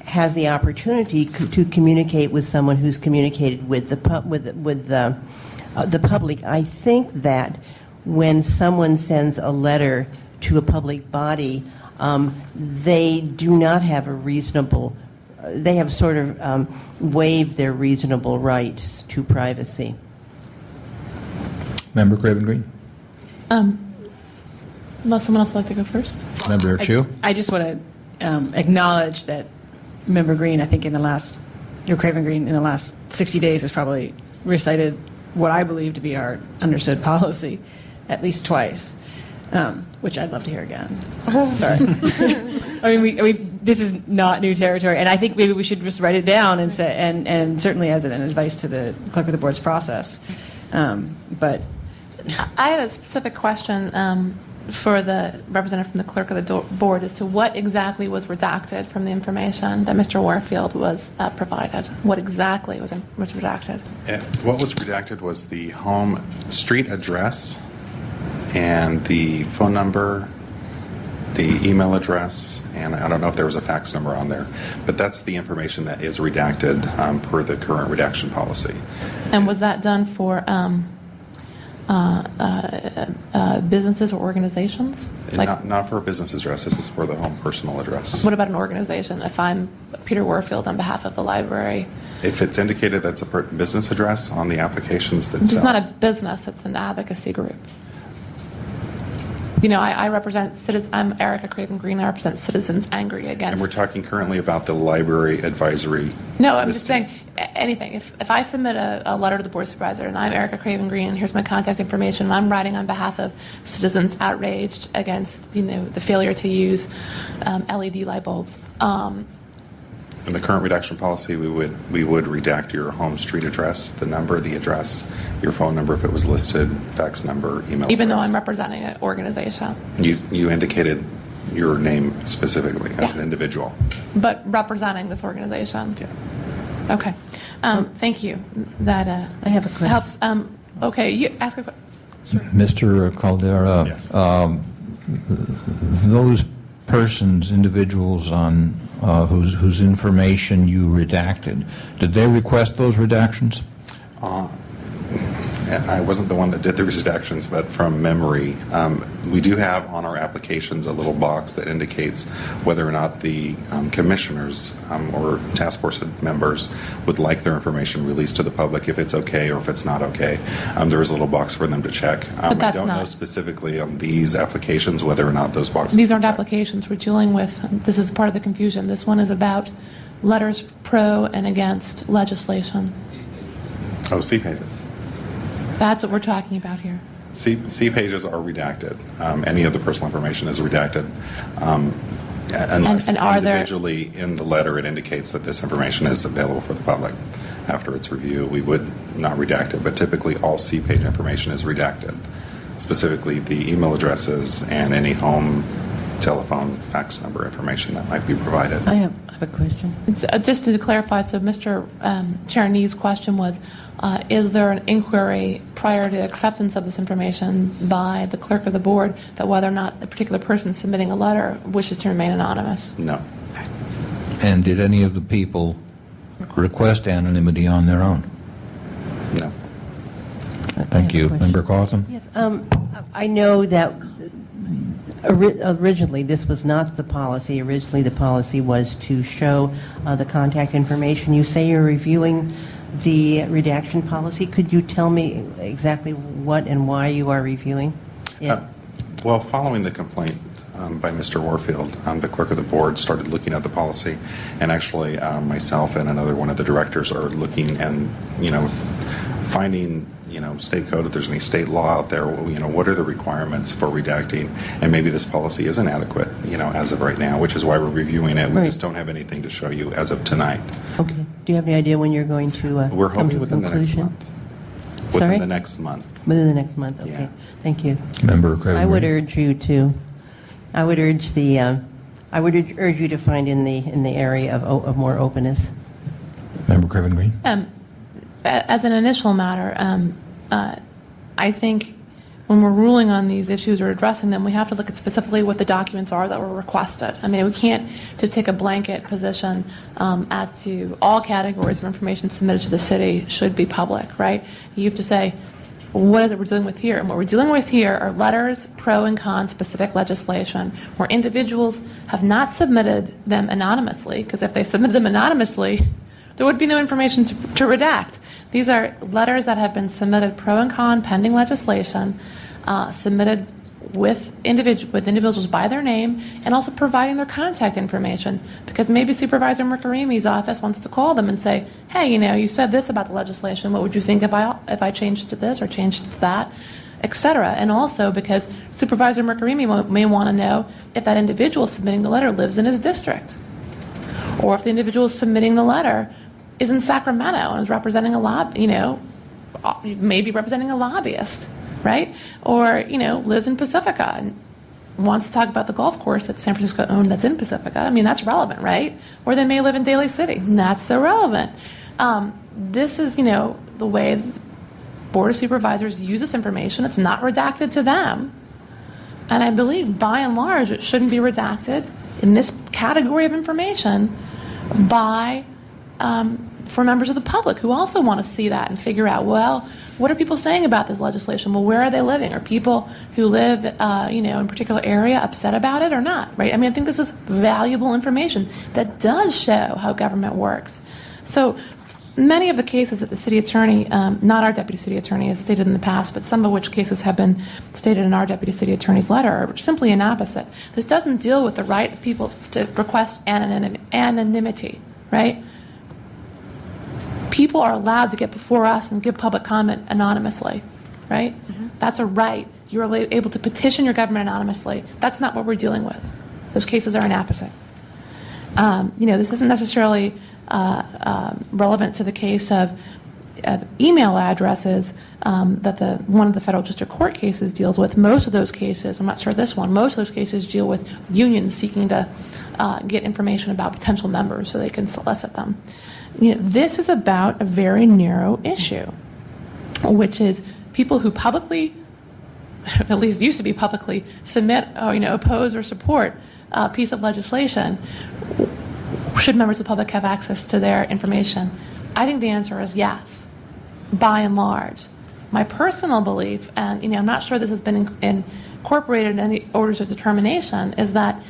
has the opportunity to communicate with someone who's communicated with the public. I think that when someone sends a letter to a public body, they do not have a reasonable. They have sort of waived their reasonable rights to privacy. Member Craven Green. Unless someone else would like to go first. Member Chu. I just want to acknowledge that Member Green, I think Craven Green, in the last 60 days has probably recited what I believe to be our understood policy at least twice, which I'd love to hear again. Sorry. I mean, this is not new territory, and I think maybe we should just write it down and say, and certainly as an advice to the clerk of the board's process. But I had a specific question for the representative from the clerk of the board as to what exactly was redacted from the information that Mr. Warfield was provided. What exactly was redacted? What was redacted was the home street address and the phone number, the email address, and I don't know if there was a fax number on there, but that's the information that is redacted per the current redaction policy. And was that done for businesses or organizations? Not for a business address. This is for the home personal address. What about an organization? If I'm Peter Warfield on behalf of the library. If it's indicated that's a business address on the applications that it's not a business, it's an advocacy group. I represent citizens. I'm Erica Craven Green. I represent Citizens Angry Against. And we're talking currently about the library advisory. No, I'm just saying anything. If I submit a letter to the board supervisor and I'm Erica Craven Green and here's my contact information and I'm writing on behalf of citizens outraged against the failure to use LED light bulbs. In the current redaction policy, we would redact your home street address, the number, the address, your phone number if it was listed, fax number, email Even address. though I'm representing an organization. You indicated your name specifically as an individual. But representing this organization. Yeah. Okay. Thank you. That I have a question. Helps. Okay, you ask a question. Mr. Caldera, yes. Those persons, individuals on whose information you redacted, did they request those redactions? I wasn't the one that did the redactions, but from memory, we do have on our applications a little box that indicates whether or not the commissioners or task force members would like their information released to the public, if it's okay or if it's not okay. There is a little box for them to check. But that's I don't know specifically on these applications whether or not those boxes. These aren't applications we're dealing with. This is part of the confusion. This one is about letters pro and against legislation. Oh, C pages. That's what we're talking about here. C pages are redacted. Any of the personal information is redacted. Unless And are there- individually in the letter it indicates that this information is available for the public. After its review, we would not redact it, but typically all C-page information is redacted, specifically the email addresses and any home, telephone, fax number information that might be provided. I have a question. Just to clarify, so Mr. Chair Nee's question was, is there an inquiry prior to acceptance of this information by the clerk of the board that whether or not a particular person submitting a letter wishes to remain anonymous? No. And did any of the people request anonymity on their own? No. Thank you. Member Cawthon? Yes, I know that originally this was not the policy. Originally the policy was to show the contact information. You say you're reviewing the redaction policy. Could you tell me exactly what and why you are reviewing it? Well, following the complaint by Mr. Warfield, the clerk of the board started looking at the policy, and actually myself and another one of the directors are looking and, finding, state code, if there's any state law out there, what are the requirements for redacting, and maybe this policy isn't adequate, as of right now, which is why we're reviewing it. We Right. just don't have anything to show you as of tonight. Okay. Do you have any idea when you're going to We're come to hoping a within the next conclusion? month. Sorry? Within the next month. Within the next month, okay. Yeah. Thank you. Member Craven. I would urge you to find in the area of more openness. Member Craven Green? As an initial matter, I think when we're ruling on these issues or addressing them, we have to look at specifically what the documents are that were requested. I mean, we can't just take a blanket position as to all categories of information submitted to the city should be public, right? You have to say, what is it we're dealing with here? And what we're dealing with here are letters, pro and con specific legislation, where individuals have not submitted them anonymously, because if they submitted them anonymously, there would be no information to redact. These are letters that have been submitted pro and con pending legislation, submitted with individuals by their name, and also providing their contact information, because maybe Supervisor Mercarimi's office wants to call them and say, hey, you said this about the legislation. What would you think if I changed it to this or changed it to that, et cetera? And also because Supervisor Mercarimi may want to know if that individual submitting the letter lives in his district, or if the individual submitting the letter is in Sacramento and is representing maybe representing a lobbyist, right? Or, lives in Pacifica and wants to talk about the golf course that San Francisco owned that's in Pacifica. I mean, that's relevant, right? Or they may live in Daly City. Not so relevant. This is, the way the Board of Supervisors use this information. It's not redacted to them. And I believe, by and large, it shouldn't be redacted in this category of information for members of the public who also want to see that and figure out, well, what are people saying about this legislation? Well, where are they living? Are people who live, in a particular area upset about it or not, right? I mean, I think this is valuable information that does show how government works. So many of the cases that the city attorney, not our deputy city attorney, has stated in the past, but some of which cases have been stated in our deputy city attorney's letter, are simply an opposite. This doesn't deal with the right of people to request anonymity, right? People are allowed to get before us and give public comment anonymously, right? Mm-hmm. That's a right. You're able to petition your government anonymously. That's not what we're dealing with. Those cases are an opposite. This isn't necessarily relevant to the case of email addresses that one of the federal district court cases deals with. Most of those cases, I'm not sure this one, most of those cases deal with unions seeking to get information about potential members so they can solicit them. This is about a very narrow issue, which is people who publicly, at least used to be publicly, submit, oppose or support a piece of legislation. Should members of the public have access to their information? I think the answer is yes, by and large. My personal belief, and I'm not sure this has been incorporated in any orders of determination, is that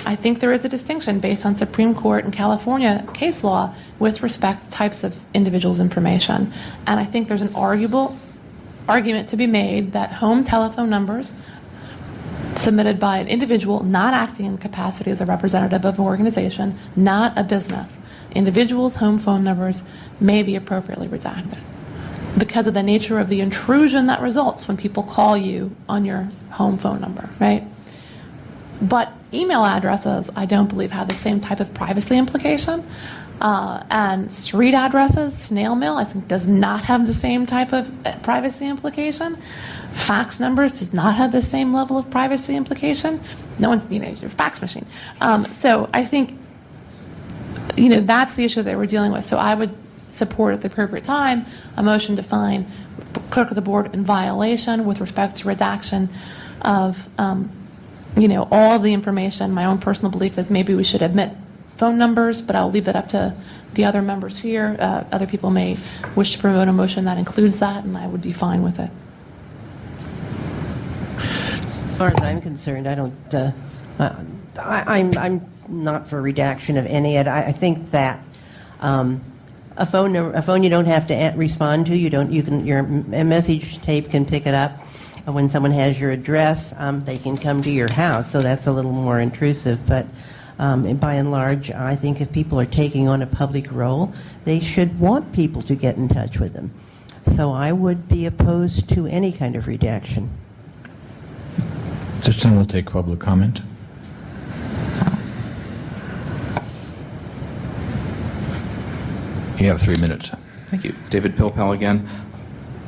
I think there is a distinction based on Supreme Court and California case law with respect to types of individuals' information. And I think there's an argument to be made that home telephone numbers submitted by an individual not acting in capacity as a representative of an organization, not a business. Individuals' home phone numbers may be appropriately redacted. because of the nature of the intrusion that results when people call you on your home phone number, right? But email addresses, I don't believe, have the same type of privacy implication. And street addresses, snail mail, I think does not have the same type of privacy implication. Fax numbers does not have the same level of privacy implication. No one, your fax machine. So I think, that's the issue that we're dealing with. So I would support at the appropriate time a motion to find clerk of the board in violation with respect to redaction of, all the information. My own personal belief is maybe we should admit phone numbers, but I'll leave that up to the other members here. Other people may wish to promote a motion that includes that, and I would be fine with it. As far as I'm concerned, I don't. I'm not for redaction of any. I think that a phone you don't have to respond to. Your message tape can pick it up. When someone has your address, they can come to your house. So that's a little more intrusive, but. By and large, I think if people are taking on a public role, they should want people to get in touch with them. So I would be opposed to any kind of redaction. This time we'll take public comment. You have 3 minutes. Thank you. David Pilpel again.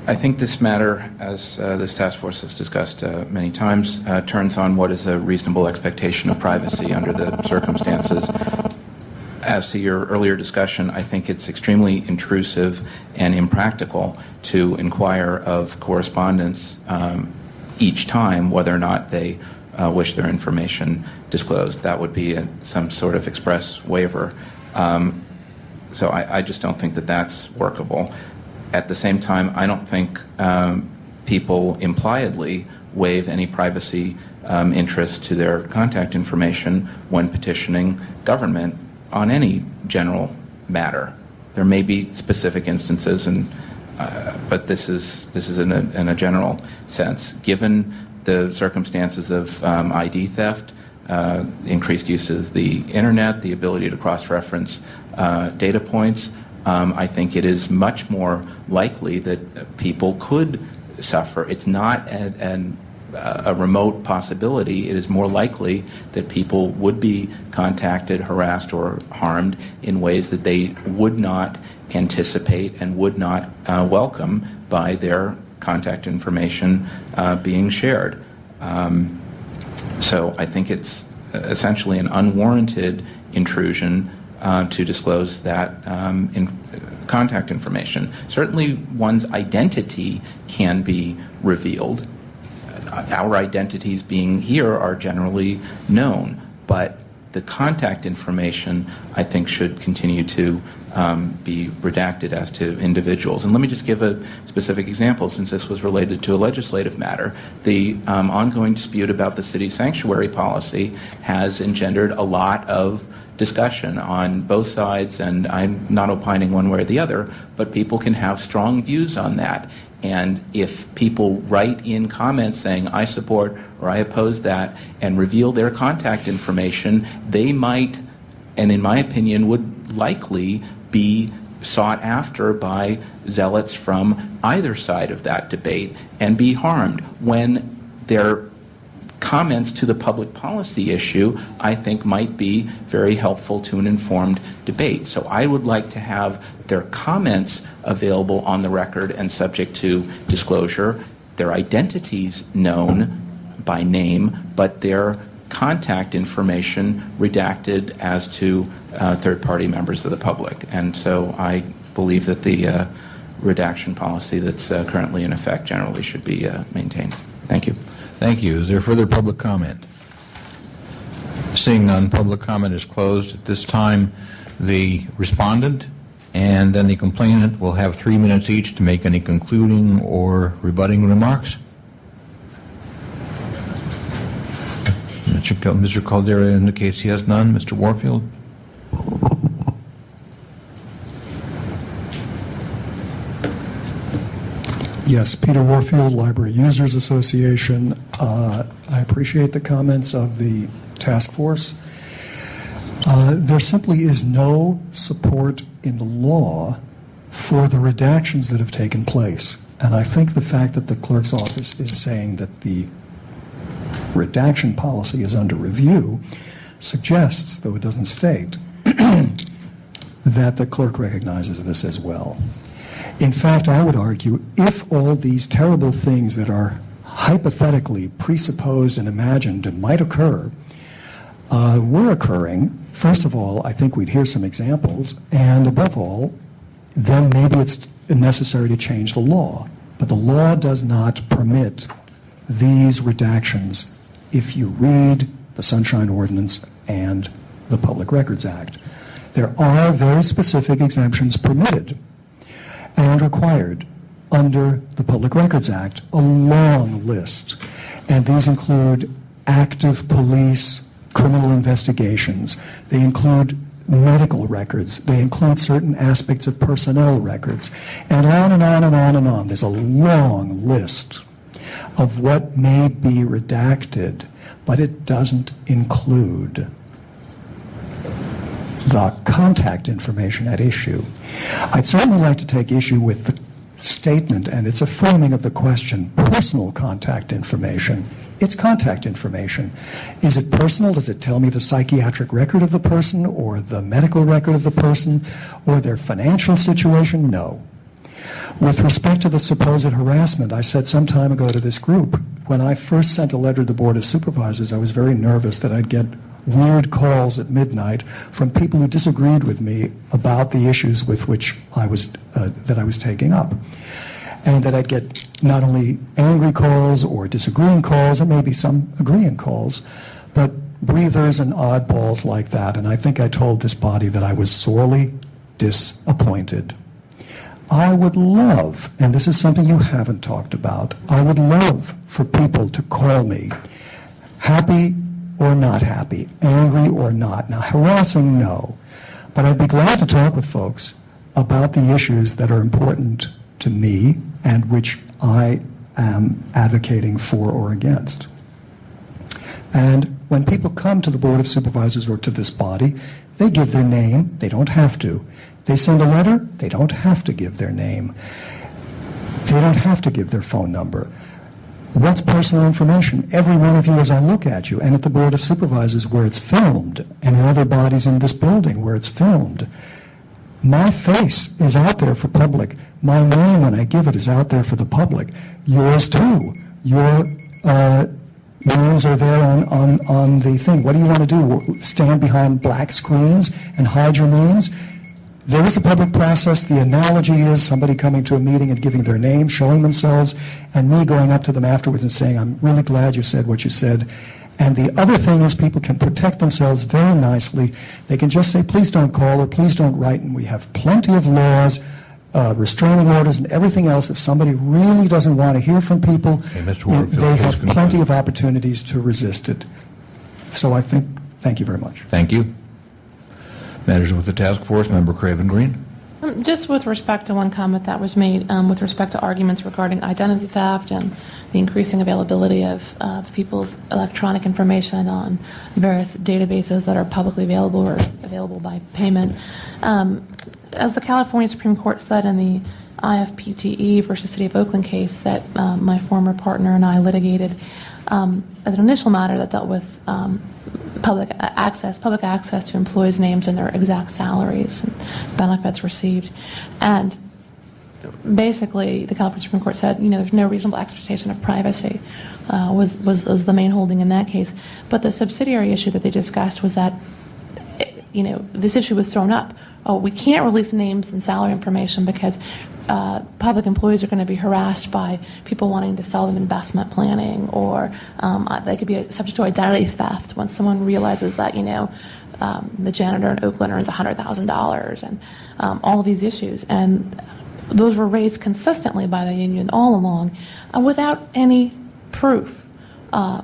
I think this matter, as this task force has discussed many times, turns on what is a reasonable expectation of privacy under the circumstances. As to your earlier discussion, I think it's extremely intrusive and impractical to inquire of correspondence each time whether or not they wish their information disclosed. That would be some sort of express waiver. So I just don't think that that's workable. At the same time, I don't think people impliedly waive any privacy interest to their contact information when petitioning government on any general matter. There may be specific instances, but this is in a general sense. Given the circumstances of ID theft, increased use of the internet, the ability to cross-reference data points, I think it is much more likely that people could suffer. It's not a remote possibility. It is more likely that people would be contacted, harassed, or harmed in ways that they would not anticipate and would not welcome by their contact information being shared. So I think it's essentially an unwarranted intrusion to disclose that contact information. Certainly one's identity can be revealed. Our identities being here are generally known, but the contact information, I think, should continue to be redacted as to individuals. And let me just give a specific example, since this was related to a legislative matter. The ongoing dispute about the city sanctuary policy has engendered a lot of discussion on both sides, and I'm not opining one way or the other, but people can have strong views on that. And if people write in comments saying, I support or I oppose that, and reveal their contact information, they might, and in my opinion, would likely be sought after by zealots from either side of that debate and be harmed when their comments to the public policy issue, I think, might be very helpful to an informed debate. So I would like to have their comments available on the record and subject to disclosure, their identities known by name, but their contact information redacted as to third-party members of the public. And so I believe that the redaction policy that's currently in effect generally should be maintained. Thank you. Thank you. Is there further public comment? Seeing none, public comment is closed. At this time, the respondent and then the complainant will have 3 minutes each to make any concluding or rebutting remarks. Mr. Caldera indicates he has none. Mr. Warfield? Yes, Peter Warfield, Library Users Association. I appreciate the comments of the task force. There simply is no support in the law for the redactions that have taken place. And I think the fact that the clerk's office is saying that the redaction policy is under review suggests, though it doesn't state, that the clerk recognizes this as well. In fact, I would argue if all these terrible things that are hypothetically presupposed and imagined and might occur were occurring, first of all, I think we'd hear some examples, and above all, then maybe it's necessary to change the law. But the law does not permit these redactions if you read the Sunshine Ordinance and the Public Records Act. There are very specific exemptions permitted and required under the Public Records Act, a long list. And these include active police criminal investigations. They include medical records. They include certain aspects of personnel records. And on and on and on and on. There's a long list of what may be redacted, but it doesn't include the contact information at issue. I'd certainly like to take issue with the statement, and it's a framing of the question, personal contact information. It's contact information. Is it personal? Does it tell me the psychiatric record of the person or the medical record of the person or their financial situation? No. With respect to the supposed harassment, I said some time ago to this group, when I first sent a letter to the Board of Supervisors, I was very nervous that I'd get weird calls at midnight from people who disagreed with me about the issues with which I was taking up. And that I'd get not only angry calls or disagreeing calls, or maybe some agreeing calls, but breathers and oddballs like that. And I think I told this body that I was sorely disappointed. I would love, and this is something you haven't talked about, I would love for people to call me happy or not happy, angry or not. Now, harassing, no. But I'd be glad to talk with folks about the issues that are important to me and which I am advocating for or against. And when people come to the Board of Supervisors or to this body, they give their name. They don't have to. They send a letter. They don't have to give their name. They don't have to give their phone number. What's personal information? Every one of you as I look at you, and at the Board of Supervisors where it's filmed, and in other bodies in this building where it's filmed, my face is out there for public. My name, when I give it, is out there for the public. Yours too. Your names are there on the thing. What do you want to do? Stand behind black screens and hide your names? There is a public process. The analogy is somebody coming to a meeting and giving their name, showing themselves, and me going up to them afterwards and saying, I'm really glad you said what you said. And the other thing is people can protect themselves very nicely. They can just say, please don't call or please don't write. And we have plenty of laws, restraining orders and everything else. If somebody really doesn't want to hear from people, they have plenty of opportunities to resist it. So I think, thank you very much. Thank you. Matters with the task force, Member Craven Green. Just with respect to one comment that was made with respect to arguments regarding identity theft and the increasing availability of people's electronic information on various databases that are publicly available or available by payment. As the California Supreme Court said in the IFPTE versus City of Oakland case that my former partner and I litigated, an initial matter that dealt with public access to employees' names and their exact salaries and benefits received. And basically, the California Supreme Court said, there's no reasonable expectation of privacy was the main holding in that case. But the subsidiary issue that they discussed was that, this issue was thrown up. Oh, we can't release names and salary information because public employees are going to be harassed by people wanting to sell them investment planning, or they could be subject to identity theft when someone realizes that, the janitor in Oakland earns $100,000 and all of these issues. And those were raised consistently by the union all along without any proof,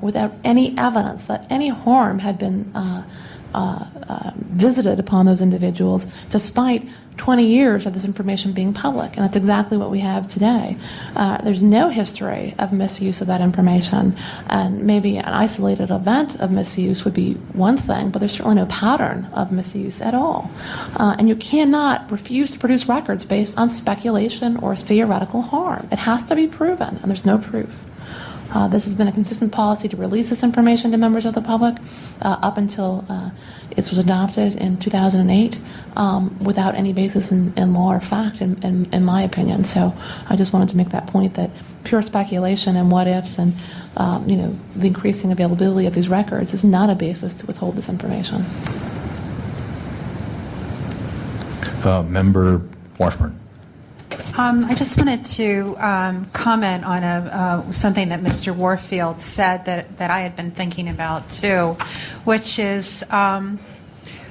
without any evidence that any harm had been visited upon those individuals, despite 20 years of this information being public, and that's exactly what we have today. There's no history of misuse of that information, and maybe an isolated event of misuse would be one thing, but there's certainly no pattern of misuse at all. And you cannot refuse to produce records based on speculation or theoretical harm. It has to be proven, and there's no proof. This has been a consistent policy to release this information to members of the public up until it was adopted in 2008 without any basis in law or fact, in my opinion. So I just wanted to make that point that pure speculation and what-ifs and the increasing availability of these records is not a basis to withhold this information. Member Washburn. I just wanted to comment on something that Mr. Warfield said that I had been thinking about too, which is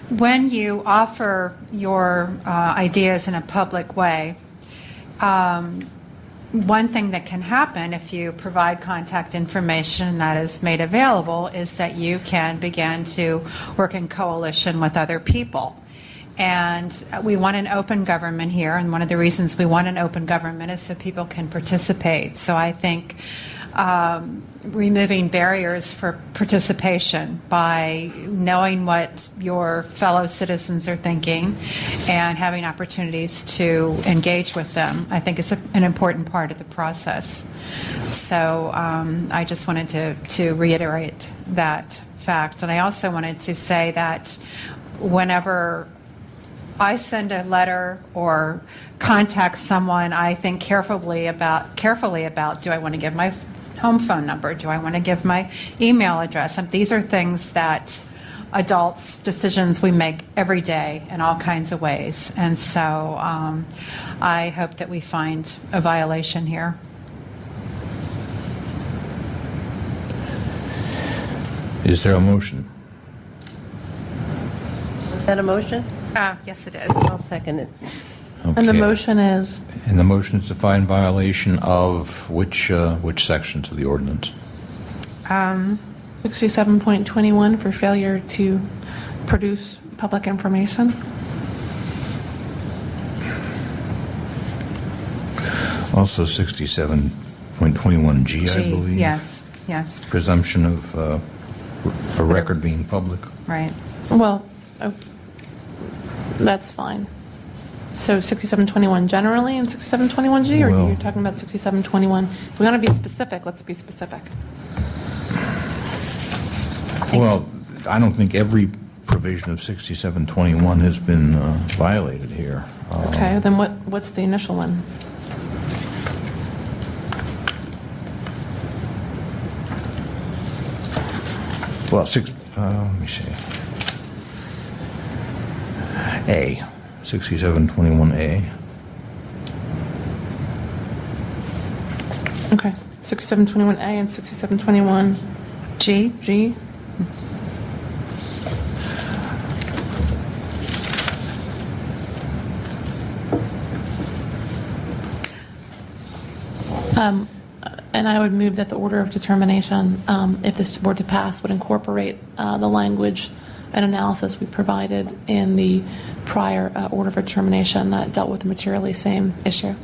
when you offer your ideas in a public way, one thing that can happen if you provide contact information that is made available is that you can begin to work in coalition with other people. And we want an open government here, and one of the reasons we want an open government is so people can participate. So I think removing barriers for participation by knowing what your fellow citizens are thinking and having opportunities to engage with them, I think is an important part of the process. So I just wanted to reiterate that fact. And I also wanted to say that whenever I send a letter or contact someone, I think carefully about, do I want to give my home phone number? Do I want to give my email address? And these are things that adults, decisions we make every day in all kinds of ways. And so I hope that we find a violation here. Is there a motion? Is that a motion? Yes, it is. I'll second it. Okay. And the motion is? And the motion is to find violation of which sections of the ordinance? 67.21 for failure to produce public information. Also 67.21G, I believe. Yes. Presumption of a record being public. Right. Well, that's fine. So 6721 generally and 6721G, or are you talking about 6721? If we want to be specific, let's be specific. Well, I don't think every provision of 6721 has been violated here. Okay, then what's the initial one? Well, let me see. A, 6721A. Okay, 6721A and 6721G. G. And I would move that the order of determination, if this were to pass, would incorporate the language and analysis we provided in the prior order of determination that dealt with the materially same issue.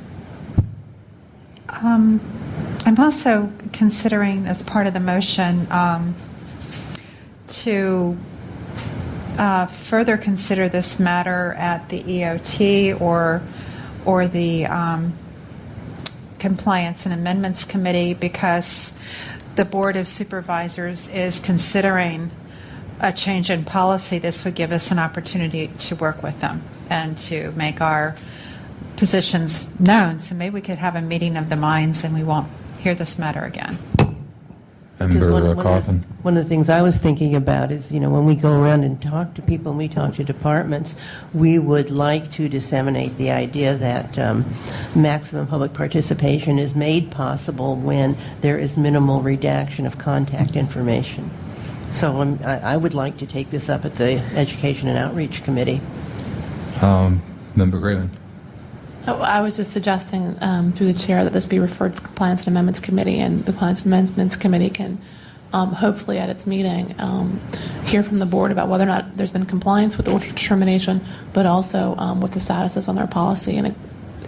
I'm also considering, as part of the motion, to further consider this matter at the EOT or the Compliance and Amendments Committee, because the Board of Supervisors is considering a change in policy. This would give us an opportunity to work with them and to make our positions known. So maybe we could have a meeting of the minds and we won't hear this matter again. Member Cawthon. One of the things I was thinking about is, when we go around and talk to people and we talk to departments, we would like to disseminate the idea that maximum public participation is made possible when there is minimal redaction of contact information. So I would like to take this up at the Education and Outreach Committee. Member Graven. I was just suggesting through the chair that this be referred to the Compliance and Amendments Committee, and the Compliance and Amendments Committee can hopefully at its meeting, hear from the board about whether or not there's been compliance with the order determination, but also what the status is on their policy, and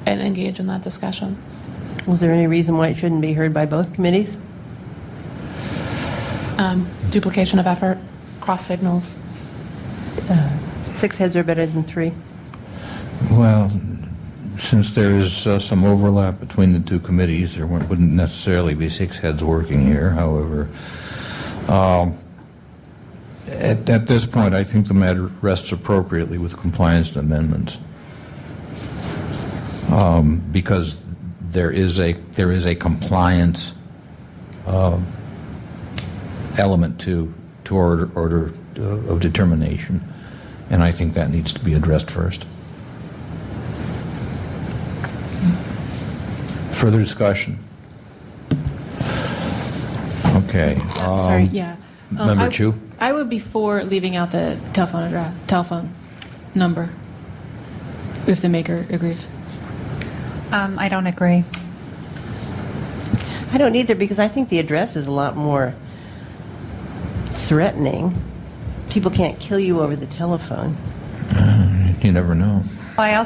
engage in that discussion. Was there any reason why it shouldn't be heard by both committees? Duplication of effort, cross signals. 6 heads are better than 3. Well, since there is some overlap between the two committees, there wouldn't necessarily be 6 heads working here. However, at this point, I think the matter rests appropriately with compliance and amendments, because there is a compliance element to order of determination, and I think that needs to be addressed first. Further discussion? Okay. Sorry, yeah. Member Chu? I would be for leaving out the telephone number, if the maker agrees. I don't agree. I don't either, because I think the address is a lot more threatening. People can't kill you over the telephone. You never know. Well,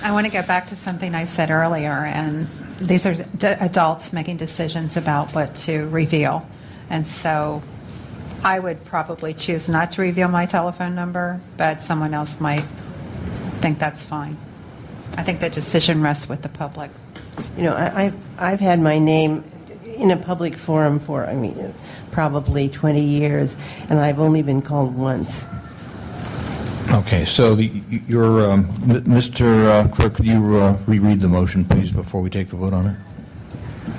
I want to go back to something I said earlier, and these are adults making decisions about what to reveal. And so I would probably choose not to reveal my telephone number, but someone else might think that's fine. I think the decision rests with the public. You know, I've had my name in a public forum for, probably 20 years, and I've only been called once. Okay, so Mr. Clerk, could you reread the motion, please, before we take the vote on it?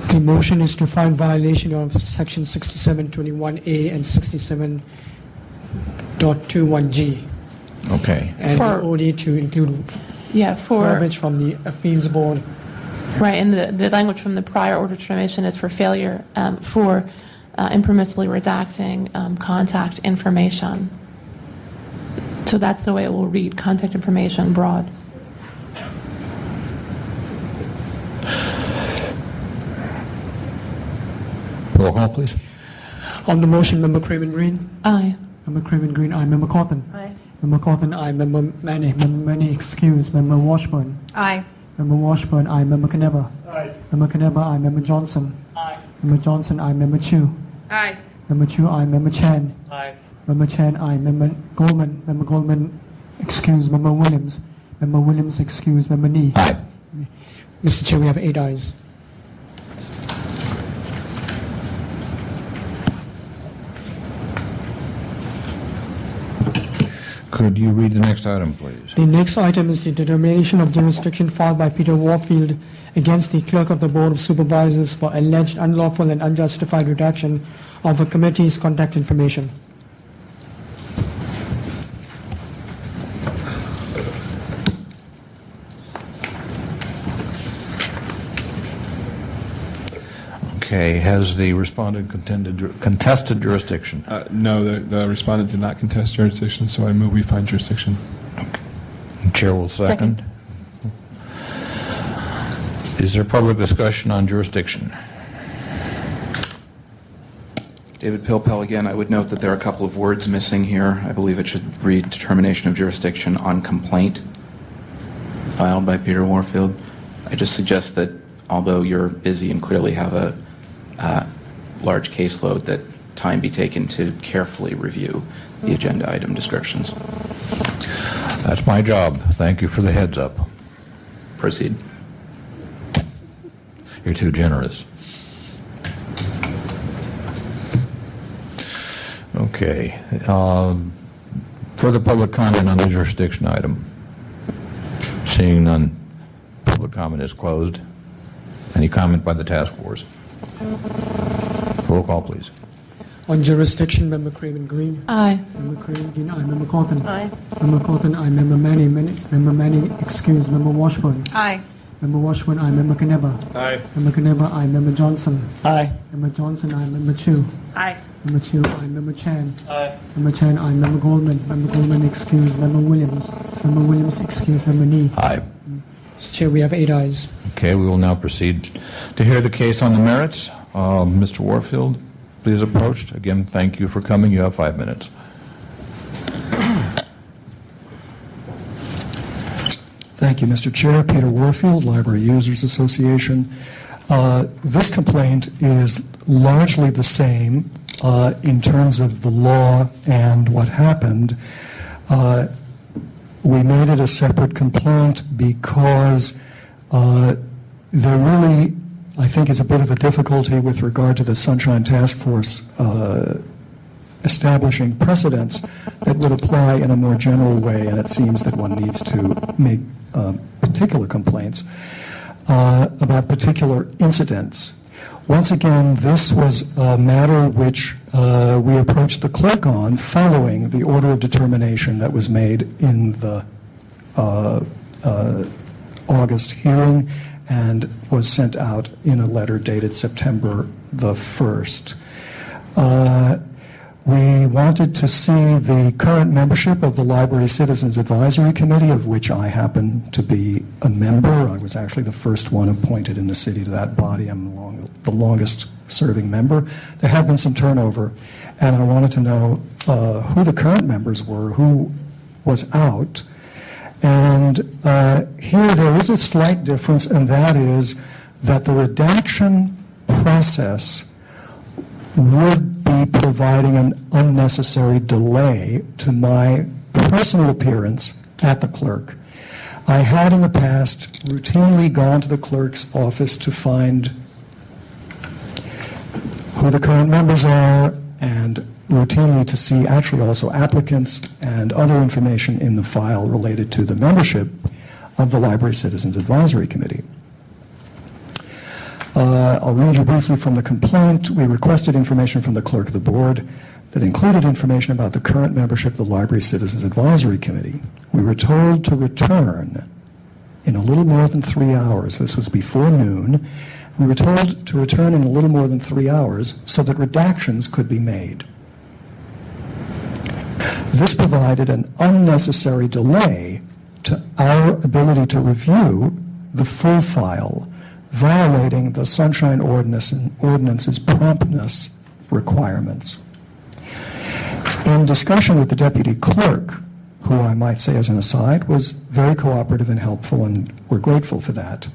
The motion is to find violation of Section 6721A and 67.21G. Okay. And the OD to include verbiage from the appeals board. Right, and the language from the prior order determination is for failure for impermissibly redacting contact information. So that's the way it will read, contact information, broad. Roll call, please. On the motion, Member Craven Green? Aye. Member Craven Green, aye. Member Cawthon? Aye. Member Cawthon, aye. Member Manny? Member Manny, excuse. Member Washburn? Aye. Member Washburn, aye. Member Caneva? Aye. Member Caneva, aye. Member Johnson? Aye. Member Johnson, aye. Member Chu? Aye. Member Chu, aye. Member Chan? Aye. Member Chan, aye. Member Goldman? Member Goldman, excuse. Member Williams? Member Williams, excuse. Member Nee? Aye. Mr. Chair, we have 8 ayes. Could you read the next item, please? The next item is the determination of jurisdiction filed by Peter Warfield against the Clerk of the Board of Supervisors for alleged unlawful and unjustified redaction of the committee's contact information. Okay, has the respondent contested jurisdiction? No, the respondent did not contest jurisdiction, so I move we find jurisdiction. Okay. Chair will second. Is there public discussion on jurisdiction? David Pilpel again. I would note that there are a couple of words missing here. I believe it should read determination of jurisdiction on complaint filed by Peter Warfield. I just suggest that although you're busy and clearly have a large caseload, that time be taken to carefully review the agenda item descriptions. That's my job. Thank you for the heads up. Proceed. You're too generous. Okay. Further public comment on the jurisdiction item? Seeing none, public comment is closed. Any comment by the task force? Roll call, please. On jurisdiction, Member Craven Green? Aye. Member Craven Green, aye. Member Cawthon? Aye. Member Cawthon, aye. Member Manny? Member Manny, excuse. Member Washburn? Aye. Member Washburn, aye. Member Caneva? Aye. Member Caneva, aye. Member Johnson? Aye. Member Johnson, aye. Member Chu? Aye. Member Chu, aye. Member Chan? Aye. Member Chan, aye. Member Goldman? Member Goldman, excuse. Member Williams? Member Williams, excuse. Member Nee? Aye. Mr. Chair, we have 8 ayes. Okay, we will now proceed to hear the case on the merits. Mr. Warfield. please approach. Again, thank you for coming. You have 5 minutes. Thank you, Mr. Chair. Peter Warfield, Library Users Association. This complaint is largely the same in terms of the law and what happened. We made it a separate complaint because there really, I think, is a bit of a difficulty with regard to the Sunshine Task Force establishing precedents that would apply in a more general way, and it seems that one needs to make particular complaints about particular incidents. Once again, this was a matter which we approached the clerk on following the order of determination that was made in the August hearing and was sent out in a letter dated September the 1st. We wanted to see the current membership of the Library Citizens Advisory Committee, of which I happen to be a member. I was actually the first one appointed in the city to that body. I'm the longest serving member. There have been some turnover, and I wanted to know who the current members were, who was out. And here there is a slight difference, and that is that the redaction process would be providing an unnecessary delay to my personal appearance at the clerk. I had in the past routinely gone to the clerk's office to find who the current members are and routinely to see actually also applicants and other information in the file related to the membership of the Library Citizens Advisory Committee. I'll read you briefly from the complaint. We requested information from the clerk of the board that included information about the current membership of the Library Citizens Advisory Committee. We were told to return in a little more than 3 hours. This was before noon. We were told to return in a little more than 3 hours so that redactions could be made. This provided an unnecessary delay to our ability to review the full file, violating the Sunshine Ordinance's promptness requirements. In discussion with the deputy clerk, who I might say as an aside was very cooperative and helpful, and we're grateful for that.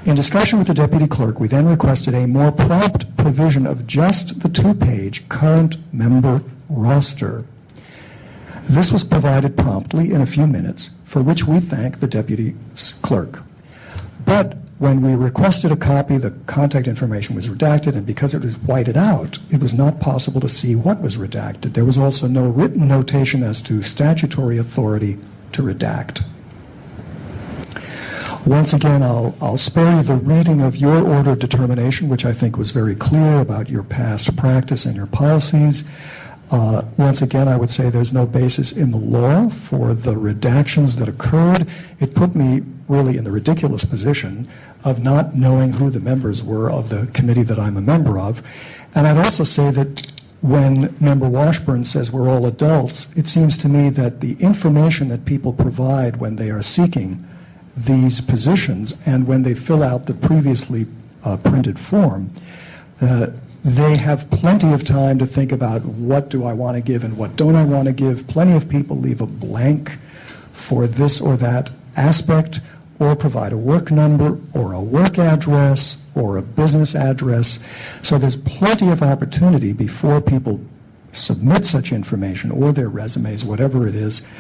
In discussion with the deputy clerk, we then requested a more prompt provision of just the 2-page current member roster. This was provided promptly in a few minutes, for which we thank the deputy clerk. But when we requested a copy, the contact information was redacted, and because it was whited out, it was not possible to see what was redacted. There was also no written notation as to statutory authority to redact. Once again, I'll spare you the reading of your order of determination, which I think was very clear about your past practice and your policies. Once again, I would say there's no basis in the law for the redactions that occurred. It put me really in the ridiculous position of not knowing who the members were of the committee that I'm a member of. And I'd also say that when Member Washburn says we're all adults, it seems to me that the information that people provide when they are seeking these positions and when they fill out the previously printed form, they have plenty of time to think about what do I want to give and what don't I want to give. Plenty of people leave a blank for this or that aspect, or provide a work number or a work address or a business address. So there's plenty of opportunity before people submit such information or their resumes, whatever it is.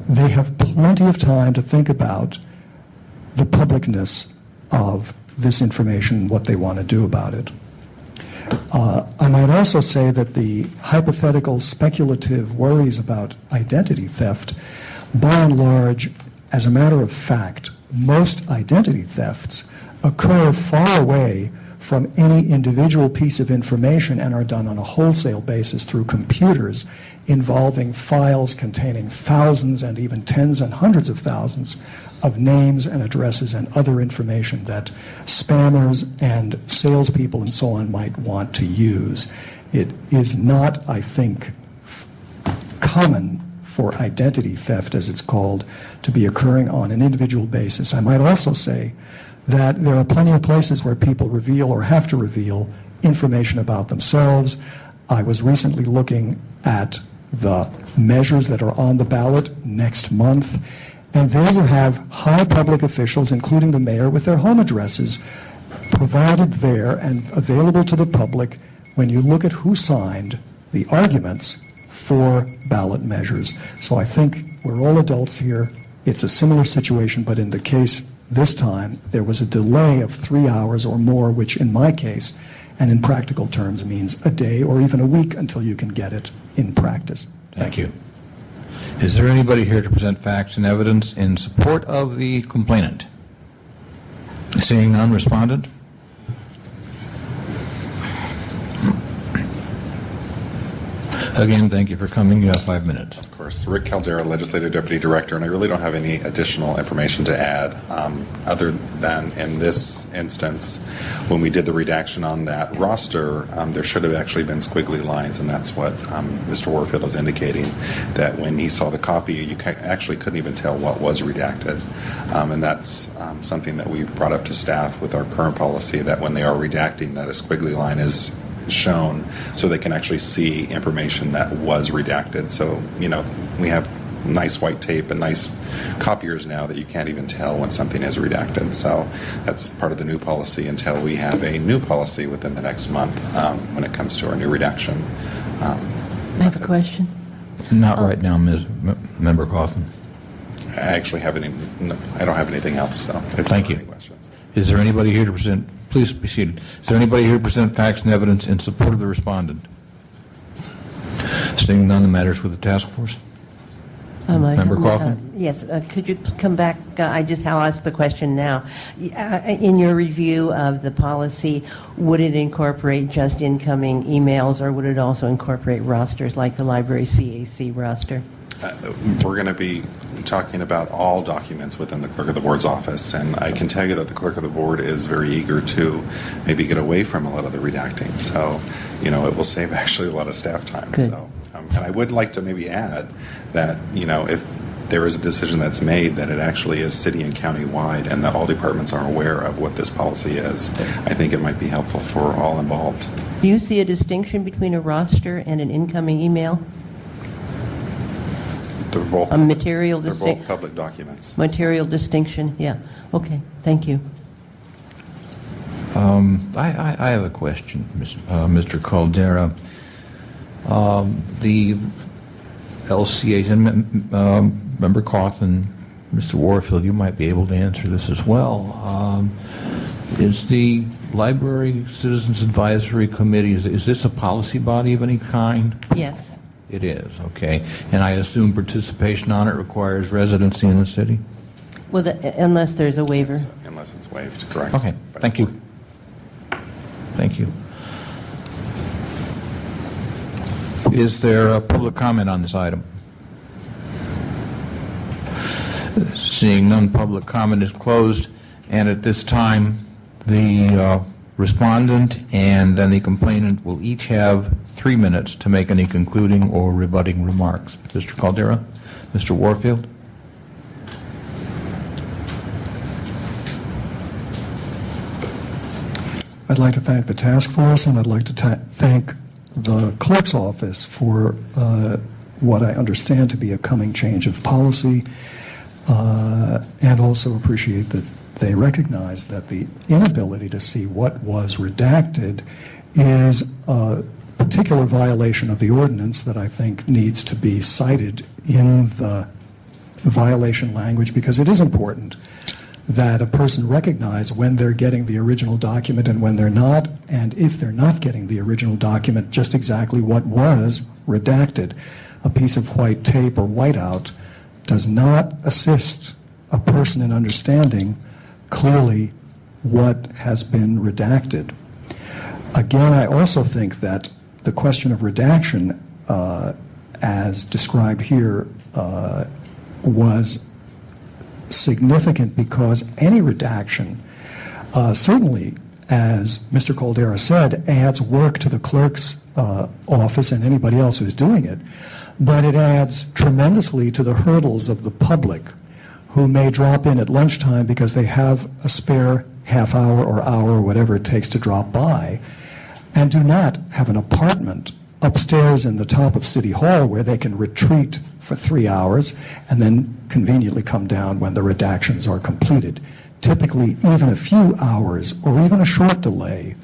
They have plenty of time to think about the publicness of this information and what they want to do about it. I might also say that the hypothetical speculative worries about identity theft, by and large, as a matter of fact, most identity thefts occur far away from any individual piece of information and are done on a wholesale basis through computers involving files containing thousands and even tens and hundreds of thousands of names and addresses and other information that spammers and salespeople and so on might want to use. It is not, I think, common for identity theft, as it's called, to be occurring on an individual basis. I might also say that there are plenty of places where people reveal or have to reveal information about themselves. I was recently looking at the measures that are on the ballot next month, and there you have high public officials, including the mayor, with their home addresses provided there and available to the public when you look at who signed the arguments for ballot measures. So I think we're all adults here. It's a similar situation, but in the case this time, there was a delay of 3 hours or more, which in my case, and in practical terms, means a day or even a week until you can get it in practice. Thank you. Is there anybody here to present facts and evidence in support of the complainant? Seeing none, respondent? Again, thank you for coming. You have 5 minutes. Of course. Rick Caldera, Legislative Deputy Director, and I really don't have any additional information to add other than in this instance, when we did the redaction on that roster, there should have actually been squiggly lines, and that's what Mr. Warfield is indicating, that when he saw the copy, you actually couldn't even tell what was redacted. And that's something that we've brought up to staff with our current policy, that when they are redacting, that a squiggly line is shown so they can actually see information that was redacted. So, we have nice white tape and nice copiers now that you can't even tell when something is redacted. So that's part of the new policy until we have a new policy within the next month when it comes to our new redaction. I have a question. Not right now, Member Coughlin. I actually have I don't have anything else. So thank you. Is there anybody here to present? Please be seated. Is there anybody here to present facts and evidence in support of the respondent? Seeing none, the matters with the task force. Member Coughlin? Yes. Could you come back? I'll ask the question now. In your review of the policy, would it incorporate just incoming emails, or would it also incorporate rosters like the library CAC roster? We're going to be talking about all documents within the Clerk of the Board's office, and I can tell you that the Clerk of the Board is very eager to maybe get away from a lot of the redacting. So, it will save actually a lot of staff time. Good. So, and I would like to maybe add that, if there is a decision that's made that it actually is city and county-wide and that all departments are aware of what this policy is, I think it might be helpful for all involved. Do you see a distinction between a roster and an incoming email? They're both, they're both public documents. Material distinction, yeah. Okay, thank you. I have a question, Mr. Caldera. The LCA, and Member Coughlin, Mr. Warfield, you might be able to answer this as well. Is the Library Citizens Advisory Committee, is this a policy body of any kind? Yes. It is, okay. And I assume participation on it requires residency in the city? Well, unless there's a waiver. Unless it's waived, correct. Okay, thank you. Thank you. Is there a public comment on this item? Seeing none, public comment is closed. And at this time, the respondent and then the complainant will each have 3 minutes to make any concluding or rebutting remarks. Mr. Caldera, Mr. Warfield. I'd like to thank the task force, and I'd like to thank the clerk's office for what I understand to be a coming change of policy, and also appreciate that they recognize that the inability to see what was redacted is a particular violation of the ordinance that I think needs to be cited in the violation language, because it is important that a person recognize when they're getting the original document and when they're not, and if they're not getting the original document, just exactly what was redacted. A piece of white tape or whiteout does not assist a person in understanding clearly what has been redacted. Again, I also think that the question of redaction, as described here, was significant because any redaction, certainly, as Mr. Caldera said, adds work to the clerk's office and anybody else who's doing it, but it adds tremendously to the hurdles of the public who may drop in at lunchtime because they have a spare half hour or hour or whatever it takes to drop by. and do not have an apartment upstairs in the top of City Hall where they can retreat for 3 hours and then conveniently come down when the redactions are completed. Typically, even a few hours or even a short delay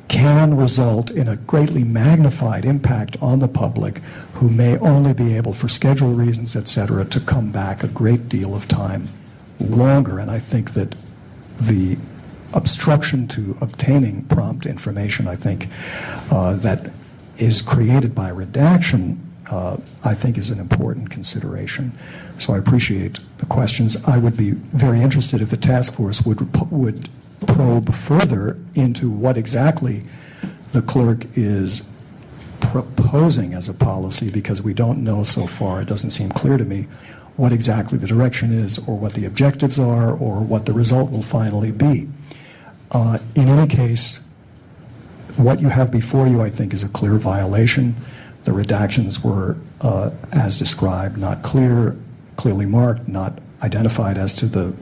can result in a greatly magnified impact on the public who may only be able, for schedule reasons, etc., to come back a great deal of time longer. And I think that the obstruction to obtaining prompt information, I think, that is created by redaction, I think is an important consideration. So I appreciate the questions. I would be very interested if the task force would probe further into what exactly the clerk is proposing as a policy, because we don't know so far, it doesn't seem clear to me, what exactly the direction is or what the objectives are or what the result will finally be. In any case, what you have before you, I think, is a clear violation. The redactions were, as described, not clear, clearly marked, not identified as to the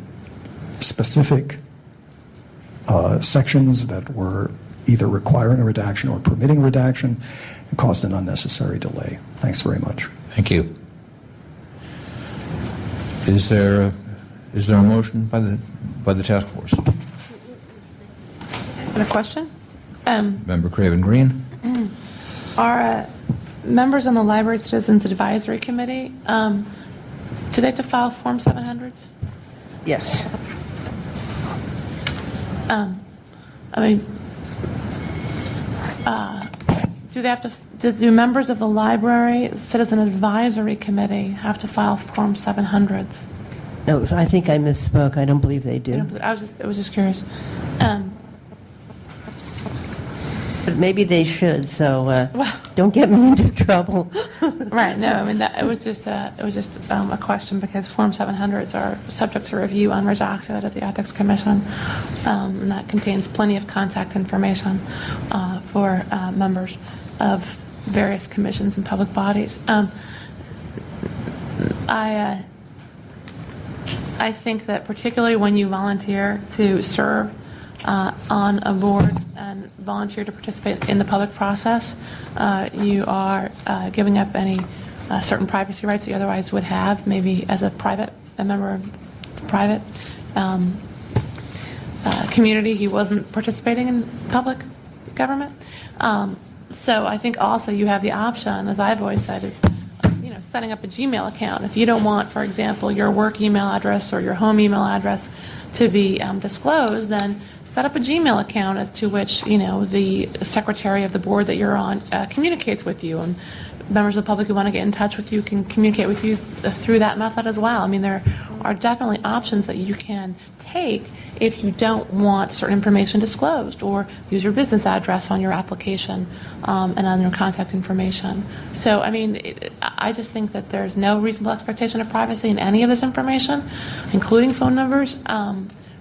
specific sections that were either requiring a redaction or permitting redaction, and caused an unnecessary delay. Thanks very much. Thank you. Is there a motion by the task force? A question? Member Craven Green. Are members on the Library Citizens Advisory Committee, do they have to file Form 700s? Yes. Do members of the Library Citizen Advisory Committee have to file Form 700s? No, I think I misspoke. I don't believe they do. I was just curious. But maybe they should, so don't get me into trouble. Right. No, I mean it was just a question, because Form 700s are subject to review unredacted at the Ethics Commission, and that contains plenty of contact information for members of various commissions and public bodies. I think that particularly when you volunteer to serve on a board and volunteer to participate in the public process, you are giving up any certain privacy rights you otherwise would have, maybe as a member of the private community who wasn't participating in public government. So I think also you have the option, as I've always said, is setting up a Gmail account. If you don't want, for example, your work email address or your home email address to be disclosed, then set up a Gmail account as to which the secretary of the board that you're on communicates with you, and members of the public who want to get in touch with you can communicate with you through that method as well. I mean, there are definitely options that you can take if you don't want certain information disclosed, or use your business address on your application and on your contact information. So, I mean, I just think that there's no reasonable expectation of privacy in any of this information, including phone numbers,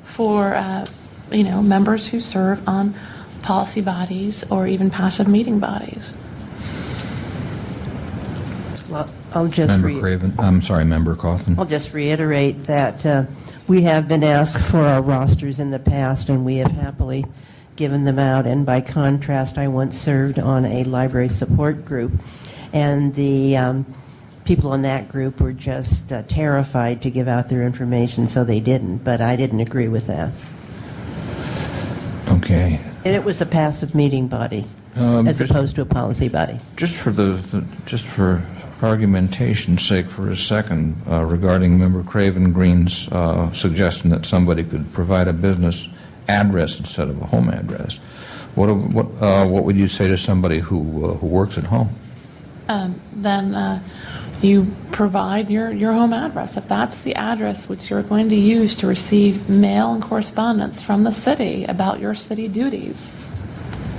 for members who serve on policy bodies or even passive meeting bodies. Well, I'll just Member Craven. I'm sorry, Member Cawthon. I'll just reiterate that we have been asked for our rosters in the past, and we have happily given them out. And by contrast, I once served on a library support group, and the people in that group were just terrified to give out their information, so they didn't. But I didn't agree with that. Okay. And it was a passive meeting body, as opposed to a policy body. Just for argumentation's sake for a second, regarding Member Craven Green's suggestion that somebody could provide a business address instead of a home address, what would you say to somebody who works at home? Then you provide your home address. If that's the address which you're going to use to receive mail and correspondence from the city about your city duties,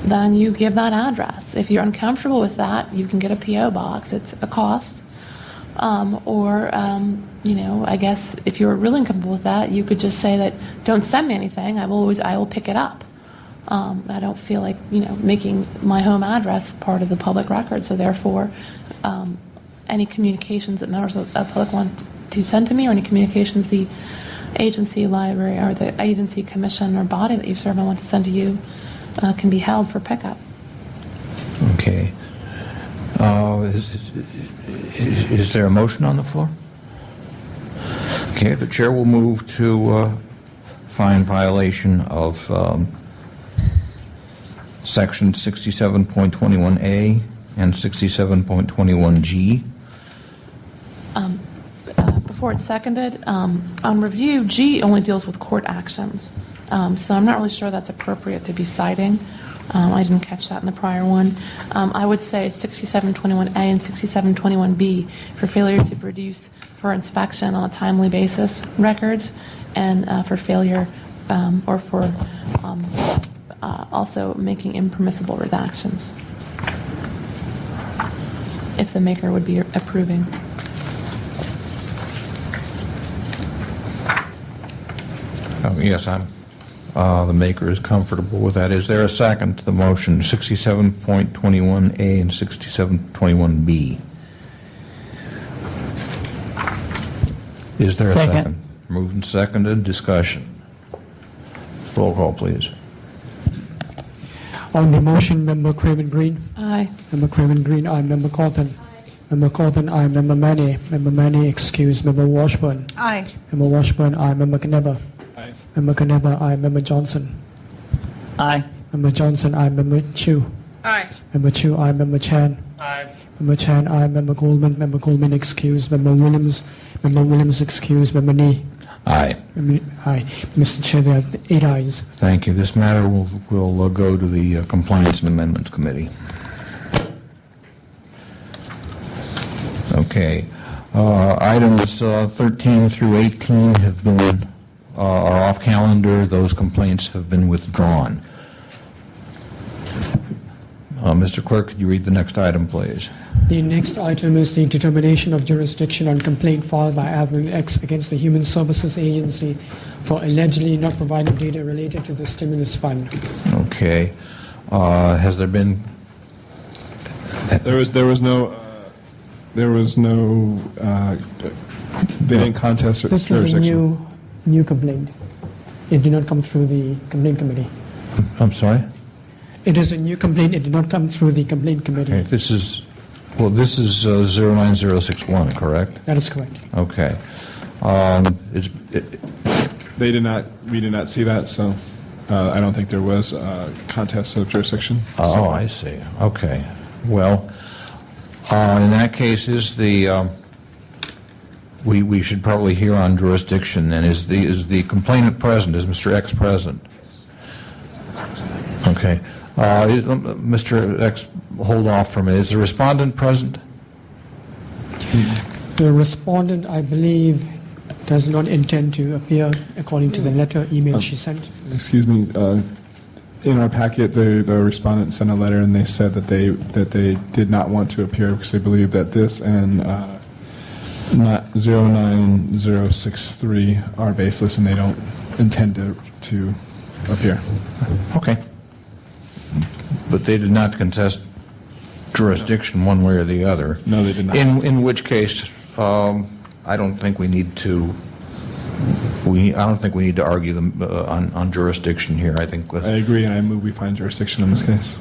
then you give that address. If you're uncomfortable with that, you can get a P.O. box. It's a cost. I guess if you're really uncomfortable with that, you could just say that, don't send me anything. I will pick it up. I don't feel like, making my home address part of the public record. So therefore, any communications that members of the public want to send to me, or any communications the agency, library, or the agency, commission, or body that you serve on want to send to you, can be held for pickup. Okay. Is there a motion on the floor? Okay, the chair will move to find violation of Section 67.21A and 67.21G. Before it's seconded, on review, G only deals with court actions. So I'm not really sure that's appropriate to be citing. I didn't catch that in the prior one. I would say 6721A and 6721B for failure to produce for inspection on a timely basis records, and for failure or for also making impermissible redactions, if the maker would be approving. Yes, the maker is comfortable with that. Is there a second to the motion, 67.21A and 67.21B? Is there a second? Moved and seconded. Discussion. Roll call, please. On the motion, Member Craven Green. Aye. Member Craven Green, aye. Member Cawthon. Member Cawthon, aye. Member Manny. Member Manny, excuse. Member Washburn. Aye. Member Washburn, aye. Member Knebber. Aye. Member Knebber, aye. Member Johnson. Aye. Member Johnson, aye. Member Chu. Aye. Member Chu, aye. Member Chan. Aye. Member Chan, aye. Member Goldman. Member Goldman, excuse. Member Williams. Member Williams, excuse. Member Nee. Aye. Aye. Mr. Chair, there are 8 ayes. Thank you. This matter will go to the Compliance and Amendments Committee. Okay. Items 13 through 18 have been are off calendar. Those complaints have been withdrawn. Mr. Clerk, could you read the next item, please? The next item is the determination of jurisdiction on complaint filed by Avalon X against the Human Services Agency for allegedly not providing data related to the stimulus fund. Okay. Has there been? There was no. They didn't contest This is a new complaint. It did not come through the complaint committee. I'm sorry? It is a new complaint. It did not come through the complaint committee. Okay, this is 09061, correct? That is correct. Okay. We did not see that, so I don't think there was a contest of jurisdiction. Oh, I see. Okay. Well, in that case, we should probably hear on jurisdiction. And is the complainant present? Is Mr. X present? Okay. Mr. X, hold off for a minute. Is the respondent present? The respondent, I believe, does not intend to appear according to the email she sent. Excuse me. In our packet, the respondent sent a letter, and they said that they did not want to appear because they believe that this and 09063 are baseless, and they don't intend to appear. Okay. But they did not contest jurisdiction one way or the other. No, they did not. In which case, I don't think we need to. I don't think we need to argue them on jurisdiction here. I agree, and I move we find jurisdiction in this case.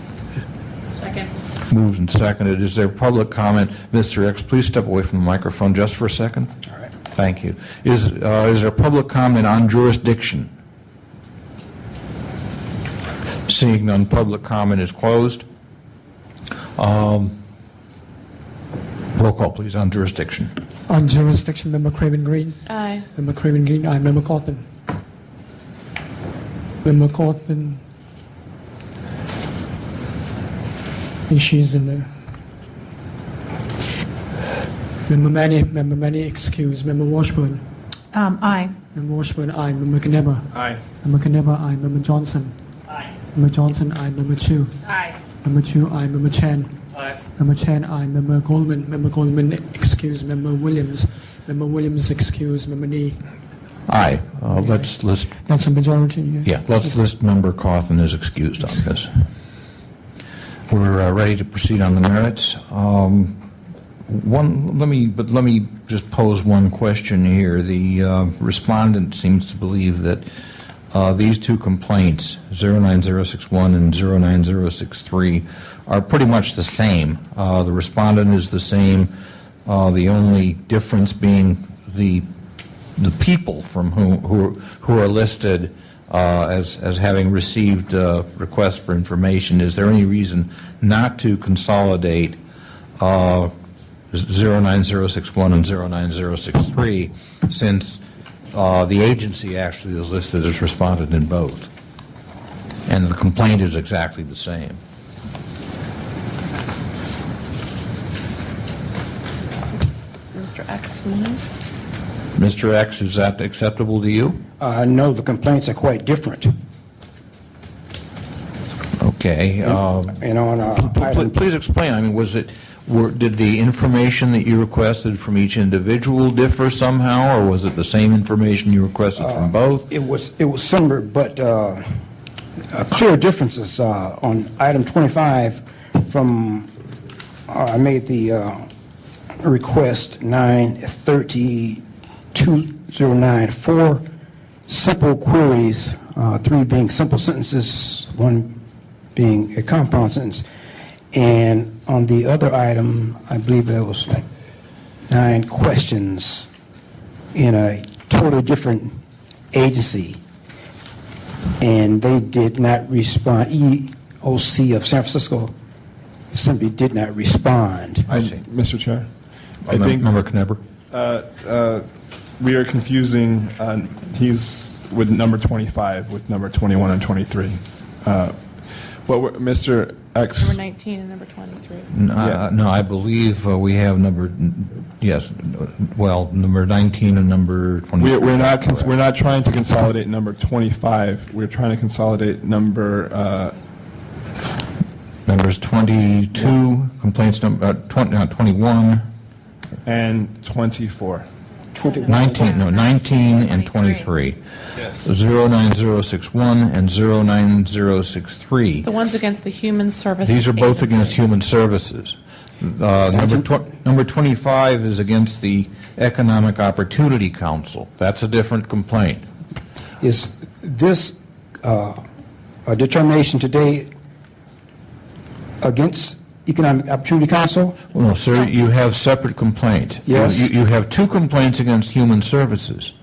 Second. Moved and seconded. Is there public comment? Mr. X, please step away from the microphone just for a second. All right. Thank you. Is there public comment on jurisdiction? Seeing none, public comment is closed. Roll call, please, on jurisdiction. On jurisdiction, Member Craven Green. Aye. Member Craven Green, aye. Member Cawthon. Member Cawthon. She's in there. Member Manny, excuse. Member Washburn. Aye. Member Washburn, aye. Member Knebber. Aye. Member Knebber, aye. Member Johnson. Aye. Member Johnson, aye. Member Chu. Aye. Member Chu, aye. Member Chan. Aye. Member Chan, aye. Member Goldman. Member Goldman, excuse. Member Williams. Member Williams, excuse. Member Nee. Aye. Let's list. That's a majority. Yeah, let's list Member Cawthon as excused on this. We're ready to proceed on the merits. Let me just pose one question here. The respondent seems to believe that these two complaints, 09061 and 09063, are pretty much the same. The respondent is the same. The only difference being the people from who are listed as having received requests for information. Is there any reason not to consolidate 09061 and 09063 since the agency actually is listed as respondent in both, and the complaint is exactly the same? Mr. X, move. Mr. X, is that acceptable to you? No, the complaints are quite different. Okay. Please explain. I mean, did the information that you requested from each individual differ somehow, or was it the same information you requested from both? It was similar, but clear differences. On item 25, I made the request 9/30/2009, 4 simple queries, 3 being simple sentences, 1 being a compound sentence. And on the other item, I believe there was like 9 questions in a totally different agency, and they did not respond. EOC of San Francisco simply did not respond. I see. Mr. Chair, I think Member Knebber. We are confusing. He's with number 25 with number 21 and 23. Mr. X. Number 19 and number 23. No, I believe we have number 19 and number 23. We're not trying to consolidate number 25. We're trying to consolidate numbers 22, complaints number 21 and 24. 19 and 23. Yes. 09061 and 09063. The ones against the Human Services. These are both Agency. against human services. Number 25 is against the Economic Opportunity Council. That's a different complaint. Is this a determination today against Economic Opportunity Council? Well, no, sir, you have separate complaints. Yes. You have 2 complaints against human services.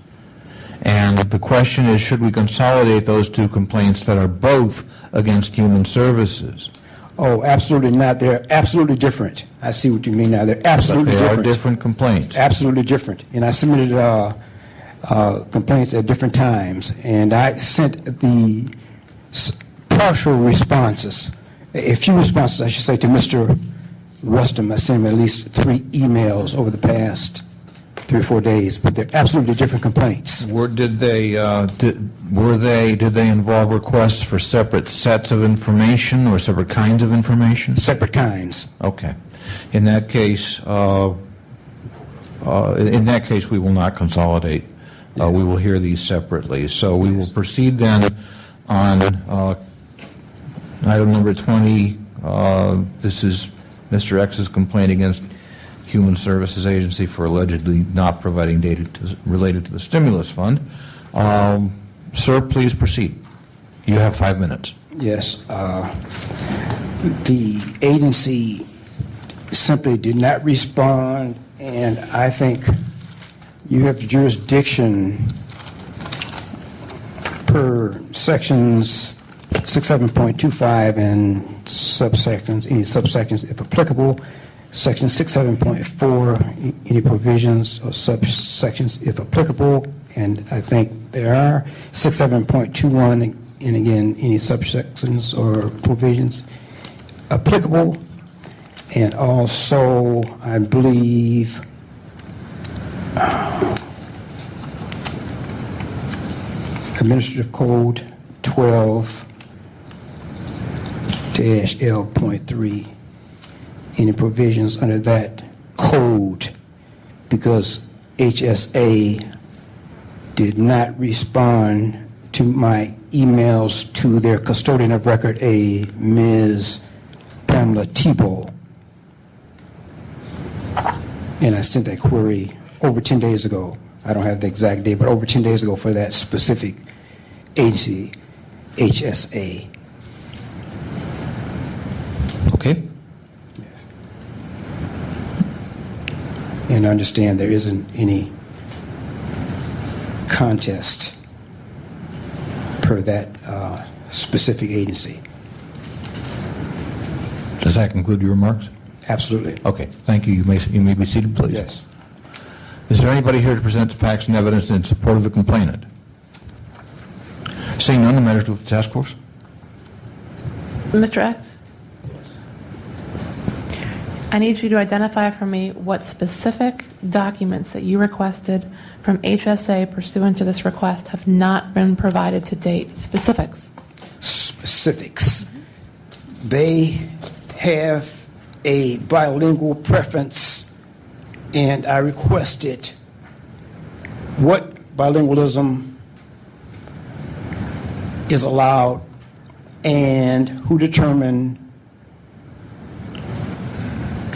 And the question is, should we consolidate those 2 complaints that are both against human services? Oh, absolutely not. They're absolutely different. I see what you mean now. They're absolutely But they different. are different complaints. Absolutely different. And I submitted complaints at different times, and I sent the partial responses. A few responses, I should say, to Mr. Rustum. I sent him at least 3 emails over the past 3 or 4 days, but they're absolutely different complaints. Did they involve requests for separate sets of information or separate kinds of information? Separate kinds. Okay. In that case, we will not consolidate. We will hear these separately. So we will proceed then on item number 20. This is Mr. X's complaint against Human Services Agency for allegedly not providing data related to the stimulus fund. Sir, please proceed. You have 5 minutes. Yes. The agency simply did not respond, and I think you have jurisdiction per sections 67.25 and subsections, any subsections if applicable. Section 67.4, any provisions or subsections if applicable, and I think there are. 67.21, and again, any subsections or provisions applicable. And also, I believe, Administrative Code 12-L.3, any provisions under that code, because HSA did not respond to my emails to their custodian of record, a Ms. Pamela Tebow. And I sent that query over 10 days ago. I don't have the exact date, but over 10 days ago for that specific agency, HSA. Okay. And understand there isn't any contest per that specific agency. Does that conclude your remarks? Absolutely. Okay, thank you. You may be seated, please. Yes. Is there anybody here to present the facts and evidence in support of the complainant? Seeing none, the matter is with the task force. Mr. X? I need you to identify for me what specific documents that you requested from HSA pursuant to this request have not been provided to date. Specifics. Specifics. They have a bilingual preference, and I requested what bilingualism is allowed and who determined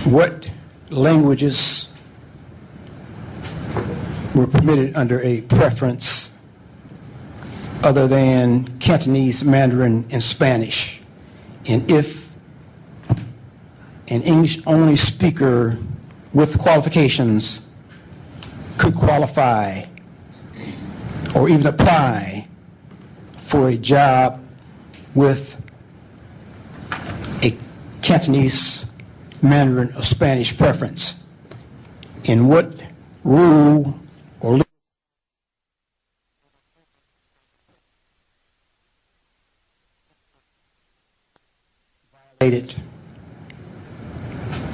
what languages were permitted under a preference other than Cantonese, Mandarin, and Spanish. And if an English-only speaker with qualifications could qualify or even apply for a job with a Cantonese, Mandarin, or Spanish preference, in what rule or violated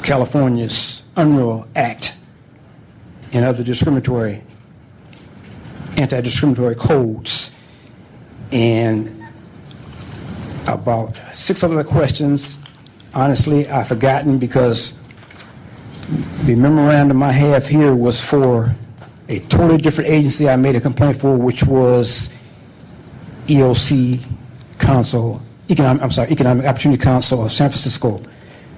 California's Unruh Act and other anti-discriminatory codes. And about 6 other questions, honestly, I've forgotten because the memorandum I have here was for a totally different agency I made a complaint for, which was EOC Council, Economic Opportunity Council of San Francisco.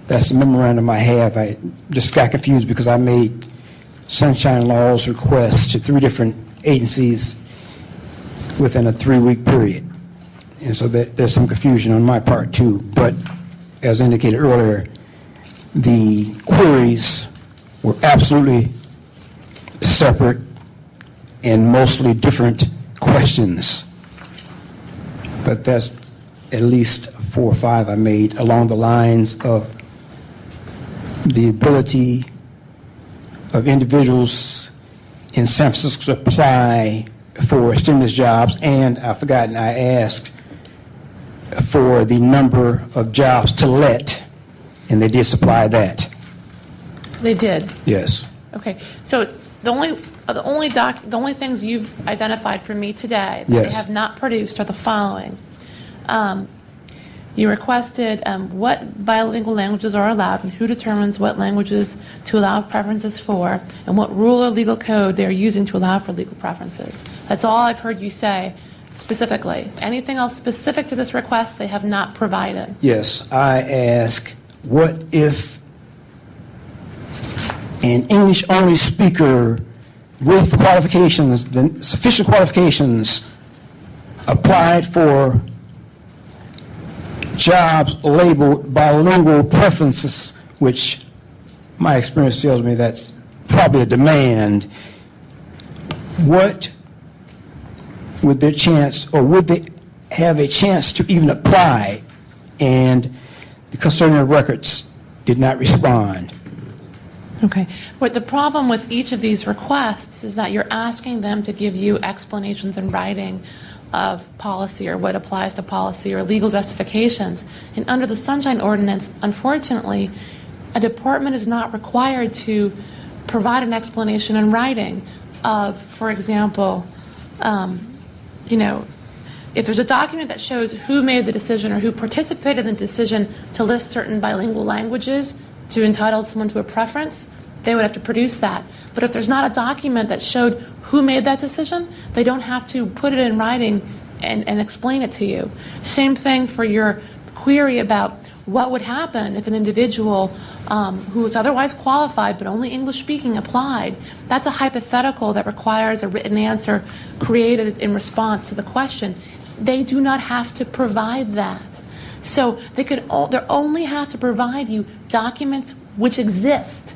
That's the memorandum I have. I just got confused because I made sunshine laws requests to 3 different agencies within a 3-week period. And so there's some confusion on my part too. But as indicated earlier, the queries were absolutely separate and mostly different questions. But that's at least 4 or 5 I made along the lines of the ability of individuals in San Francisco to apply for stimulus jobs, and I've forgotten, I asked for the number of jobs to let, and they did supply that. They did. Yes. Okay. So the only things you've identified for me today that Yes. they have not produced are the following. You requested what bilingual languages are allowed and who determines what languages to allow preferences for, and what rule or legal code they are using to allow for legal preferences. That's all I've heard you say specifically. Anything else specific to this request they have not provided? Yes, I ask, what if an English-only speaker with qualifications, sufficient qualifications, applied for jobs labeled bilingual preferences, which my experience tells me that's probably a demand? What would their chance, or would they have a chance to even apply? And the custodian of records did not respond. Okay. But the problem with each of these requests is that you're asking them to give you explanations in writing of policy or what applies to policy or legal justifications. And under the Sunshine Ordinance, unfortunately, a department is not required to provide an explanation in writing of, for example, if there's a document that shows who made the decision or who participated in the decision to list certain bilingual languages to entitle someone to a preference, they would have to produce that. But if there's not a document that showed who made that decision, they don't have to put it in writing and explain it to you. Same thing for your query about what would happen if an individual who is otherwise qualified but only English speaking applied. That's a hypothetical that requires a written answer created in response to the question. They do not have to provide that. So they only have to provide you documents which exist,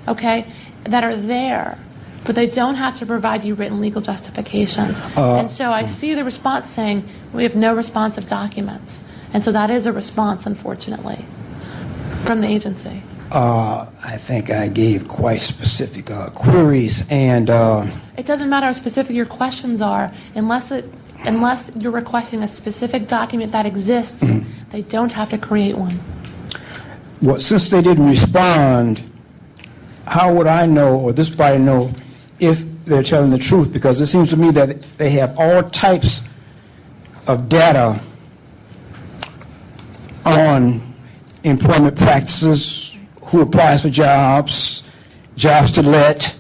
okay, that are there, but they don't have to provide you written legal justifications. And so I see the response saying we have no responsive documents. And so that is a response, unfortunately, from the agency. I think I gave quite specific queries, and It doesn't matter how specific your questions are, unless you're requesting a specific document that exists, they don't have to create one. well, since they didn't respond, how would I know, or this body know, if they're telling the truth? Because it seems to me that they have all types of data on employment practices, who applies for jobs, jobs to let.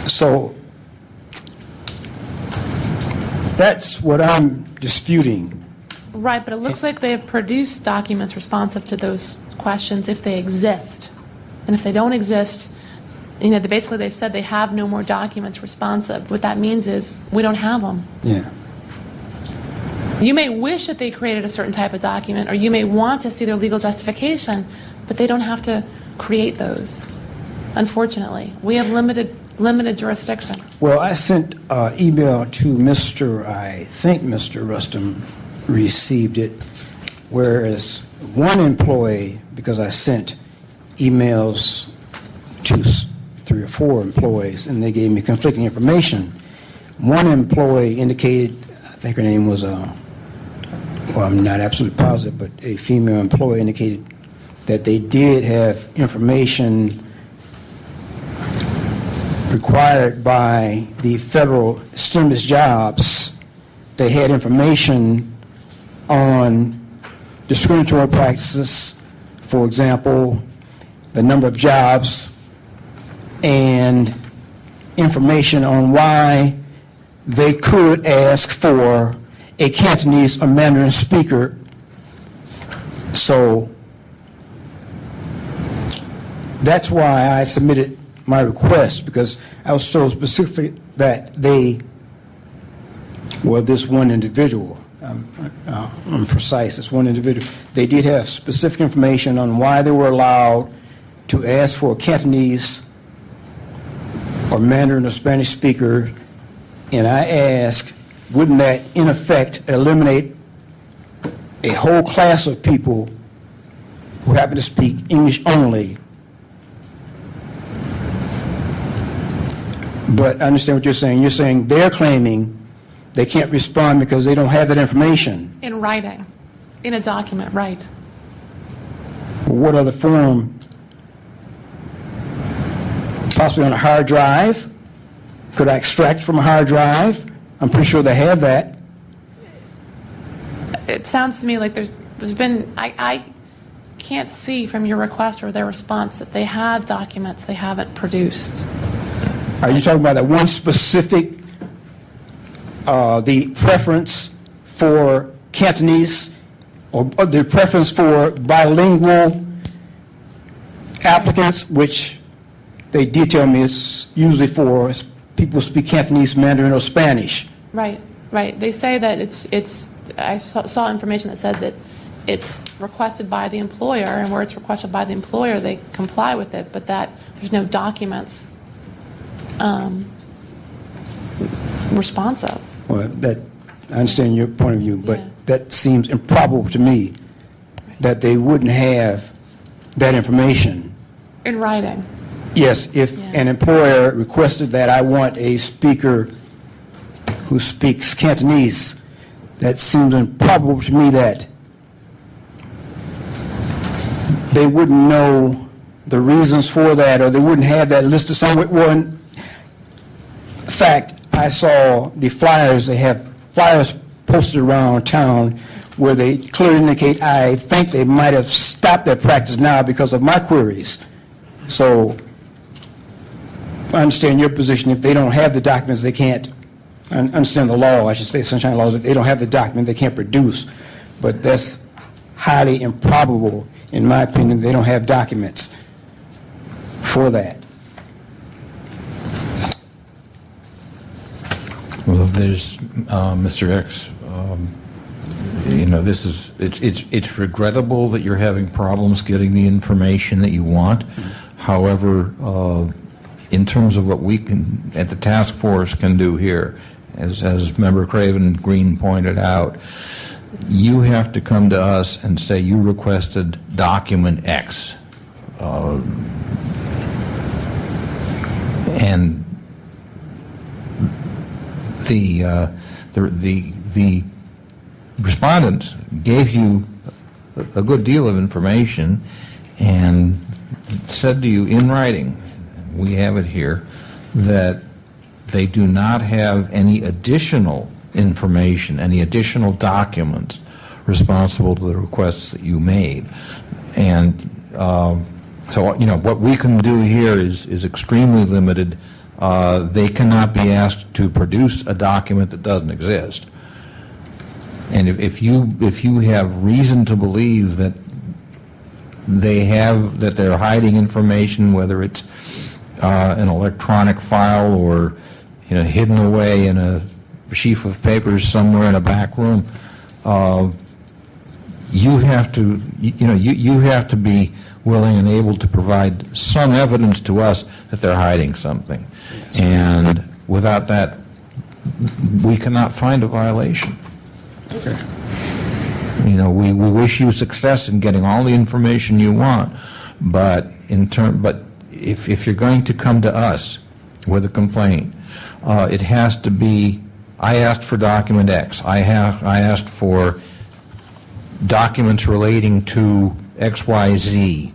So that's what I'm disputing. Right, but it looks like they have produced documents responsive to those questions if they exist. And if they don't exist, basically they've said they have no more documents responsive. What that means is we don't have them. Yeah. You may wish that they created a certain type of document, or you may want to see their legal justification, but they don't have to create those, unfortunately. We have limited jurisdiction. Well, I sent email to I think Mr. Rustum received it, whereas one employee, because I sent emails to 3 or 4 employees, and they gave me conflicting information. One employee indicated, I think her name was, well, I'm not absolutely positive, but a female employee indicated that they did have information required by the federal stimulus jobs. They had information on discriminatory practices, for example, the number of jobs, and information on why they could ask for a Cantonese or Mandarin speaker. So that's why I submitted my request, because I was so specific that this one individual, I'm precise, this one individual, they did have specific information on why they were allowed to ask for a Cantonese or Mandarin or Spanish speaker, and I asked, wouldn't that in effect eliminate a whole class of people who happen to speak English only? But I understand what you're saying. You're saying they're claiming they can't respond because they don't have that information. In writing, in a document, right. What other form? Possibly on a hard drive? Could I extract from a hard drive? I'm pretty sure they have that. It sounds to me like there's been, I can't see from your request or their response that they have documents they haven't produced. Are you talking about that one specific, the preference for Cantonese or the preference for bilingual applicants, which they detail me is usually for people who speak Cantonese, Mandarin, or Spanish? Right, right. They say that it's I saw information that said that it's requested by the employer, and where it's requested by the employer, they comply with it, but that there's no documents responsive. Well, I understand your point of view, but that seems improbable to me that they wouldn't have that information. In writing. Yes, if an employer requested that I want a speaker who speaks Cantonese, that seems improbable to me that they wouldn't know the reasons for that, or they wouldn't have that listed somewhere. Well, in fact, I saw the flyers. They have flyers posted around town where they clearly indicate I think they might have stopped their practice now because of my queries. So I understand your position. If they don't have the documents, they can't. I understand the law, I should say, sunshine laws. If they don't have the document, they can't produce. But that's highly improbable, in my opinion. They don't have documents for that. Well, there's Mr. X. This is it's regrettable that you're having problems getting the information that you want. However, in terms of what we can at the task force can do here, as Member Craven Green pointed out, you have to come to us and say you requested document X, and the respondents gave you a good deal of information and said to you in writing, we have it here, that they do not have any additional information, any additional documents responsible to the requests that you made. And so, what we can do here is extremely limited. They cannot be asked to produce a document that doesn't exist. And if you have reason to believe that they're hiding information, whether it's an electronic file or hidden away in a sheaf of papers somewhere in a back room, you have to you have to be willing and able to provide some evidence to us that they're hiding something, and without that, we cannot find a violation. Okay. We wish you success in getting all the information you want, but if you're going to come to us with a complaint, it has to be, I asked for document X. I asked for documents relating to XYZ.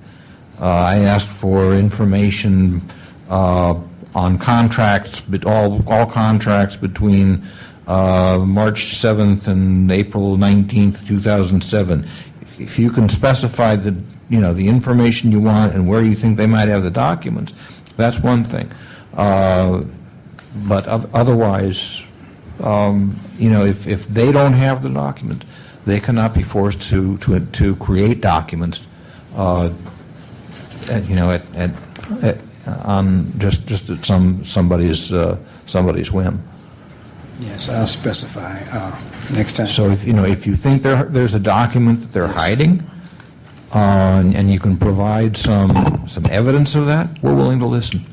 I asked for information on contracts, all contracts between March 7th and April 19th, 2007. If you can specify the information you want and where you think they might have the documents, that's one thing. But otherwise, if they don't have the document, they cannot be forced to create documents, on just at somebody's whim. Yes, I'll specify next time. So if you think there's a document that they're hiding, and you can provide some evidence of that, we're willing to listen.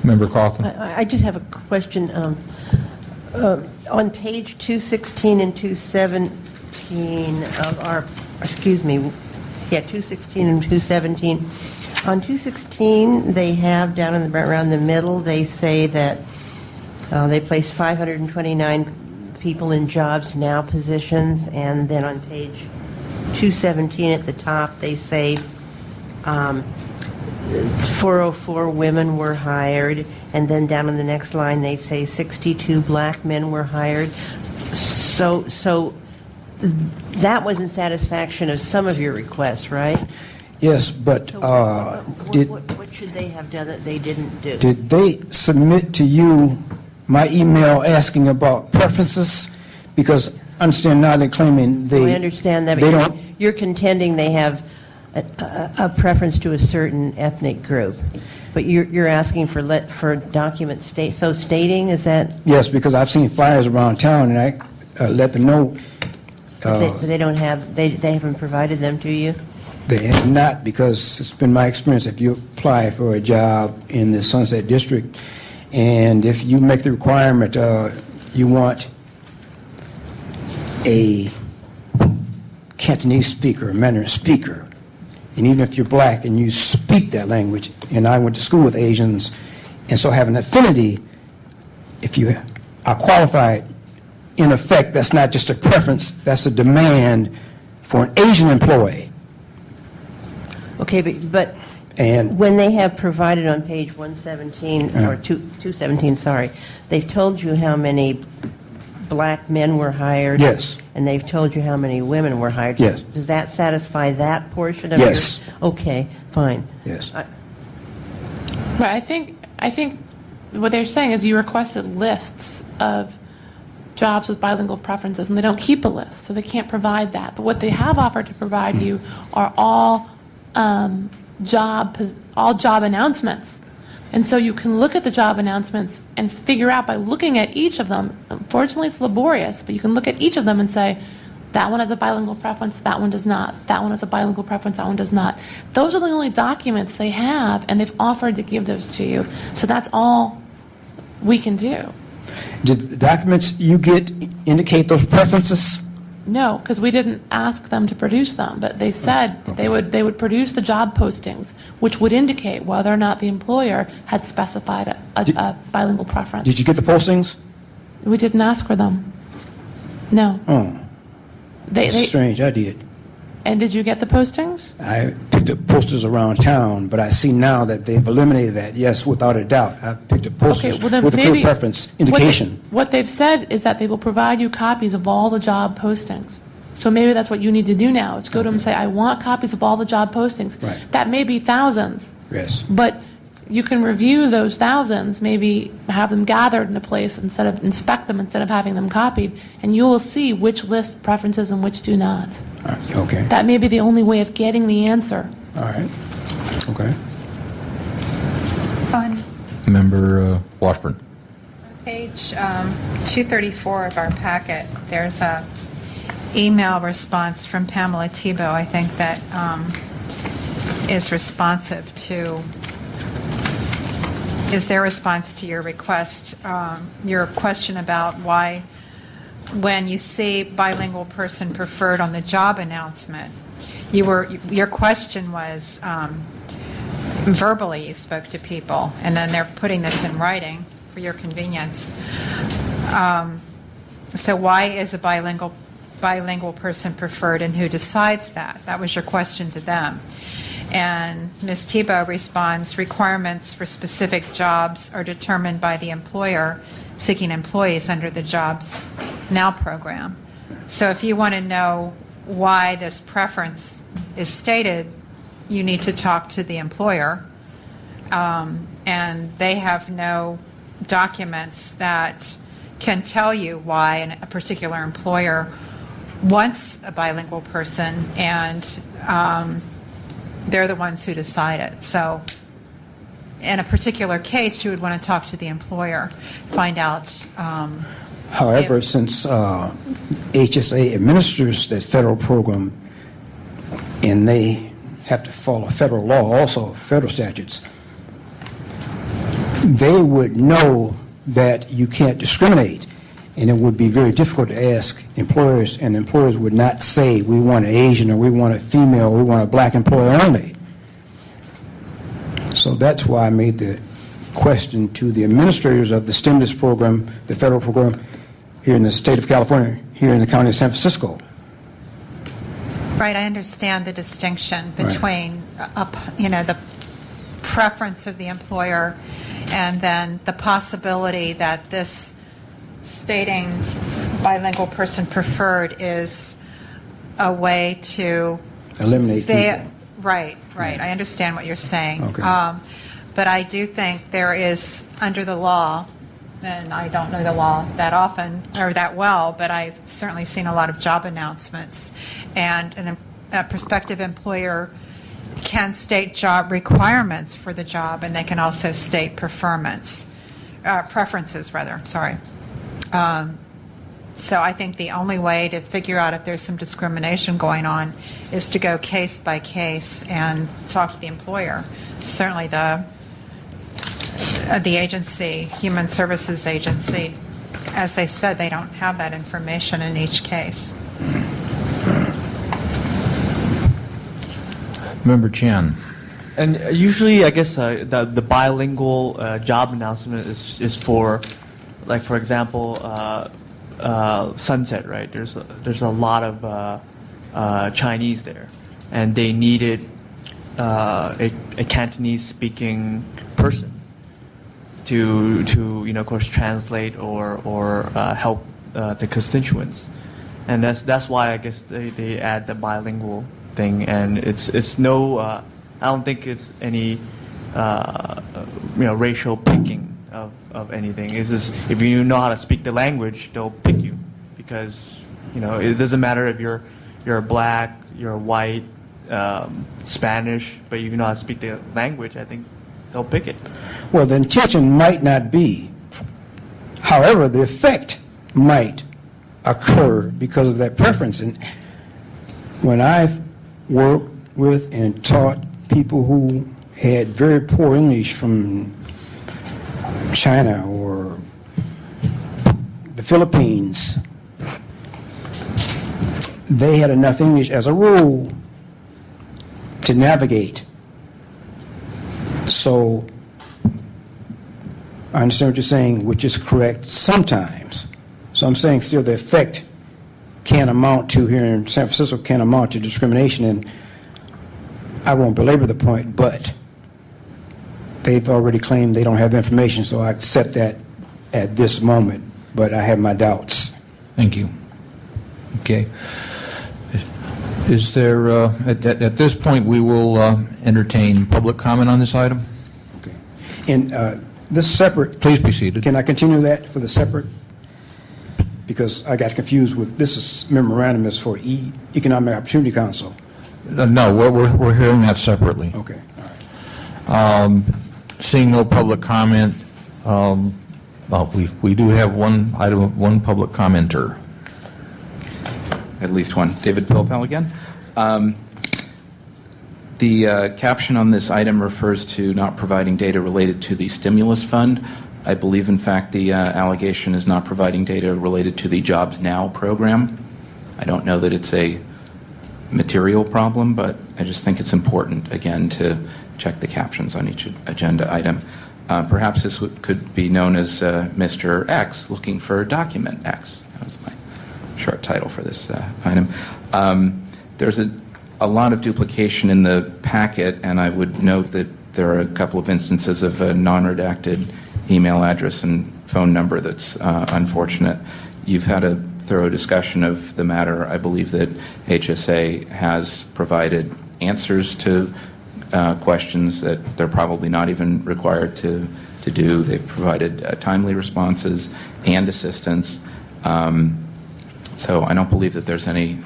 Member Coughlin. I just have a question. On page 216 and 217 of our, 216 and 217. On 216, they have down around the middle, they say that they placed 529 people in jobs now positions, and then on page 217 at the top, they say 404 women were hired, and then down on the next line they say 62 black men were hired. So that was in satisfaction of some of your requests, right? Yes, but what should they have done that they didn't do? Did they submit to you my email asking about preferences? Because understand now they're claiming I understand that, but you're contending they have a preference to a certain ethnic group, but you're asking for documents stating, is that? Yes, because I've seen flyers around town, and I let them know. But they don't have. They haven't provided them to you. They have not, because it's been my experience. If you apply for a job in the Sunset District, and if you make the requirement, you want a Cantonese speaker, a Mandarin speaker, and even if you're black and you speak that language, and I went to school with Asians, and so have an affinity, if you are qualified, in effect, that's not just a preference, that's a demand for an Asian employee. Okay, but when they have provided on page 117, or 217, sorry, they've told you how many black men were hired. Yes. And they've told you how many women were hired. Yes. Does that satisfy that portion of Yes. Okay, fine. Yes. Right. I think what they're saying is you requested lists of jobs with bilingual preferences, and they don't keep a list, so they can't provide that. But what they have offered to provide you are all job announcements And so you can look at the job announcements and figure out by looking at each of them. Unfortunately, it's laborious, but you can look at each of them and say, that one has a bilingual preference, that one does not. That one has a bilingual preference, that one does not. Those are the only documents they have, and they've offered to give those to you. So that's all we can do. Did the documents you get indicate those preferences? No, because we didn't ask them to produce them, but they said they would produce the job postings, which would indicate whether or not the employer had specified a bilingual preference. Did you get the postings? We didn't ask for them. No. Oh, that's strange. I did. And did you get the postings? I picked up posters around town, but I see now that they've eliminated that. Yes, without a doubt. I picked up posters well, then with a maybe clear preference indication. What they've said is that they will provide you copies of all the job postings. So maybe that's what you need to do now, is go to them and say, I want copies of all the job postings. Right. That may be thousands. Yes. But you can review those thousands, maybe have them gathered in a place inspect them instead of having them copied, and you will see which list preferences and which do not. All right. Okay. That may be the only way of getting the answer. All right. Okay. On Member Washburn. page 234 of our packet, there's a email response from Pamela Tebow, I think, that is responsive to, is their response to your request, your question about why, when you say bilingual person preferred on the job announcement, your question was verbally you spoke to people, and then they're putting this in writing for your convenience. So why is a bilingual person preferred, and who decides that? That was your question to them. And Ms. Tebow responds, requirements for specific jobs are determined by the employer seeking employees under the Jobs Now program. So if you want to know why this preference is stated, you need to talk to the employer, and they have no documents that can tell you why a particular employer wants a bilingual person, and they're the ones who decide it. So in a particular case, you would want to talk to the employer, find out. However, since HSA administers that federal program, and they have to follow federal law, also federal statutes, they would know that you can't discriminate, and it would be very difficult to ask employers, and employers would not say, we want an Asian, or we want a female, or we want a black employer only. So that's why I made the question to the administrators of the stimulus program, the federal program, here in the state of California, here in the county of San Francisco. Right, I understand the distinction between, the preference of the employer and then the possibility that this stating bilingual person preferred is a way to eliminate people. Right. I understand what you're saying. Okay. But I do think there is, under the law, and I don't know the law that often or that well, but I've certainly seen a lot of job announcements, and a prospective employer can state job requirements for the job, and they can also state preferences. So I think the only way to figure out if there's some discrimination going on is to go case by case and talk to the employer. Certainly the agency, Human Services Agency, as they said, they don't have that information in each case. Member Chan. And usually, I guess, the bilingual job announcement is for, like, for example, Sunset, right? There's a lot of Chinese there, and they needed a Cantonese-speaking person to of course translate or help the constituents, and that's why I guess they add the bilingual thing, and it's no I don't think it's any racial picking of anything. It's just if you know how to speak the language, they'll pick you, because it doesn't matter if you're black, you're white, Spanish, but you know how to speak the language. I think they'll pick it. Well, the intention might not be. However, the effect might occur because of that preference. And when I've worked with and taught people who had very poor English from China or the Philippines, they had enough English as a rule to navigate. So I understand what you're saying, which is correct sometimes. So I'm saying still the effect can amount to, here in San Francisco, can amount to discrimination, and I won't belabor the point, but they've already claimed they don't have information, so I accept that at this moment, but I have my doubts. Thank you. Okay. Is there, at this point, we will entertain public comment on this item? Okay. And this separate... Please be seated. Can I continue that for the separate? Because I got confused with, this is memorandum is for Economic Opportunity Council. No, we're hearing that separately. Okay. All right. Seeing no public comment, well, we do have one item of one public commenter. At least one. David Pilpel again. The caption on this item refers to not providing data related to the stimulus fund. I believe, in fact, the allegation is not providing data related to the Jobs Now program. I don't know that it's a material problem, but I just think it's important, again, to check the captions on each agenda item. Perhaps this could be known as Mr. X looking for document X. That was my short title for this item. There's a lot of duplication in the packet, and I would note that there are a couple of instances of a non-redacted email address and phone number that's unfortunate. You've had a thorough discussion of the matter. I believe that HSA has provided answers to questions that they're probably not even required to do. They've provided timely responses and assistance. So I don't believe that there's any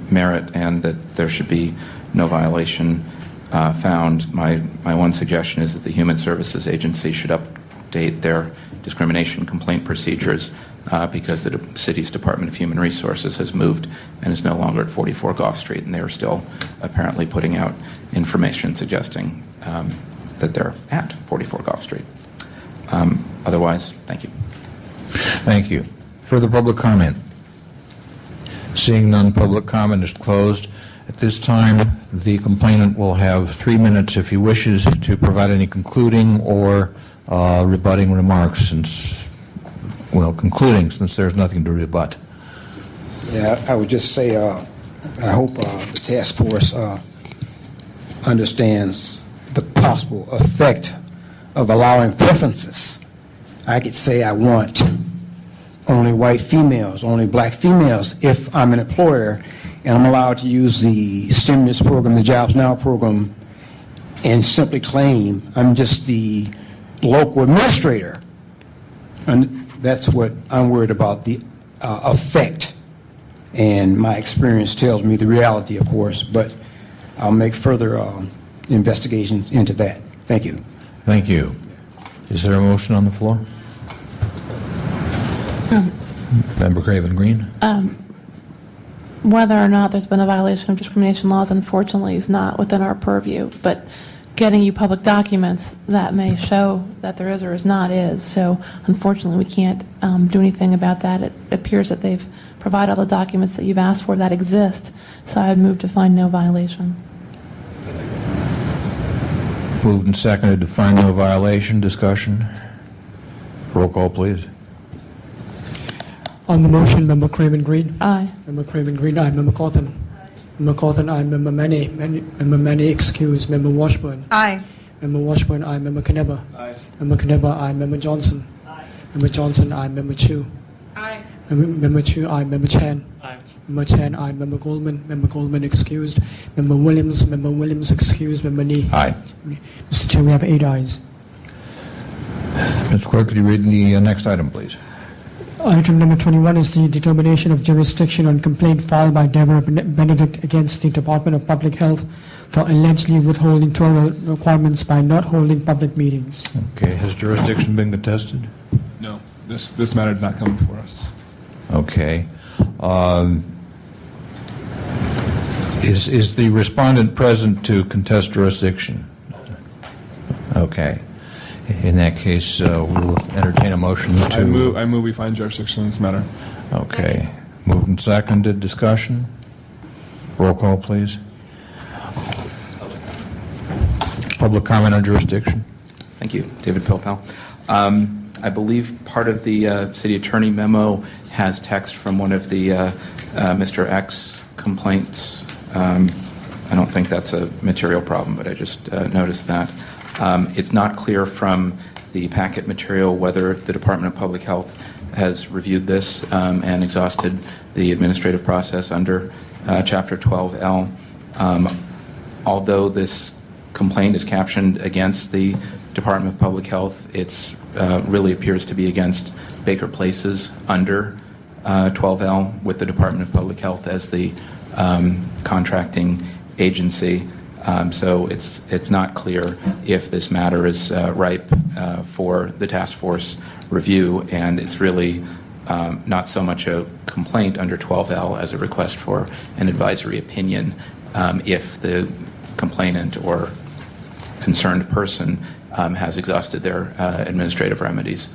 merit and that there should be no violation found. My one suggestion is that the Human Services Agency should update their discrimination complaint procedures because the city's Department of Human Resources has moved and is no longer at 44 Gough Street, and they are still apparently putting out information suggesting that they're at 44 Gough Street. Otherwise, thank you. Thank you. Further public comment? Seeing none, public comment is closed. At this time, the complainant will have 3 minutes, if he wishes, to provide any concluding or rebutting remarks, concluding, since there's nothing to rebut. Yeah, I would just say I hope the task force understands the possible effect of allowing preferences. I could say I want only white females, only black females if I'm an employer, and I'm allowed to use the stimulus program, the Jobs Now program, and simply claim I'm just the local administrator. And that's what I'm worried about, the effect. And my experience tells me the reality, of course, but I'll make further investigations into that. Thank you. Thank you. Is there a motion on the floor? Member Craven Green? Whether or not there's been a violation of discrimination laws, unfortunately, is not within our purview. But getting you public documents that may show that there is or is not is. So, unfortunately, we can't do anything about that. It appears that they've provided all the documents that you've asked for that exist. So I would move to find no violation. Moved and seconded to find no violation. Discussion. Roll call, please. On the motion, Member Craven Green. Aye. Member Craven Green, aye. Member Cawthon. Member Cawthon, aye. Member Manny, excused. Member Washburn. Aye. Member Washburn, aye. Member Knebber. Aye. Member Knebber, aye. Member Johnson. Aye. Member Johnson, aye. Member Chu. Aye. Member Chu, aye. Member Chan. Aye. Member Chan, aye. Member Goldman, excused. Member Williams, excused. Member Nee. Aye. Mr. Chair, we have 8 ayes. Mr. Clerk, could you read the next item, please? Item number 21 is the determination of jurisdiction on complaint filed by Deborah Benedict against the Department of Public Health for allegedly withholding 12 requirements by not holding public meetings. Okay, has jurisdiction been contested? No, this matter did not come before us. Okay. Is the respondent present to contest jurisdiction? Okay. In that case, we'll entertain a motion to... I move we find jurisdiction in this matter. Okay. Moved and seconded. Discussion? Roll call, please. Public comment on jurisdiction. Thank you. David Pilpel. I believe part of the city attorney memo has text from one of the Mr. X complaints. I don't think that's a material problem, but I just noticed that. It's not clear from the packet material whether the Department of Public Health has reviewed this and exhausted the administrative process under Chapter 12L. Although this complaint is captioned against the Department of Public Health, it really appears to be against Baker Places under 12L, with the Department of Public Health as the contracting agency. So it's not clear if this matter is ripe for the task force review, and it's really not so much a complaint under 12L as a request for an advisory opinion if the complainant or concerned person has exhausted their administrative remedies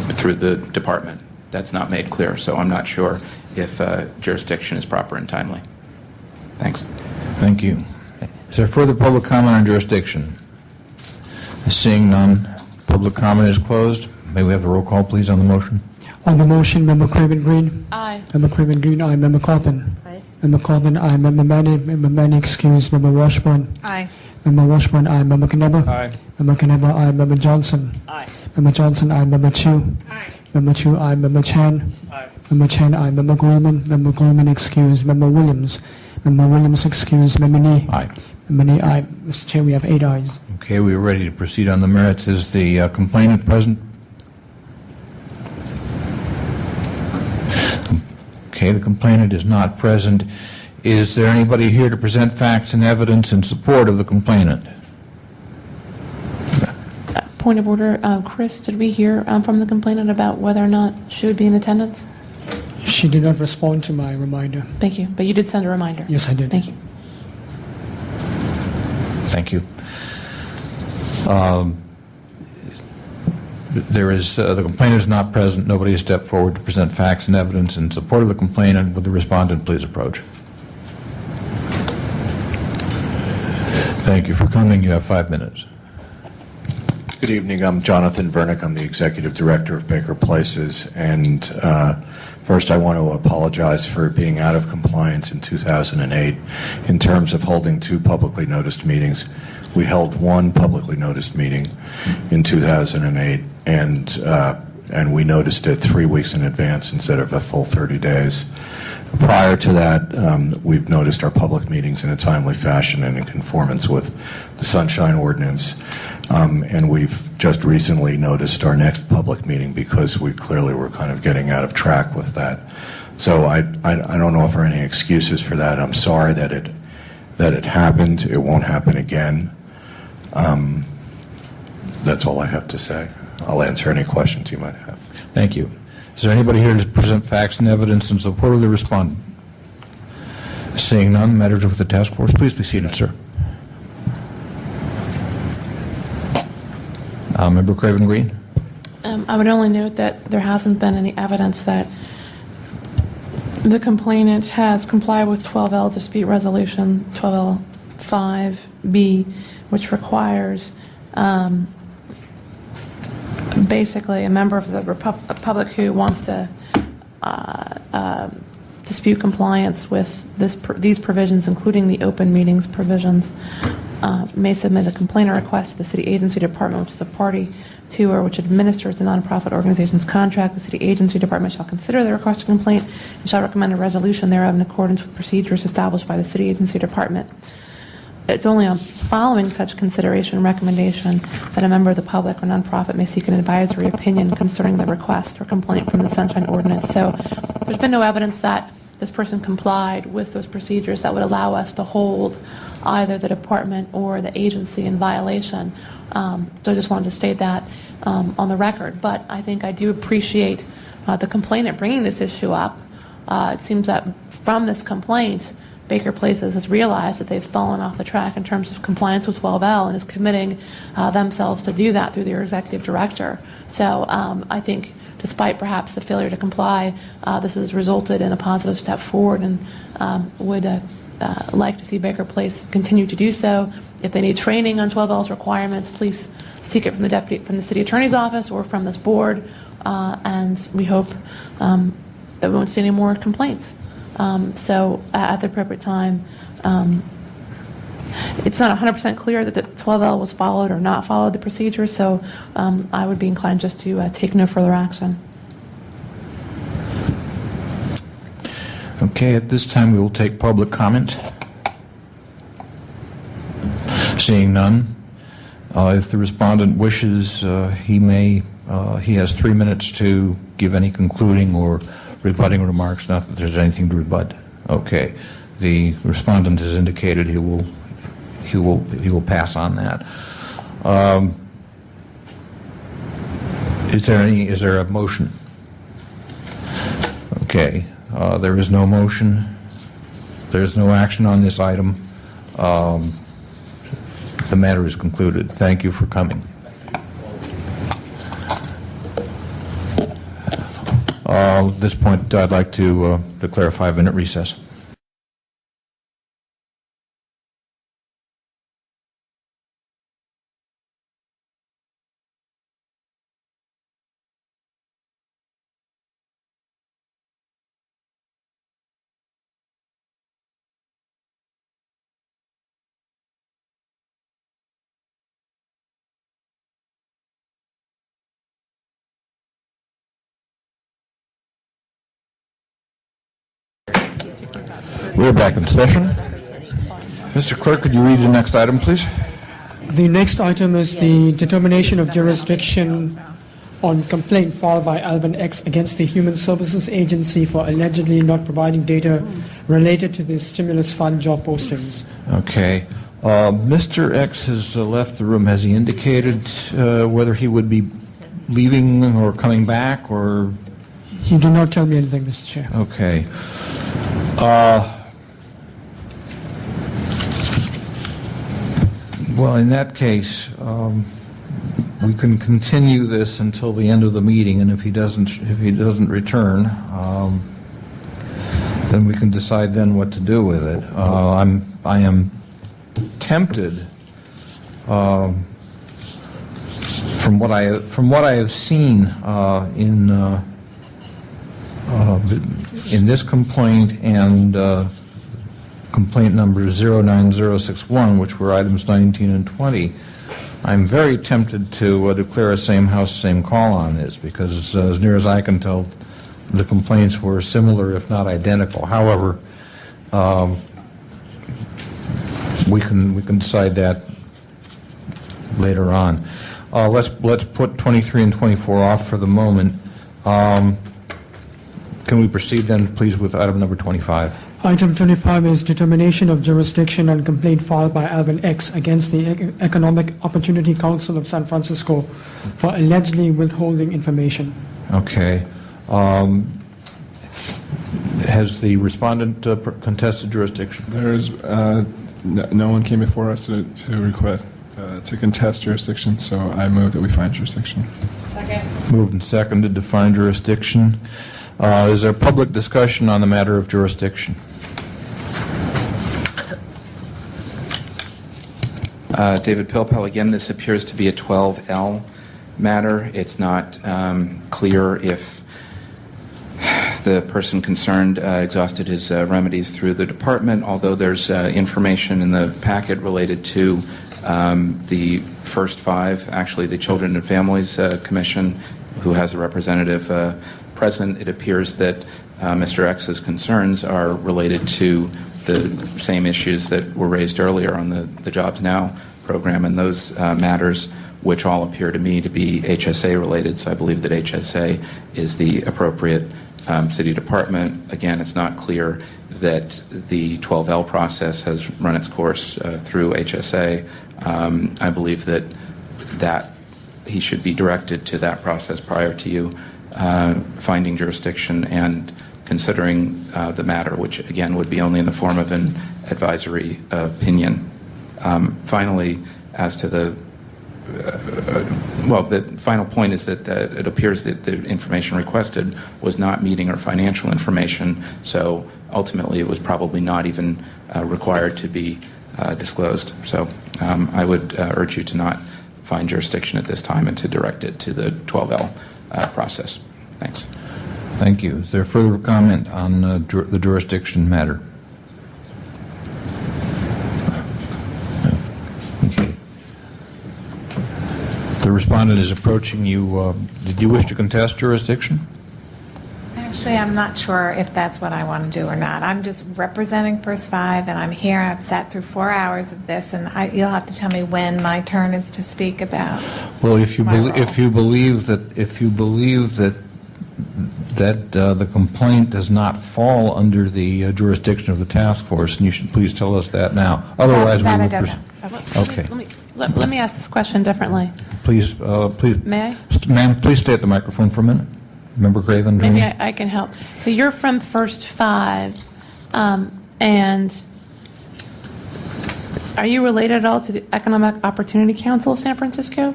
through the department. That's not made clear, so I'm not sure if jurisdiction is proper and timely. Thanks. Thank you. Is there further public comment on jurisdiction? Seeing none, public comment is closed. May we have the roll call, please, on the motion? On the motion, Member Craven Green. Aye. Member Craven Green, aye. Member Cawthon. Aye. Member Cawthon, aye. Member Manny, excuse. Member Washburn. Aye. Member Washburn, aye. Member Knebber. Aye. Member Knebber, aye. Member Johnson. Aye. Member Johnson, aye. Member Chu. Aye. Member Chu, aye. Member Chan. Aye. Member Chan, aye. Member Goldman. Member Goldman, excuse. Member Williams. Member Williams, excuse. Member Nee. Aye. Member Nee, aye. Mr. Chair, we have 8 ayes. Okay, we are ready to proceed on the merits. Is the complainant present? Okay, the complainant is not present. Is there anybody here to present facts and evidence in support of the complainant? Point of order, Chris, did we hear from the complainant about whether or not she would be in attendance? She did not respond to my reminder. Thank you. But you did send a reminder. Yes, I did. Thank you. Thank you. The complainant is not present. Nobody has stepped forward to present facts and evidence in support of the complainant. Would the respondent please approach? Thank you for coming. You have 5 minutes. Good evening. I'm Jonathan Vernick. I'm the Executive Director of Baker Places. And first, I want to apologize for being out of compliance in 2008 in terms of holding 2 publicly noticed meetings. We held 1 publicly noticed meeting in 2008, and we noticed it 3 weeks in advance instead of a full 30 days. Prior to that, we've noticed our public meetings in a timely fashion and in conformance with the Sunshine Ordinance. And we've just recently noticed our next public meeting because we clearly were kind of getting out of track with that. So I don't offer any excuses for that. I'm sorry that it happened. It won't happen again. That's all I have to say. I'll answer any questions you might have. Thank you. Is there anybody here to present facts and evidence in support of the respondent? Seeing none, matters with the task force. Please be seated, sir. Member Craven Green. I would only note that there hasn't been any evidence that the complainant has complied with 12L dispute resolution 12L5B, which requires basically a member of the public who wants to dispute compliance with these provisions, including the open meetings provisions, may submit a complaint or request to the city agency department, which is a party to or which administers the nonprofit organization's contract. The city agency department shall consider the requested complaint and shall recommend a resolution thereof in accordance with procedures established by the city agency department. it's only on following such consideration and recommendation that a member of the public or nonprofit may seek an advisory opinion concerning the request or complaint from the Sunshine Ordinance. So there's been no evidence that this person complied with those procedures that would allow us to hold either the department or the agency in violation. So I just wanted to state that on the record. But I think I do appreciate the complainant bringing this issue up. It seems that from this complaint, Baker Places has realized that they've fallen off the track in terms of compliance with 12L and is committing themselves to do that through their executive director. So I think despite perhaps the failure to comply, this has resulted in a positive step forward, and would like to see Baker Place continue to do so. If they need training on 12L's requirements, please seek it from the city attorney's office or from this board, and we hope that we won't see any more complaints. So at the appropriate time, it's not 100% clear that the 12L was followed or not followed the procedure, so I would be inclined just to take no further action. Okay, at this time we will take public comment. Seeing none, if the respondent wishes, he has 3 minutes to give any concluding or rebutting remarks, not that there's anything to rebut. Okay. The respondent has indicated he will pass on that. Is there a motion? Okay. There is no motion. There's no action on this item. The matter is concluded. Thank you for coming. At this point, I'd like to declare a 5-minute recess. We're back in session. Mr. Clerk, could you read the next item, please? The next item is the determination of jurisdiction on complaint filed by Alvin X against the Human Services Agency for allegedly not providing data related to the stimulus fund job postings. Okay. Mr. X has left the room. Has he indicated whether he would be leaving or coming back, or? He did not tell me anything, Mr. Chair. Okay. Well, in that case, we can continue this until the end of the meeting, and if he doesn't return, then we can decide then what to do with it. I am tempted, from what I have seen in this complaint and complaint number 09061, which were items 19 and 20, I'm very tempted to declare a same house, same call on this, because as near as I can tell, the complaints were similar, if not identical. However, we can decide that later on. Let's put 23 and 24 off for the moment. Can we proceed then, please, with item number 25? Item 25 is determination of jurisdiction on complaint filed by Alvin X against the Economic Opportunity Council of San Francisco for allegedly withholding information. Okay. Has the respondent contested jurisdiction? There's no one came before us to request to contest jurisdiction, so I move that we find jurisdiction. Second. Moved and seconded to find jurisdiction. Is there public discussion on the matter of jurisdiction? David Pilpel, again, this appears to be a 12L matter. It's not clear if the person concerned exhausted his remedies through the department, although there's information in the packet related to the first five, actually the Children and Families Commission, who has a representative present. It appears that Mr. X's concerns are related to the same issues that were raised earlier on the Jobs Now program and those matters, which all appear to me to be HSA related. So I believe that HSA is the appropriate city department. Again, it's not clear that the 12L process has run its course through HSA. I believe that he should be directed to that process prior to you finding jurisdiction and considering the matter, which again would be only in the form of an advisory opinion. Finally, as to the final point is that it appears that the information requested was not meeting our financial information, so ultimately it was probably not even required to be disclosed. So I would urge you to not find jurisdiction at this time and to direct it to the 12L process. Thanks. Thank you. Is there further comment on the jurisdiction matter? Okay. The respondent is approaching you. Did you wish to contest jurisdiction? Actually, I'm not sure if that's what I want to do or not. I'm just representing First Five, and I'm here. I've sat through 4 hours of this, and you'll have to tell me when my turn is to speak about. Well, if you believe that the complaint does not fall under the jurisdiction of the task force, and you should please tell us that now. Otherwise, we will proceed. Okay. Let me ask this question differently. Please. May I? Ma'am, please stay at the microphone for a minute. Member Craven. Maybe I can help. So you're from First Five, and are you related at all to the Economic Opportunity Council of San Francisco?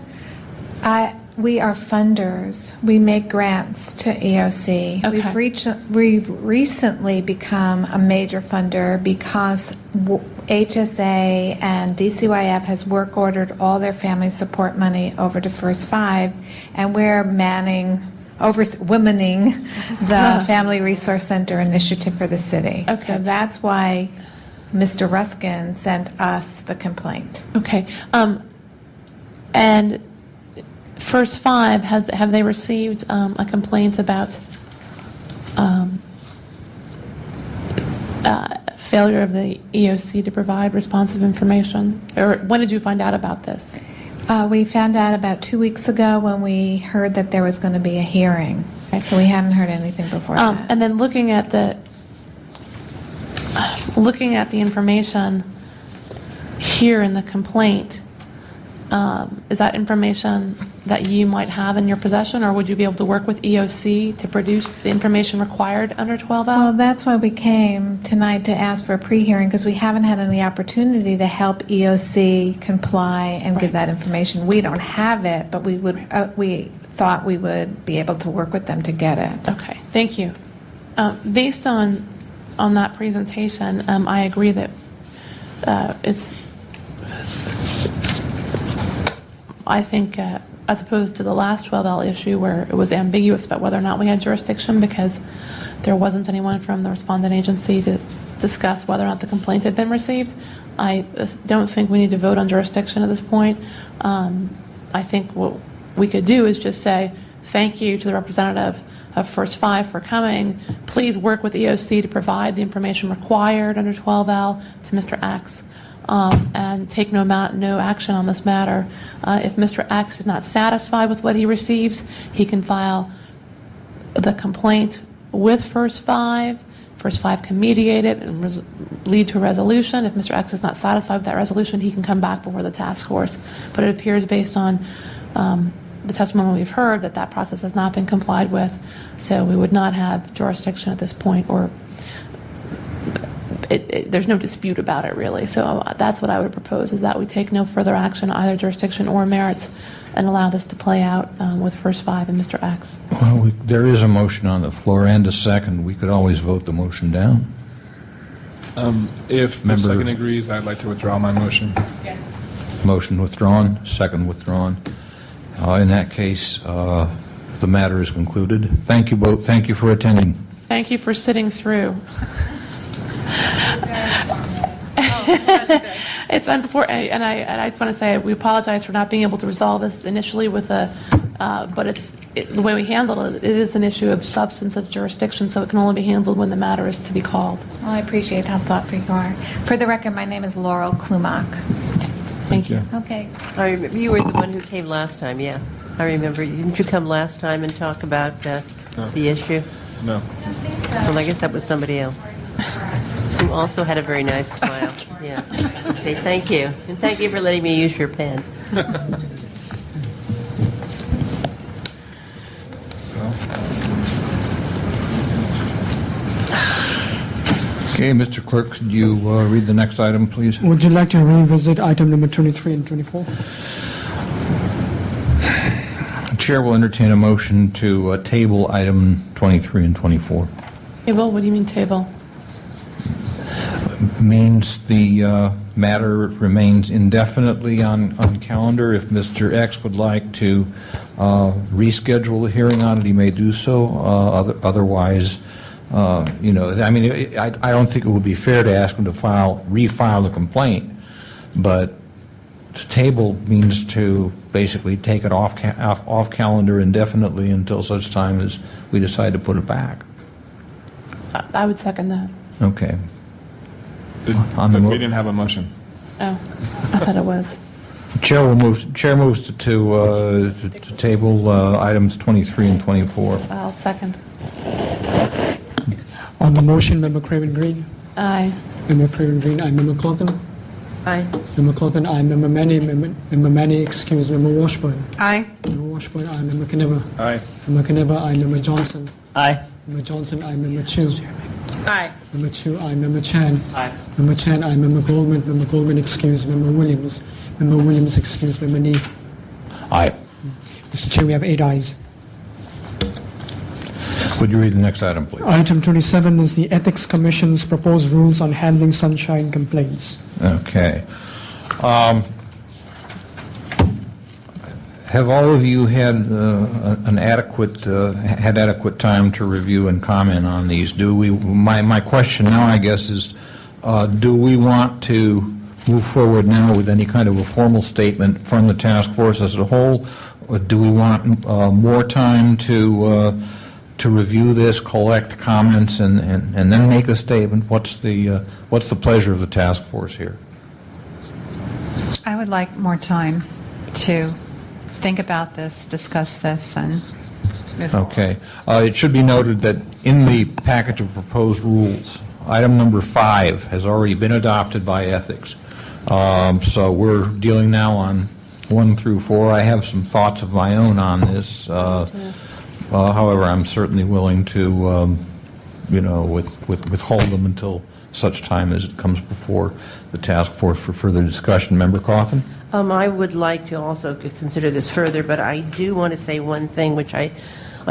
We are funders. We make grants to EOC. Okay. We've recently become a major funder because HSA and DCYF has work ordered all their family support money over to First Five, and we're womaning the Family Resource Center initiative for the city. Okay. So that's why Mr. Ruskin sent us the complaint. Okay. And First Five, have they received a complaint about failure of the EOC to provide responsive information? Or when did you find out about this? We found out about 2 weeks ago when we heard that there was going to be a hearing. So we hadn't heard anything before that. And then looking at the information here in the complaint, is that information that you might have in your possession, or would you be able to work with EOC to produce the information required under 12L? Well, that's why we came tonight to ask for a pre-hearing, because we haven't had any opportunity to help EOC comply and give that information. We don't have it, but we thought we would be able to work with them to get it. Okay, thank you. Based on that presentation, I agree that it's, I think, as opposed to the last 12L issue where it was ambiguous about whether or not we had jurisdiction because there wasn't anyone from the respondent agency to discuss whether or not the complaint had been received. I don't think we need to vote on jurisdiction at this point. I think what we could do is just say thank you to the representative of First Five for coming. Please work with EOC to provide the information required under 12L to Mr. X. And take no action on this matter. If Mr. X is not satisfied with what he receives, he can file the complaint with First Five. First Five can mediate it and lead to a resolution. If Mr. X is not satisfied with that resolution, he can come back before the task force. But it appears based on the testimony we've heard that process has not been complied with, so we would not have jurisdiction at this point, or there's no dispute about it, really. So that's what I would propose, is that we take no further action, either jurisdiction or merits, and allow this to play out with First Five and Mr. X. Well, there is a motion on the floor and a second. We could always vote the motion down. If the second agrees, I'd like to withdraw my motion. Yes. Motion withdrawn, second withdrawn. In that case, the matter is concluded. Thank you both. Thank you for attending. Thank you for sitting through. It's unfortunate, and I just want to say we apologize for not being able to resolve this initially with but it's the way we handle it, it is an issue of substance of jurisdiction, so it can only be handled when the matter is to be called. Well, I appreciate how thoughtful you are. For the record, my name is Laurel Klumak. Thank you. Okay. I remember you were the one who came last time, yeah. I remember. Didn't you come last time and talk about the issue? No. Well, I guess that was somebody else. Who also had a very nice smile. Yeah. Okay, thank you. And thank you for letting me use your pen. Okay, Mr. Clerk, could you read the next item, please? Would you like to revisit item number 23 and 24? The Chair will entertain a motion to table item 23 and 24. Table? What do you mean table? Means the matter remains indefinitely on calendar. If Mr. X would like to reschedule the hearing on it, he may do so. Otherwise, I don't think it would be fair to ask him to refile the complaint, but to table means to basically take it off calendar indefinitely until such time as we decide to put it back. I would second that. Okay. We didn't have a motion. Oh, I thought it was. Chair moves to table items 23 and 24. I'll second. On the motion, Member Craven Green. Aye. Member Craven Green, aye. Member Cawthon. Aye. Member Cawthon, aye. Member Manny, excuse. Member Washburn. Aye. Member Washburn, aye. Member Knipper. Aye. Member Knipper, aye. Member Johnson. Aye. Member Johnson, aye. Member Chu. Aye. Member Chu, aye. Member Chan. Aye. Member Chan, aye. Member Goldman. Member Goldman, excuse. Member Williams. Member Williams, excuse. Member Nee. Aye. Mr. Chair, we have 8 ayes. Would you read the next item, please? Item 27 is the Ethics Commission's proposed rules on handling sunshine complaints. Okay. Have all of you had adequate time to review and comment on these? Do we? My question now, I guess, is do we want to move forward now with any kind of a formal statement from the task force as a whole, or do we want more time to review this, collect comments, and then make a statement? What's the pleasure of the task force here? I would like more time to think about this, discuss this, and move forward. Okay. It should be noted that in the package of proposed rules, item number 5 has already been adopted by ethics. So we're dealing now on 1 through 4. I have some thoughts of my own on this. However, I'm certainly willing to, withhold them until such time as it comes before the task force for further discussion. Member Cawthon? I would like to also consider this further, but I do want to say one thing, which I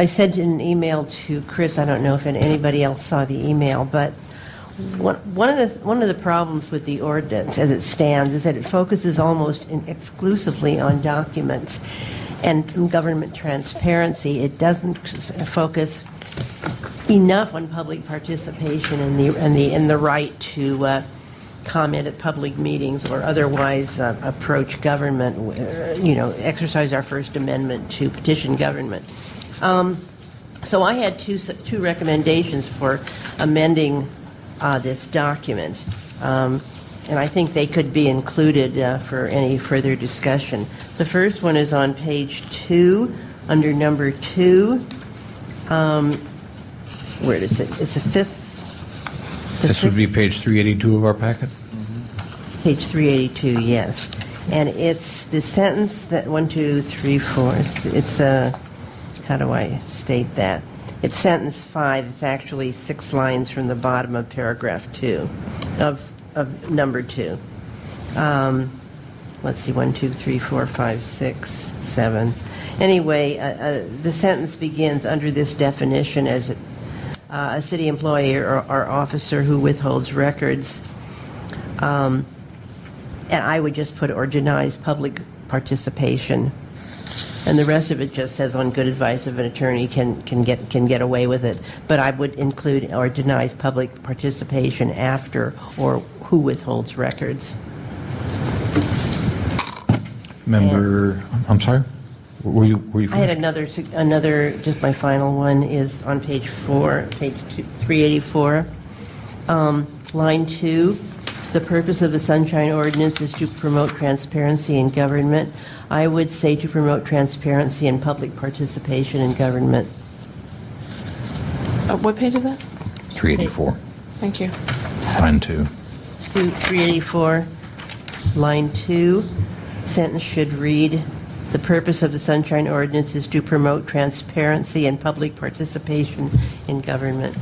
sent in an email to Chris. I don't know if anybody else saw the email, but one of the problems with the ordinance as it stands is that it focuses almost exclusively on documents and government transparency. It doesn't focus enough on public participation and the right to comment at public meetings or otherwise approach government, exercise our First Amendment to petition government. So I had two recommendations for amending this document, and I think they could be included for any further discussion. The first one is on page 2, under number 2. Where is it? It's the fifth. This would be page 382 of our packet? Page 382, yes. And it's the sentence that 1, 2, 3, 4. It's how do I state that? It's sentence 5. It's actually 6 lines from the bottom of paragraph 2 of number 2. Let's see, 1, 2, 3, 4, 5, 6, 7. Anyway, the sentence begins under this definition as a city employee or officer who withholds records. And I would just put or denies public participation. And the rest of it just says on good advice of an attorney can get away with it. But I would include or denies public participation after or who withholds records. I'm sorry? Were you I had another, just my final one is on page 384, line 2. The purpose of the Sunshine Ordinance is to promote transparency in government. I would say to promote transparency and public participation in government. What page is that? 384, Thank you. line 2. 384, line 2, sentence should read, the purpose of the Sunshine Ordinance is to promote transparency and public participation in government.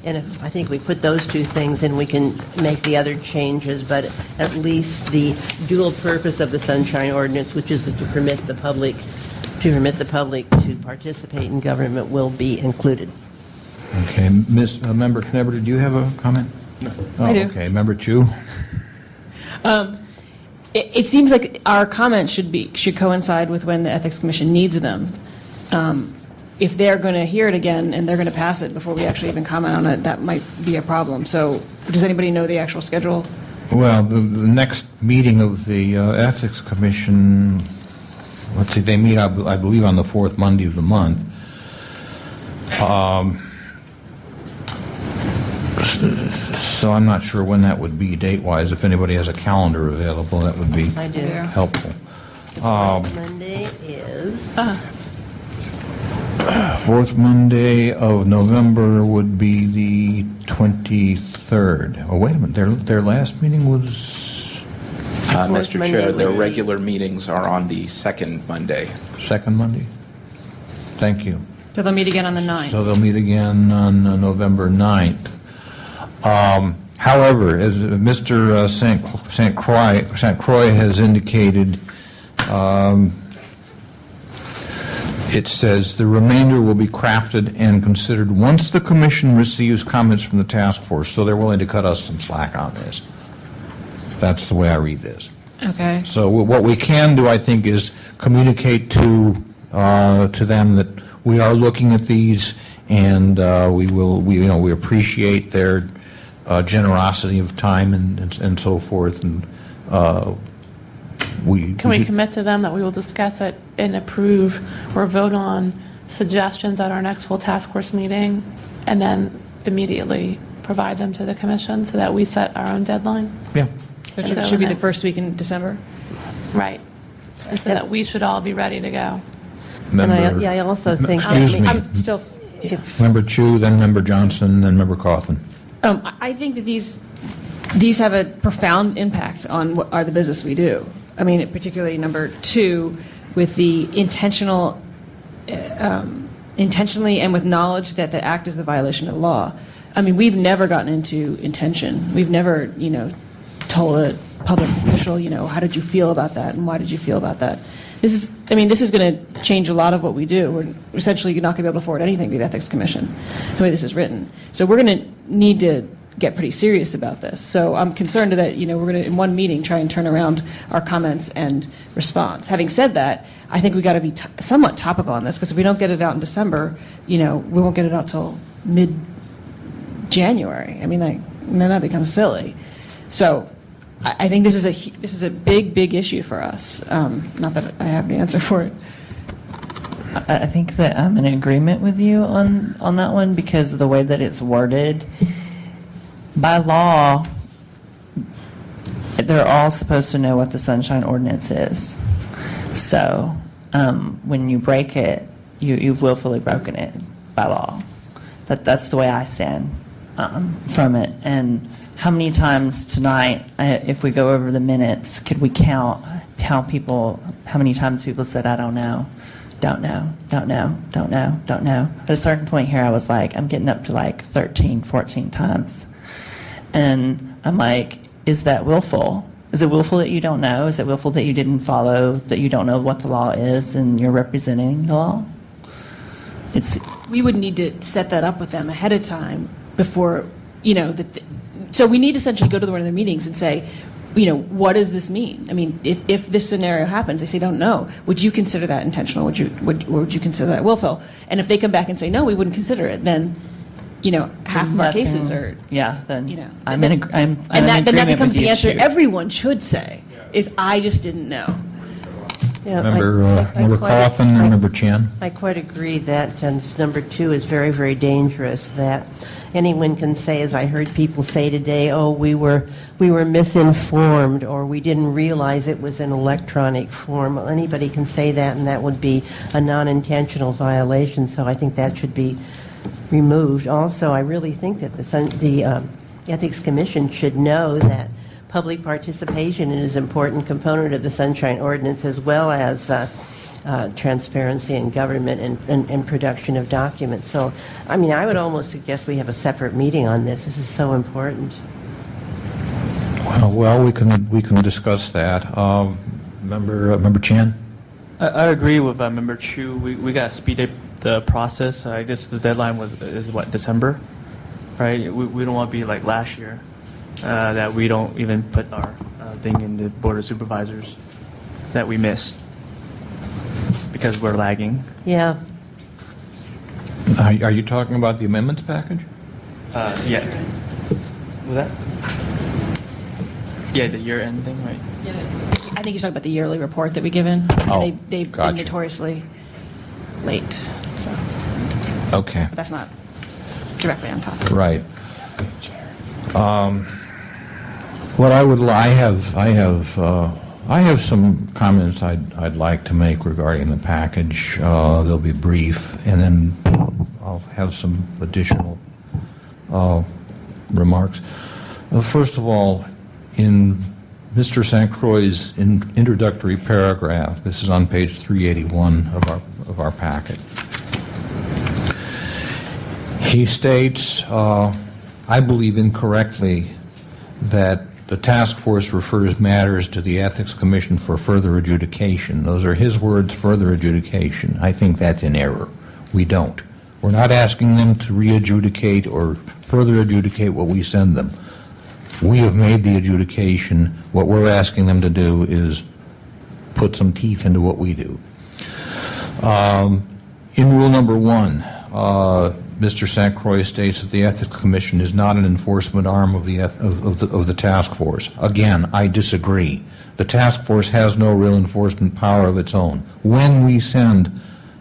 And I think we put those two things in, we can make the other changes, but at least the dual purpose of the Sunshine Ordinance, which is to permit the public to participate in government, will be included. Okay, Member Knebber, did you have a comment? No. Oh, I do. Okay, Member Chu? It seems like our comment should coincide with when the Ethics Commission needs them. If they're going to hear it again and they're going to pass it before we actually even comment on it, that might be a problem. So does anybody know the actual schedule? Well, the next meeting of the Ethics Commission, let's see, they meet, I believe, on the fourth Monday of the month. So I'm not sure when that would be date-wise. If anybody has a calendar available, that would be I do. helpful. Monday is... Fourth Monday of November would be the 23rd. Oh, wait a minute. Their last meeting was... Mr. Monday Chair, their would be- regular meetings are on the second Monday. Second Monday? Thank you. So they'll meet again on the 9th. So they'll meet again on November 9th. However, as Mr. St. Croix has indicated, it says the remainder will be crafted and considered once the Commission receives comments from the task force. So they're willing to cut us some slack on this. That's the way I read this. Okay. So what we can do, I think, is communicate to them that we are looking at these, and we appreciate their generosity of time and so forth, and Can we commit to them that we will discuss it and approve or vote on suggestions at our next full task force meeting, and then immediately provide them to the Commission so that we set our own deadline? Yeah. It should be the first week in December. Right. And so that we should all be ready to go. I also think... Excuse me. I'm still... Member Chu, then Member Johnson, then Member Coughlin. I think that these have a profound impact on what are the business we do. I mean, particularly number 2, with the intentionally and with knowledge that the act is the violation of the law. I mean, we've never gotten into intention. We've never, told a public official, how did you feel about that and why did you feel about that? This is going to change a lot of what we do. We're essentially not going to be able to forward anything to the Ethics Commission, the way this is written. So we're going to need to get pretty serious about this. So I'm concerned that, we're going to, in one meeting, try and turn around our comments and response. Having said that, I think we got to be somewhat topical on this, because if we don't get it out in December, we won't get it out till mid-January. I mean, then that becomes silly. So I think this is a big issue for us. Not that I have the answer for it. I think that I'm in agreement with you on that one, because of the way that it's worded. By law, they're all supposed to know what the Sunshine Ordinance is. So when you break it, you've willfully broken it by law. That's the way I stand from it. And how many times tonight, if we go over the minutes, could we count how many times people said, I don't know, don't know, don't know, don't know, don't know. At a certain point here, I was like, I'm getting up to like 13, 14 times. And I'm like, is that willful? Is it willful that you don't know? Is it willful that you didn't follow, that you don't know what the law is and you're representing the law? We would need to set that up with them ahead of time before, so we need to essentially go to one of their meetings and say, what does this mean? I mean, if this scenario happens, they say, don't know. Would you consider that intentional? Would you consider that willful? And if they come back and say, no, we wouldn't consider it, then, half of our cases are, then I'm then in that agreement becomes with the you, answer Chief. everyone should say, is I just didn't know. Yeah, Member Coffin and Member Chan. I quite agree that number 2 is very, very dangerous, that anyone can say, as I heard people say today, oh, we were misinformed, or we didn't realize it was in electronic form. Well, anybody can say that, and that would be a non-intentional violation, so I think that should be removed. Also, I really think that the Ethics Commission should know that public participation is an important component of the Sunshine Ordinance, as well as transparency in government and production of documents. So, I mean, I would almost suggest we have a separate meeting on this. This is so important. Well, we can discuss that. Member Chan? I agree with Member Chu. We got to speed up the process. I guess the deadline is December, right? We don't want to be like last year, that we don't even put our thing in the Board of Supervisors that we missed because we're lagging. Yeah. Are you talking about the amendments package? Yeah. Was that? Yeah, the year-end thing, right? I think you're talking about the yearly report that we given. Oh, They've gotcha. been notoriously late, so. Okay. But that's not directly on top. Right. What I have some comments I'd like to make regarding the package. They'll be brief, and then I'll have some additional remarks. First of all, in Mr. St. Croix's introductory paragraph, this is on page 381 of our packet. He states, I believe incorrectly, that the task force refers matters to the Ethics Commission for further adjudication. Those are his words, further adjudication. I think that's in error. We don't. We're not asking them to re-adjudicate or further adjudicate what we send them. We have made the adjudication. What we're asking them to do is put some teeth into what we do. In rule number 1, Mr. St. Croix states that the Ethics Commission is not an enforcement arm of the task force. Again, I disagree. The task force has no real enforcement power of its own. When we send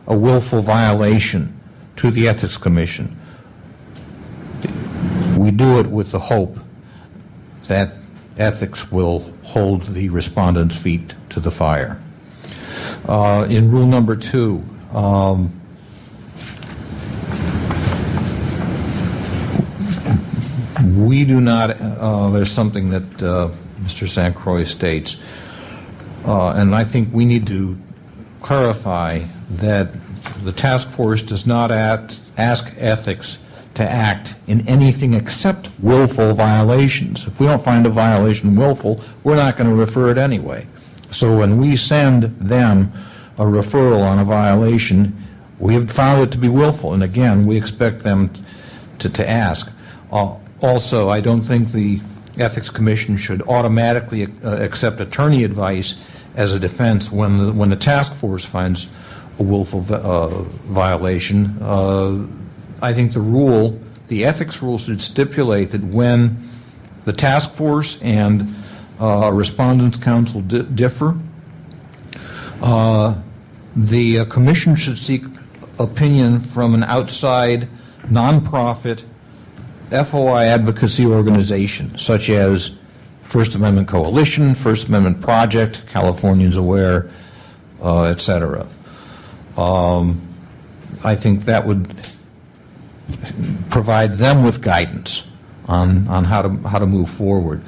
a willful violation to the Ethics Commission, we do it with the hope that ethics will hold the respondent's feet to the fire. In rule number 2, we do not, there's something that Mr. St. Croix states, and I think we need to clarify that the task force does not ask ethics to act in anything except willful violations. If we don't find a violation willful, we're not going to refer it anyway. So when we send them a referral on a violation, we have found it to be willful, and again, we expect them to ask. Also, I don't think the Ethics Commission should automatically accept attorney advice as a defense when the task force finds a willful violation. I think the ethics rule should stipulate that when the task force and respondents' counsel differ, the commission should seek opinion from an outside nonprofit FOI advocacy organization, such as First Amendment Coalition, First Amendment Project, Californians Aware, etc. I think that would provide them with guidance on how to move forward.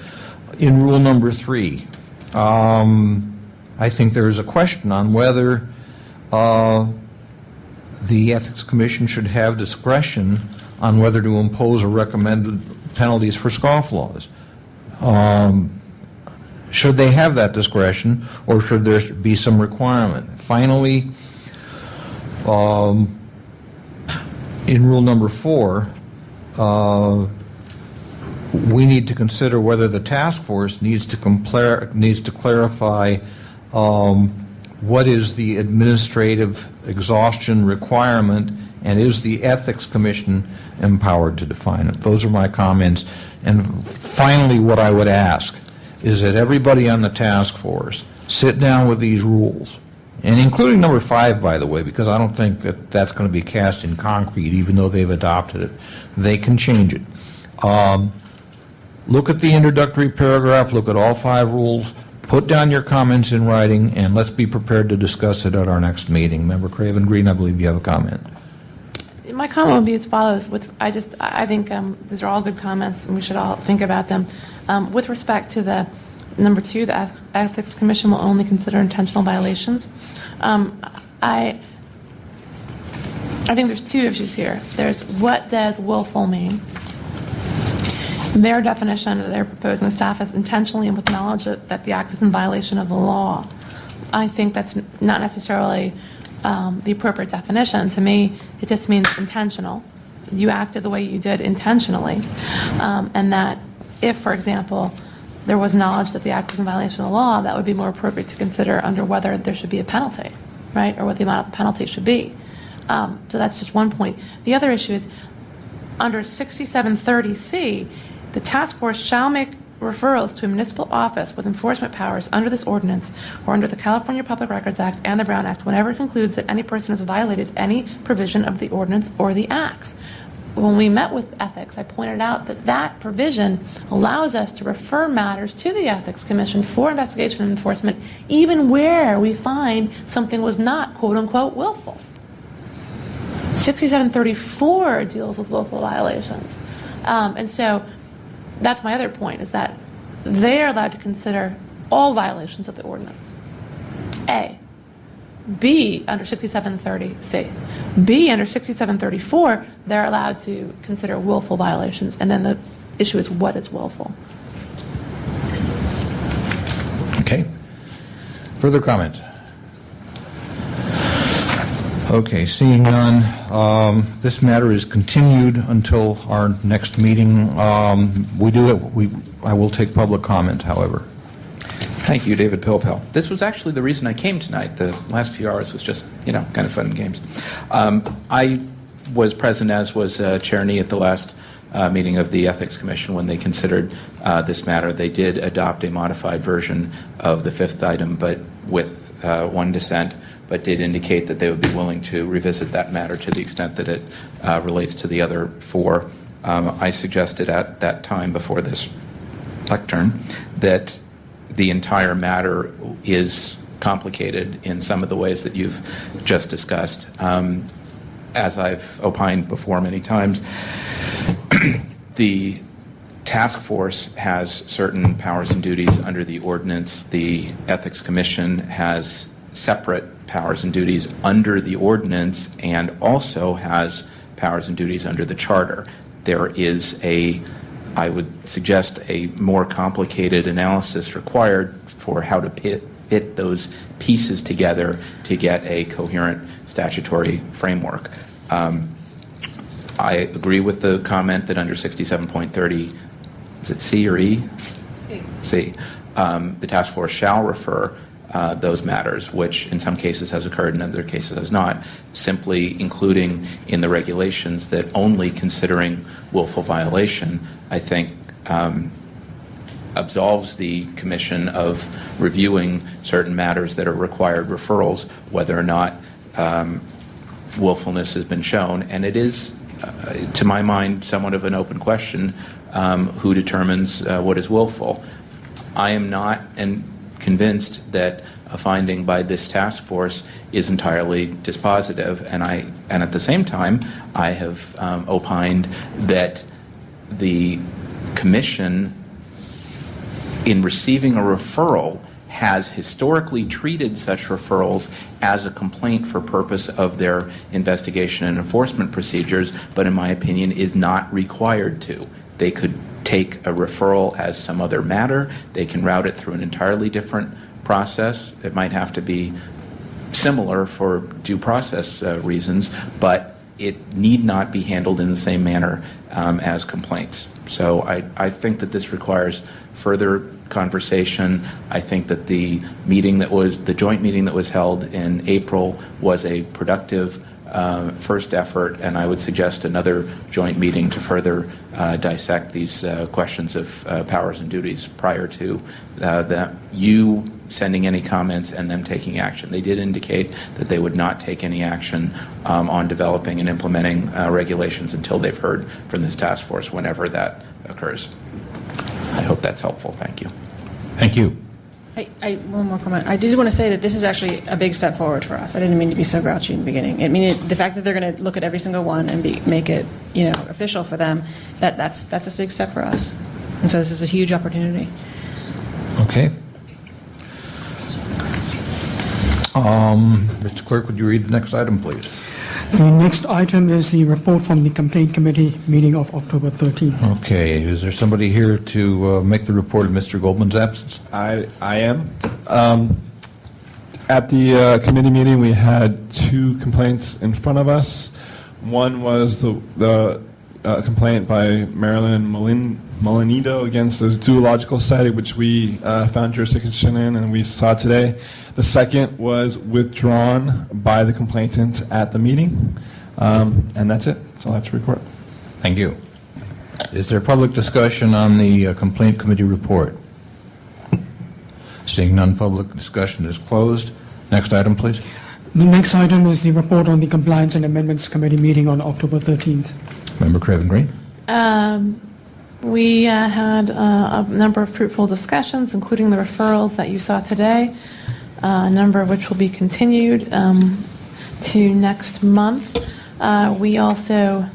In rule number 3, I think there is a question on whether the Ethics Commission should have discretion on whether to impose or recommend penalties for scofflaws. Should they have that discretion, or should there be some requirement? Finally, in rule number 4, we need to consider whether the task force needs to clarify what is the administrative exhaustion requirement, and is the Ethics Commission empowered to define it? Those are my comments. And finally, what I would ask is that everybody on the task force sit down with these rules And including number 5, by the way, because I don't think that that's going to be cast in concrete, even though they've adopted it. They can change it. Look at the introductory paragraph, look at all 5 rules, put down your comments in writing, and let's be prepared to discuss it at our next meeting. Member Craven Green, I believe you have a comment. My comment would be as follows. I think these are all good comments, and we should all think about them. With respect to the number 2, the Ethics Commission will only consider intentional violations. I think there's 2 issues here. There's what does willful mean? Their definition that they're proposing, the staff is intentionally and with knowledge that the act is in violation of the law. I think that's not necessarily the appropriate definition. To me, it just means intentional. You acted the way you did intentionally. And that if, for example, there was knowledge that the act was in violation of the law, that would be more appropriate to consider under whether there should be a penalty, right, or what the amount of the penalty should be. So that's just one point. The other issue is under 6730C, the task force shall make referrals to a municipal office with enforcement powers under this ordinance or under the California Public Records Act and the Brown Act whenever it concludes that any person has violated any provision of the ordinance or the acts. When we met with ethics, I pointed out that that provision allows us to refer matters to the Ethics Commission for investigation and enforcement, even where we find something was not, quote unquote, willful. 6734 deals with willful violations. And so that's my other point, is that they are allowed to consider all violations of the ordinance. A. B, under 6730C. B, under 6734, they're allowed to consider willful violations. And then the issue is what is willful. Okay. Further comment? Okay, seeing none, this matter is continued until our next meeting. I will take public comment, however. Thank you, David Pilpel. This was actually the reason I came tonight. The last few hours was just, kind of fun and games. I was present, as was Chair Nee, at the last meeting of the Ethics Commission when they considered this matter. They did adopt a modified version of the 5th item, but with one dissent, but did indicate that they would be willing to revisit that matter to the extent that it relates to the other 4. I suggested at that time before this lectern that the entire matter is complicated in some of the ways that you've just discussed. As I've opined before many times, the task force has certain powers and duties under the ordinance. The Ethics Commission has separate powers and duties under the ordinance and also has powers and duties under the charter. There is I would suggest, a more complicated analysis required for how to fit those pieces together to get a coherent statutory framework. I agree with the comment that under 67.30, is it C or E? C. The task force shall refer those matters, which in some cases has occurred and in other cases has not, simply including in the regulations that only considering willful violation, I think, absolves the Commission of reviewing certain matters that are required referrals, whether or not willfulness has been shown. And it is, to my mind, somewhat of an open question who determines what is willful. I am not convinced that a finding by this task force is entirely dispositive, and at the same time, I have opined that the Commission, in receiving a referral, has historically treated such referrals as a complaint for purpose of their investigation and enforcement procedures, but in my opinion is not required to. They could take a referral as some other matter. They can route it through an entirely different process. It might have to be similar for due process reasons, but it need not be handled in the same manner as complaints. So I think that this requires further conversation. I think that the joint meeting that was held in April was a productive first effort, and I would suggest another joint meeting to further dissect these questions of powers and duties prior to that. You sending any comments and them taking action. They did indicate that they would not take any action on developing and implementing regulations until they've heard from this task force, whenever that occurs. I hope that's helpful. Thank you. Thank you. One more comment. I did want to say that this is actually a big step forward for us. I didn't mean to be so grouchy in the beginning. The fact that they're going to look at every single one and make it, official for them, that's a big step for us. And so this is a huge opportunity. Okay. Mr. Clerk, would you read the next item, please? The next item is the report from the Complaint Committee meeting of October 13th. Okay. Is there somebody here to make the report of Mr. Goldman's absence? I am. At the committee meeting, we had 2 complaints in front of us. One was the complaint by Marilyn Molinito against the Zoological Society, which we found jurisdiction in and we saw today. The second was withdrawn by the complainant at the meeting. And that's it. That's all I have to report. Thank you. Is there public discussion on the Complaint Committee report? Seeing none, public discussion is closed. Next item, please. The next item is the report on the Compliance and Amendments Committee meeting on October 13th. Member Craven Green. We had a number of fruitful discussions, including the referrals that you saw today, a number of which will be continued to next month. We also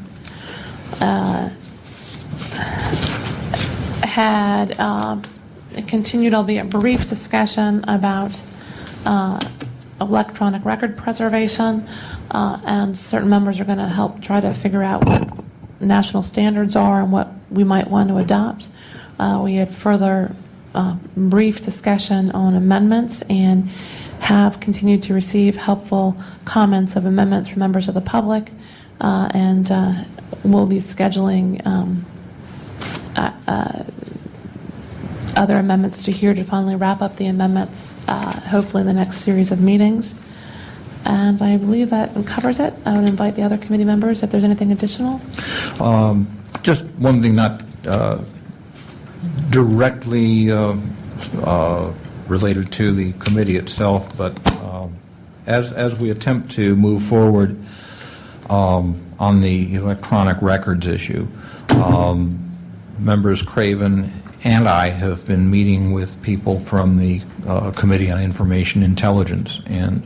had a continued, albeit brief, discussion about electronic record preservation, and certain members are going to help try to figure out what national standards are and what we might want to adopt. We had further brief discussion on amendments and have continued to receive helpful comments of amendments from members of the public, and we'll be scheduling other amendments to hear to finally wrap up the amendments, hopefully in the next series of meetings. And I believe that covers it. I would invite the other committee members if there's anything additional. Just one thing, not directly related to the committee itself, but as we attempt to move forward on the electronic records issue, members Craven and I have been meeting with people from the Committee on Information Intelligence and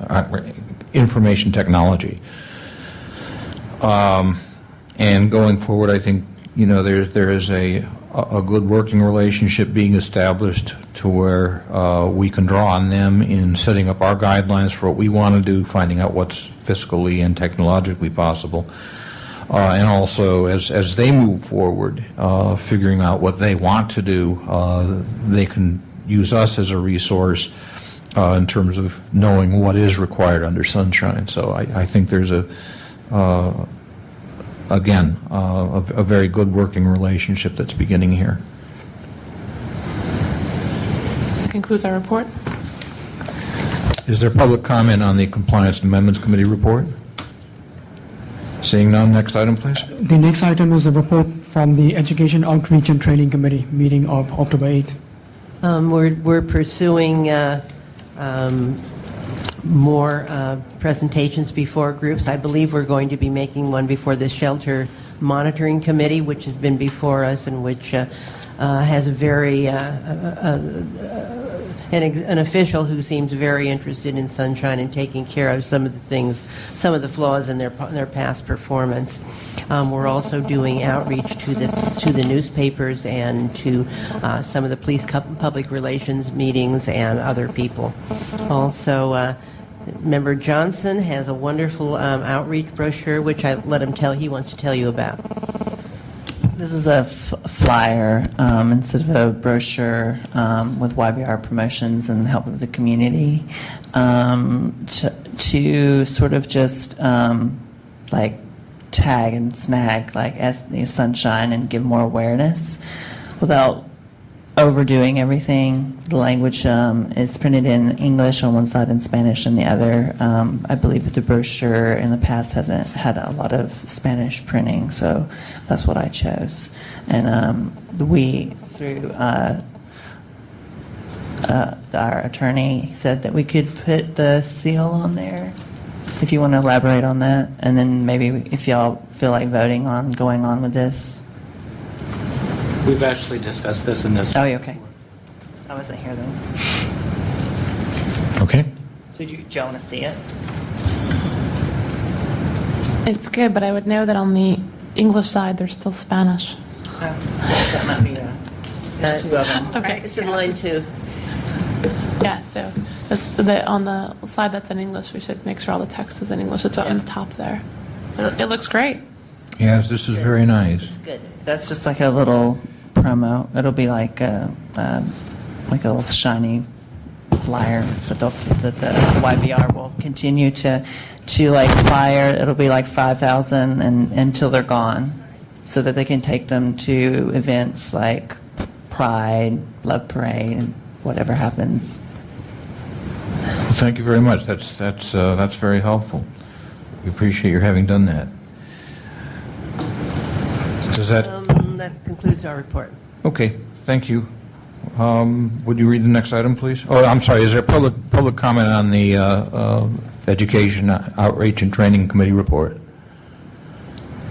Information Technology. And going forward, I think there is a good working relationship being established to where we can draw on them in setting up our guidelines for what we want to do, finding out what's fiscally and technologically possible, and also as they move forward, figuring out what they want to do, they can use us as a resource in terms of knowing what is required under Sunshine. So I think there's again, a very good working relationship that's beginning here. That concludes our report. Is there public comment on the Compliance and Amendments Committee report? Seeing none, next item, please. The next item is a report from the Education Outreach and Training Committee meeting of October 8th. We're pursuing more presentations before groups. I believe we're going to be making one before the Shelter Monitoring Committee, which has been before us and which has a very an official who seems very interested in Sunshine and taking care of some of the things, some of the flaws in their past performance. We're also doing outreach to the newspapers and to some of the police public relations meetings and other people. Also, Member Johnson has a wonderful outreach brochure, which I let him he wants to tell you about. This is a flyer instead of a brochure with YBR promotions and help of the community to sort of just like tag and snag like the Sunshine and give more awareness without overdoing everything. The language is printed in English on one side and Spanish on the other. I believe that the brochure in the past hasn't had a lot of Spanish printing, so that's what I chose. And we, through our attorney said that we could put the seal on there. If you want to elaborate on that, and then maybe if y'all feel like voting on going on with this. We've actually discussed this in this. Oh, okay. I wasn't here then. Okay. So do y'all want to see it? It's good, but I would know that on the English side, there's still Spanish. Oh, that might be. There's two of them. Okay. It's in line 2. Yeah, so on the side that's in English, we should make sure all the text is in English. It's on the top there. It looks great. Yes, this is very nice. Good. That's just like a little promo. It'll be like a little shiny flyer that the YBR will continue to like fire. It'll be like 5,000 until they're gone, so that they can take them to events like Pride, Love Parade, and whatever happens. Well, thank you very much. That's very helpful. We appreciate your having done that. Does that? That concludes our report. Okay. Thank you. Would you read the next item, please? Oh, I'm sorry. Is there public comment on the Education, Outreach, and Training Committee report?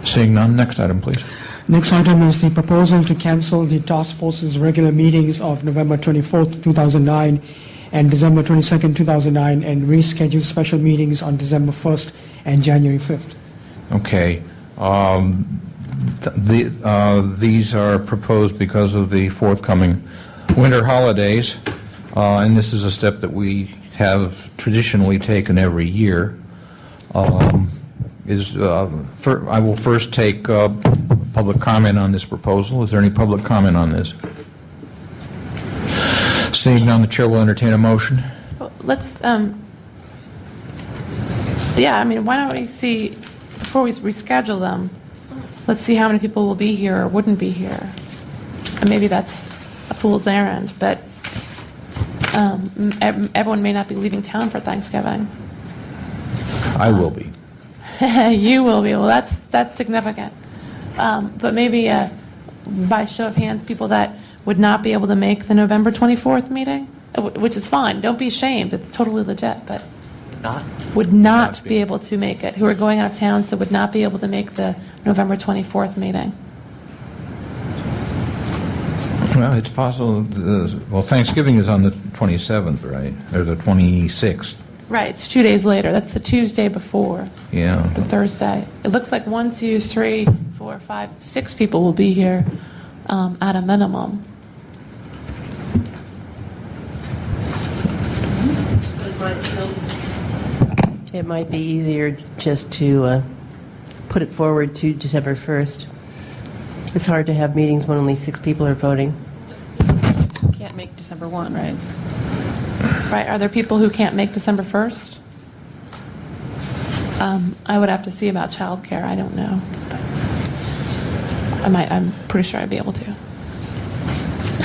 Seeing none. Next item, please. Next item is the proposal to cancel the task force's regular meetings of November 24th, 2009 and December 22nd, 2009, and reschedule special meetings on December 1st and January 5th. Okay. These are proposed because of the forthcoming winter holidays, and this is a step that we have traditionally taken every year. I will first take public comment on this proposal. Is there any public comment on this? Seeing none, the chair will entertain a motion. Let's, why don't we see, before we reschedule them, let's see how many people will be here or wouldn't be here. And maybe that's a fool's errand, but everyone may not be leaving town for Thanksgiving. I will be. You will be. Well, that's significant. But maybe by show of hands, people that would not be able to make the November 24th meeting, which is fine. Don't be ashamed. It's totally legit. But would not be able to make it, who are going out of town, so would not be able to make the November 24th meeting. Well, it's possible. Well, Thanksgiving is on the 27th, right? Or the 26th. Right. It's 2 days later. That's the Tuesday before. Yeah. The Thursday. It looks like 1, 2, 3, 4, 5, 6 people will be here at a minimum. It might be easier just to put it forward to December 1st. It's hard to have meetings when only 6 people are voting. Can't make December 1, right? Right. Are there people who can't make December 1st? I would have to see about childcare. I don't know. But I'm pretty sure I'd be able to.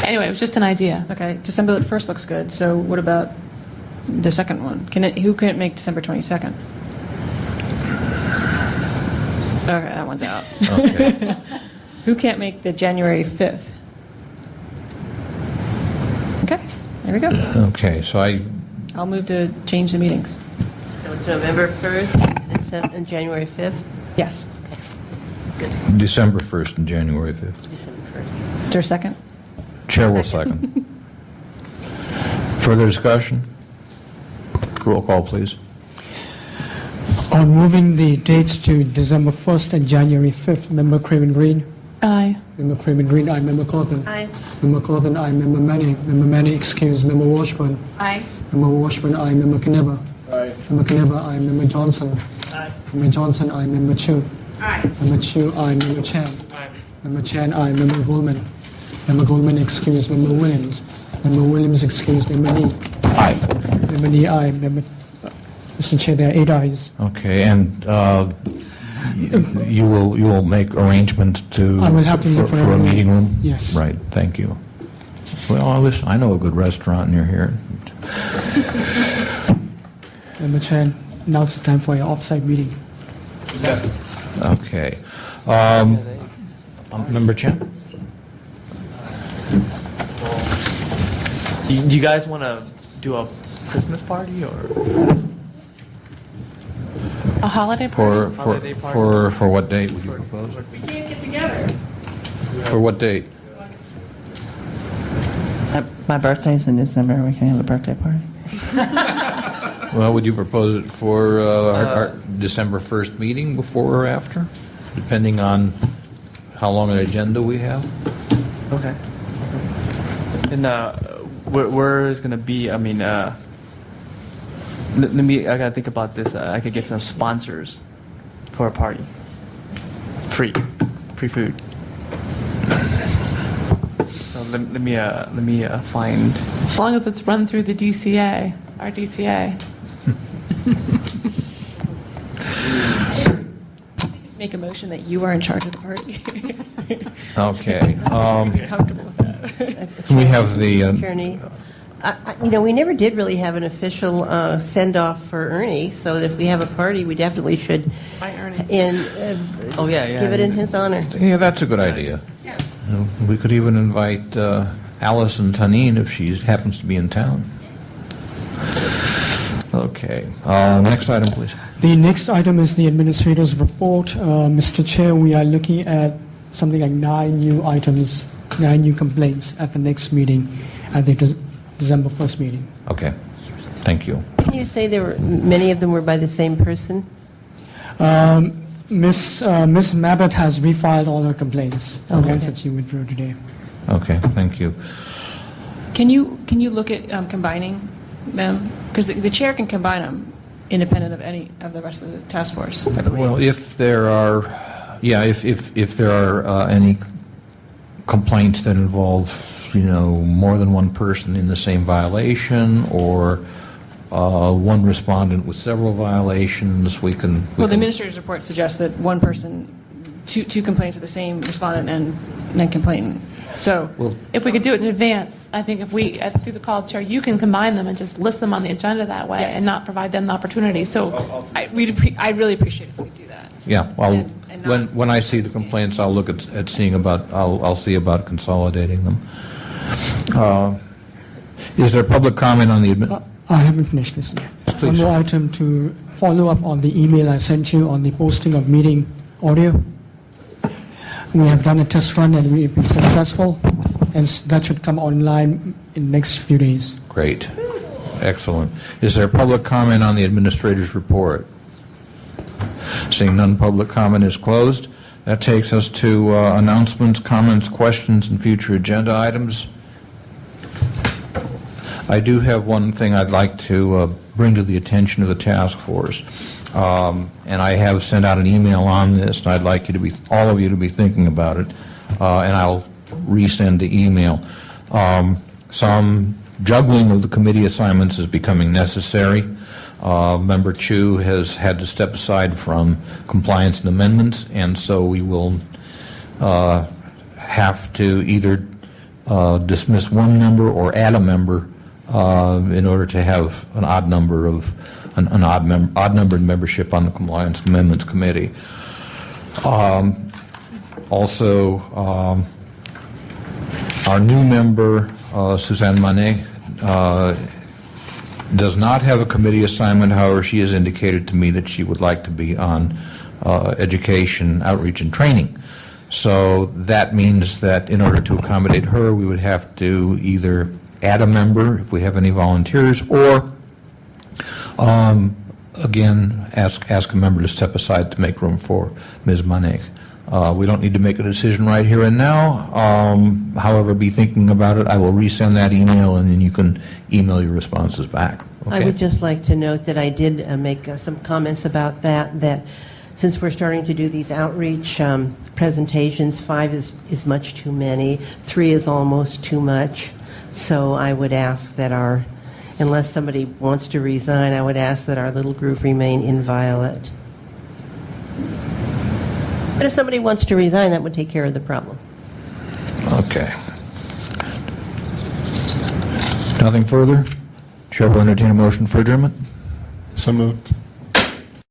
Anyway, it was just an idea. Okay, December 1st looks good. So what about the second one? Who can't make December 22nd? Okay, that one's out. Okay. Who can't make the January 5th? Okay, there we go. Okay, so I'll move to change the meetings. So it's November 1st and January 5th? Yes. December 1st and January 5th. December 1st. Is there a second? Chair will second. Further discussion? Roll call, please. On moving the dates to December 1st and January 5th, Member Craven Green? Aye. Member Craven Green, aye. Member Cawthon? Aye. Member Cawthon, aye. Member Manning? Member Manning, excuse. Member Washburn? Aye. Member Washburn, aye. Member Knebber? Aye. Member Knebber, aye. Member Johnson? Aye. Member Johnson, aye. Member Chu? Aye. Member Chu, aye. Member Chan? Aye. Member Chan, aye. Member Goldman? Member Goldman, excuse. Member Williams? Member Williams, excuse. Member Nee? Aye. Member Nee, aye. Member... Mr. Chair, there are 8 ayes. Okay, and you will make arrangements to I will have to look for a a meeting room? Yes. Right, thank you. Well, I know a good restaurant near here. Member Chan, now it's time for your off-site meeting. Okay. Member Chen? Do you guys want to do a Christmas party or A holiday party? For what date would you propose? We can't get together. For what date? My birthday's in December. We can have a birthday party. Well, would you propose it for our December 1st meeting, before or after, depending on how long an agenda we have? okay? And where is gonna be? I mean, let me. I gotta think about this. I could get some sponsors for a party. Free food. So let me find. As long as it's run through the DCA, our DCA. Make a motion that you are in charge of the party. Okay. You're comfortable with that. Can we have the... Attorney, we never did really have an official send-off for Ernie, so if we have a party, we definitely should give it in his honor. Yeah, that's a good idea. Yeah. We could even invite Allison Tanin if she happens to be in town. Okay. Next item, please. The next item is the administrator's report. Mr. Chair, we are looking at something like 9 new items, 9 new complaints at the next meeting, at the December 1st meeting. Okay. Thank you. Can you say many of them were by the same person? Miss Mabott has refiled all her complaints, the ones that she withdrew today. Okay. Thank you. Can you look at combining them? Because the chair can combine them independent of any of the rest of the task force, I believe. Well, if there are any complaints that involve, more than one person in the same violation, or one respondent with several violations, we can... Well, the administrator's report suggests that one person, two complaints of the same respondent and complainant. So, if we could do it in advance, I think if we, through the call chair, you can combine them and just list them on the agenda that way, and not provide them the opportunity. So, I'd really appreciate if we could do that. Yeah, well, when I see the complaints, I'll look at seeing about, I'll see about consolidating them. Is there public comment on the... I haven't finished this yet. Please. One more item to follow up on the email I sent you on the posting of meeting audio. We have done a test run and we've been successful, and that should come online in the next few days. Great. Excellent. Is there public comment on the administrator's report? Seeing none, public comment is closed. That takes us to announcements, comments, questions, and future agenda items. I do have one thing I'd like to bring to the attention of the task force. And I have sent out an email on this, and I'd like all of you to be thinking about it, and I'll resend the email. Some juggling of the committee assignments is becoming necessary. Member Chu has had to step aside from compliance and amendments, and so we will have to either dismiss one member or add a member in order to have an odd number of odd-numbered membership on the Compliance Amendments Committee. Also, our new member, Suzanne Manet, does not have a committee assignment. However, she has indicated to me that she would like to be on education, outreach, and training. So that means that in order to accommodate her, we would have to either add a member if we have any volunteers, or again, ask a member to step aside to make room for Ms. Manek. We don't need to make a decision right here and now. However, be thinking about it. I will resend that email, and then you can email your responses back. Okay? I would just like to note that I did make some comments about that since we're starting to do these outreach presentations, 5 is much too many, 3 is almost too much. So I would ask that unless somebody wants to resign, I would ask that our little group remain inviolate. But if somebody wants to resign, that would take care of the problem. Okay. Nothing further? Chair will entertain a motion for adjournment. So moved.